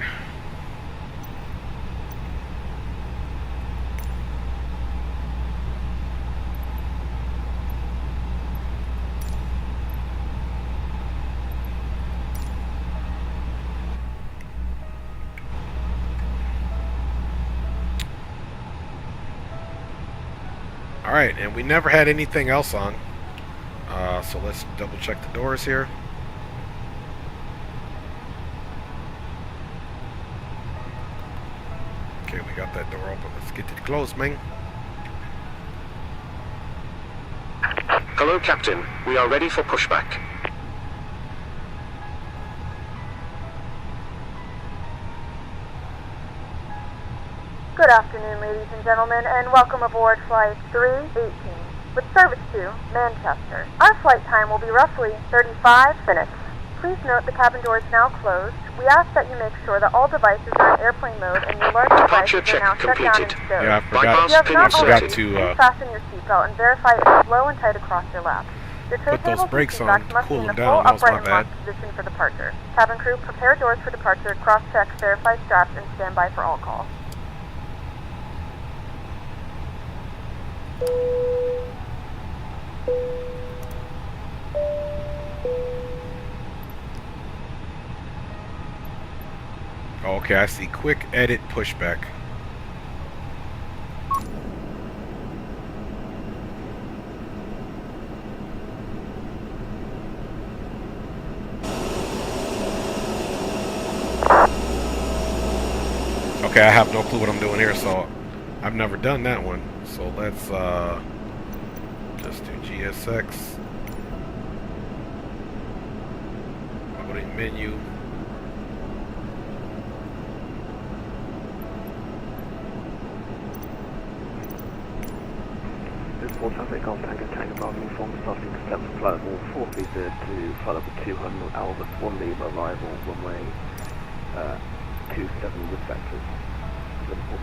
Speaker 1: Alright, and we never had anything else on. So let's double check the doors here. Okay, we got that door open. Let's get it closed, man.
Speaker 17: Hello, Captain. We are ready for pushback.
Speaker 6: Good afternoon, ladies and gentlemen, and welcome aboard Flight 318 with service to Manchester. Our flight time will be roughly 35 minutes. Please note the cabin door is now closed. We ask that you make sure that all devices are in airplane mode and your large devices are now shut down and stowed.
Speaker 1: Yeah, I forgot.
Speaker 6: If you have not already,
Speaker 1: to
Speaker 6: please fasten your seatbelt and verify it is low and tight across your lap. Your tray
Speaker 1: put those
Speaker 6: table
Speaker 1: brakes
Speaker 6: seat
Speaker 1: on
Speaker 6: backs
Speaker 1: to
Speaker 6: must
Speaker 1: cool
Speaker 6: be in
Speaker 1: them
Speaker 6: a
Speaker 1: down.
Speaker 6: full
Speaker 1: That was my
Speaker 6: upright and
Speaker 1: bad.
Speaker 6: locked position for departure. Cabin crew, prepare doors for departure, cross-check, verify straps, and stand by for all calls.
Speaker 1: Okay, I see. Quick edit pushback. Okay, I have no clue what I'm doing here, so I've never done that one. So let's just do GSX. Loading menu.
Speaker 8: Full traffic on Tango Tango Bravo Uniform starting to step flight level 430 to flight level 200 Albus 1 leave arrival runway 27 with vectors. Liverpool.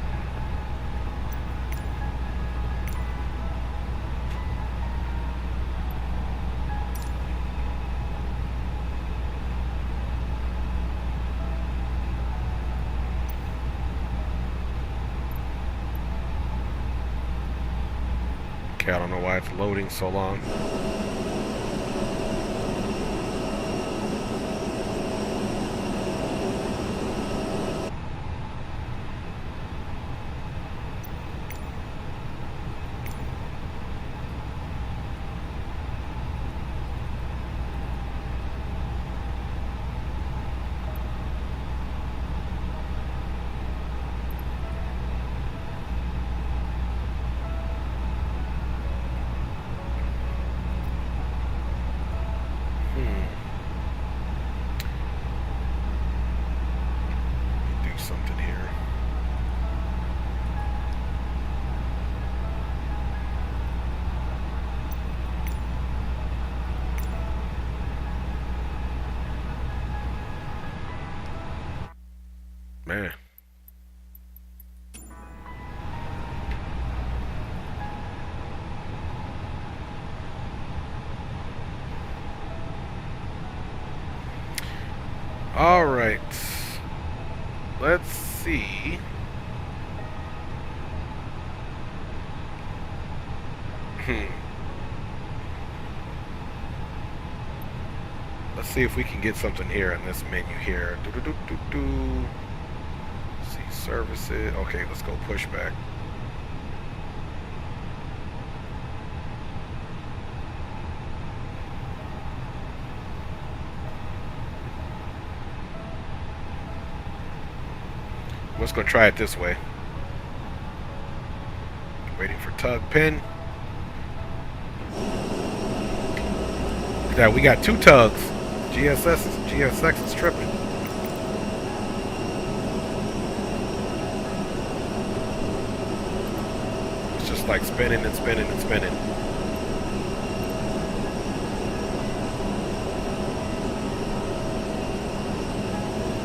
Speaker 1: Okay, I don't know why it's loading so long. Something here. Man. All right. Let's see. Let's see if we can get something here in this menu here. See services. Okay, let's go pushback. Let's go try it this way. Waiting for tug pin. Look at that, we got two tugs. GSX is tripping. It's just like spinning and spinning and spinning.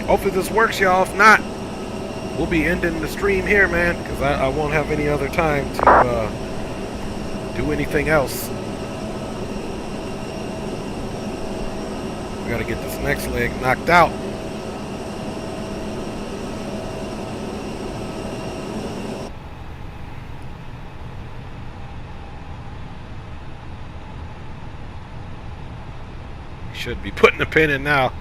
Speaker 1: Hopefully this works, y'all. If not, we'll be ending the stream here, man, because I won't have any other time to do anything else. We gotta get this next leg knocked out. Should be putting the pin in now.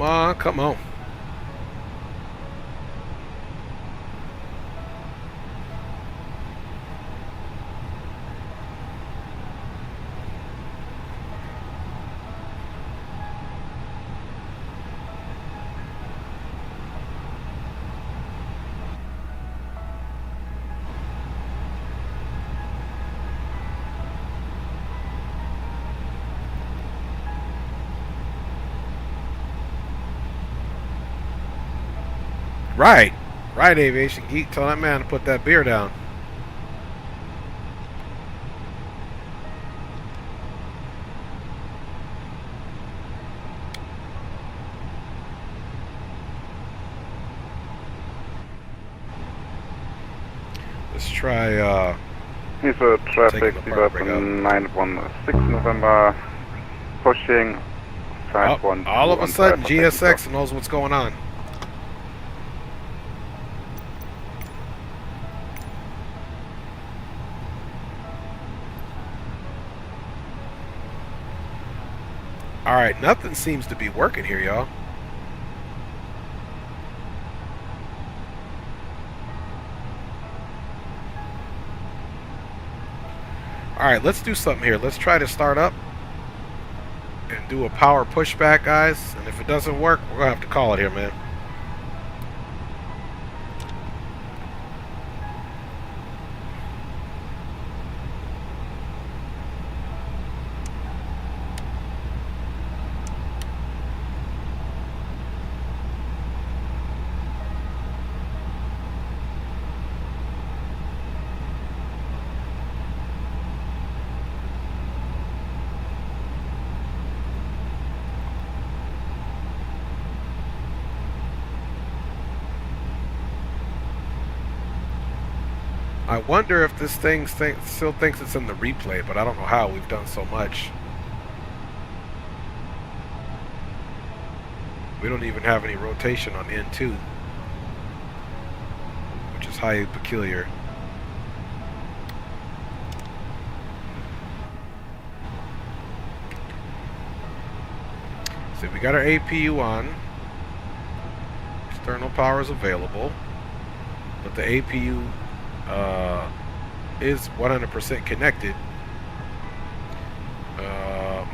Speaker 1: Come on, come on. Right. Right, Aviation Geek. Tell that man to put that beer down. Let's try,
Speaker 18: Here's a traffic development 916 November, pushing 51.
Speaker 1: all of a sudden, GSX knows what's going on. Alright, nothing seems to be working here, y'all. Alright, let's do something here. Let's try to start up and do a power pushback, guys. And if it doesn't work, we're going to have to call it here, man. I wonder if this thing still thinks it's in the replay, but I don't know how. We've done so much. We don't even have any rotation on N2, which is highly peculiar. So we got our APU on. External power is available, but the APU is 100% connected.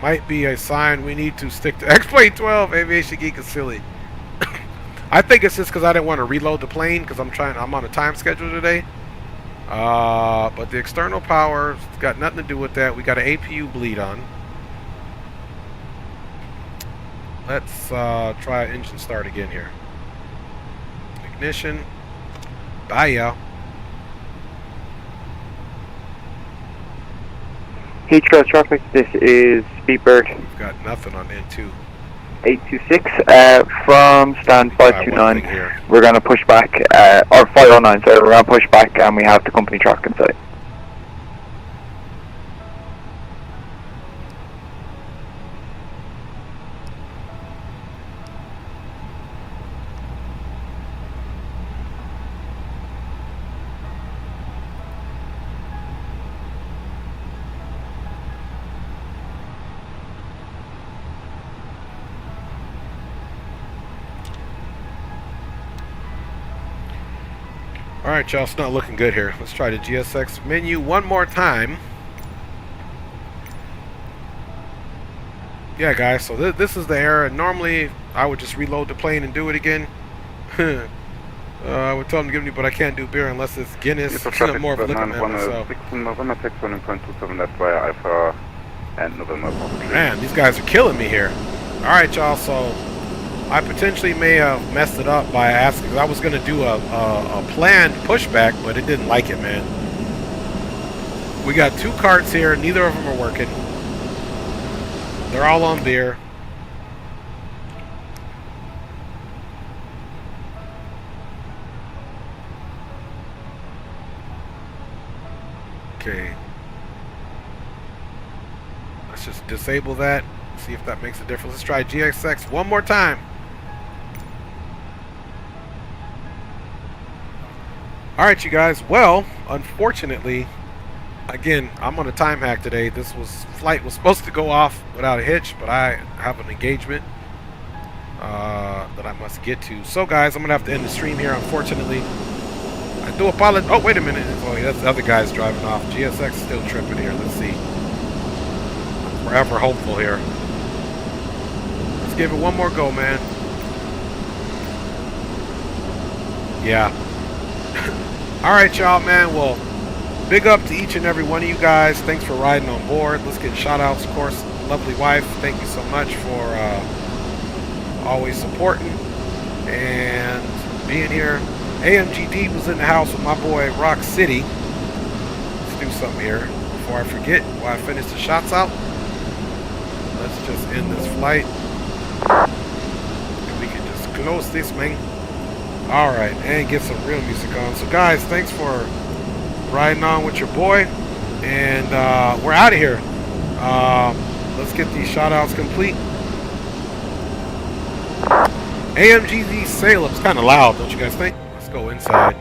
Speaker 1: Might be a sign we need to stick to X-Plane 12. Aviation Geek is silly. I think it's just because I didn't want to reload the plane because I'm on a time schedule today. But the external power's got nothing to do with that. We got an APU bleed on. Let's try engine start again here. Ignition. Bye, y'all.
Speaker 8: Heathrow traffic, this is Speedbird.
Speaker 1: We've got nothing on N2.
Speaker 8: 826, from stand 529, we're going to push back, or 509, sorry, we're going to push back and we have the company track in sight.
Speaker 1: Alright, y'all, it's not looking good here. Let's try the GSX menu one more time. Yeah, guys, so this is the error. Normally, I would just reload the plane and do it again. I would tell them to give me, but I can't do beer unless it's Guinness. It's more of a liquor man myself. Man, these guys are killing me here. Alright, y'all, so I potentially may have messed it up by asking. I was going to do a planned pushback, but it didn't like it, man. We got two carts here. Neither of them are working. They're all on beer. Okay. Let's just disable that. See if that makes a difference. Let's try GSX one more time. Alright, you guys. Well, unfortunately, again, I'm on a time hack today. This flight was supposed to go off without a hitch, but I have an engagement. that I must get to. So guys, I'm gonna have to end the stream here, unfortunately. I do apologize. Oh, wait a minute. Oh, yeah, that's the other guy's driving off. GSX is still tripping here. Let's see. Forever hopeful here. Let's give it one more go, man. Yeah. All right, y'all, man. Well, big up to each and every one of you guys. Thanks for riding on board. Let's get shout outs, of course. Lovely wife, thank you so much for always supporting and being here. AMGD was in the house with my boy Rock City. Let's do something here before I forget while I finish the shots out. Let's just end this flight. And we can just close this, man. Alright, and get some real music on. So guys, thanks for riding on with your boy. And we're out of here. Let's get these shout outs complete. AMGD Salem's kind of loud, don't you guys think? Let's go inside.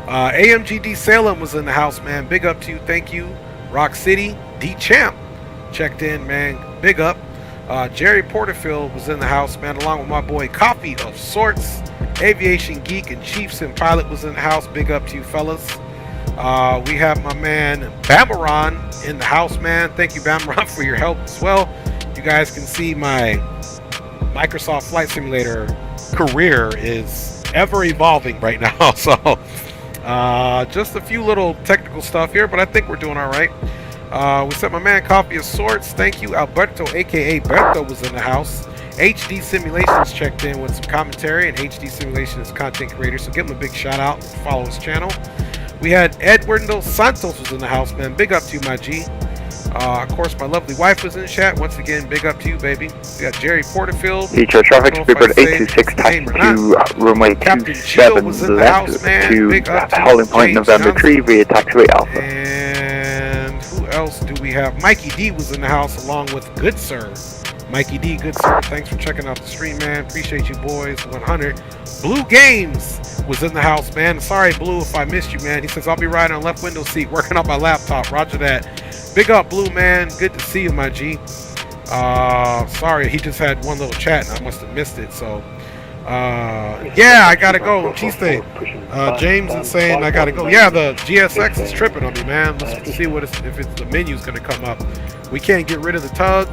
Speaker 1: AMGD Salem was in the house, man. Big up to you. Thank you. Rock City. D-Champ checked in, man. Big up. Jerry Porterfield was in the house, man, along with my boy Coffee of Sorts. Aviation Geek and Chiefs and Pilot was in the house. Big up to you, fellas. We have my man Bamaron in the house, man. Thank you, Bamaron, for your help as well. You guys can see my Microsoft Flight Simulator career is ever evolving right now. So just a few little technical stuff here, but I think we're doing all right. We sent my man Coffee of Sorts. Thank you. Alberto, aka Berto, was in the house. HD Simulations checked in with some commentary, and HD Simulations content creator, so give him a big shout out. Follow his channel. We had Eduardo Santos was in the house, man. Big up to you, my G. Of course, my lovely wife was in the chat. Once again, big up to you, baby. We got Jerry Porterfield.
Speaker 2: Heathrow traffic, speedbird 826, taxi to runway 27 left to holding point November 3 via taxiway Alpha.
Speaker 1: And who else do we have? Mikey D was in the house along with Good Sir. Mikey D, good sir, thanks for checking out the stream, man. Appreciate you boys. 100. Blue Games was in the house, man. Sorry, Blue, if I missed you, man. He says, I'll be riding on left window seat, working on my laptop. Roger that. Big up, Blue, man. Good to see you, my G. Sorry, he just had one little chat, and I must have missed it, so. Yeah, I gotta go. Cheesesteak. James is saying I gotta go. Yeah, the GSX is tripping on me, man. Let's see what if it's the menu's gonna come up. We can't get rid of the tug.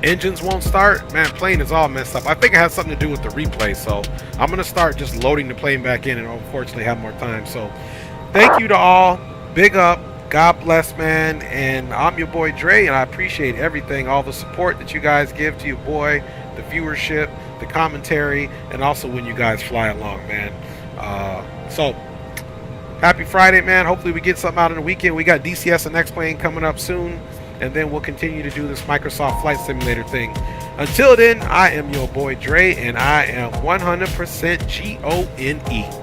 Speaker 1: Engines won't start. Man, plane is all messed up. I think it has something to do with the replay, so I'm gonna start just loading the plane back in and unfortunately have more time. So thank you to all. Big up. God bless, man. And I'm your boy Dre, and I appreciate everything, all the support that you guys give to your boy, the viewership, the commentary, and also when you guys fly along, man. So happy Friday, man. Hopefully we get something out in the weekend. We got DCS and X-Plane coming up soon, and then we'll continue to do this Microsoft Flight Simulator thing. Until then, I am your boy Dre, and I am 100% G-O-N-E.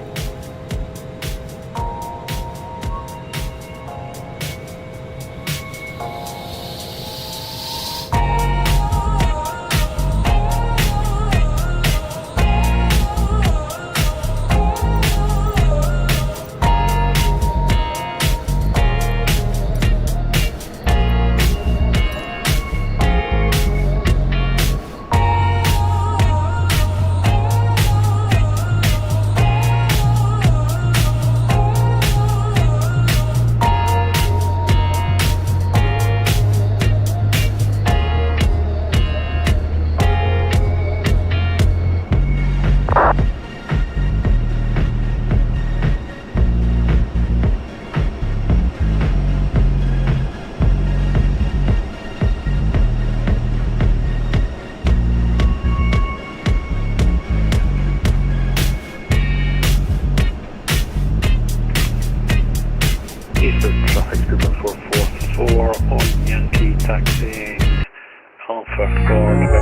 Speaker 2: Taxiing Alpha Guard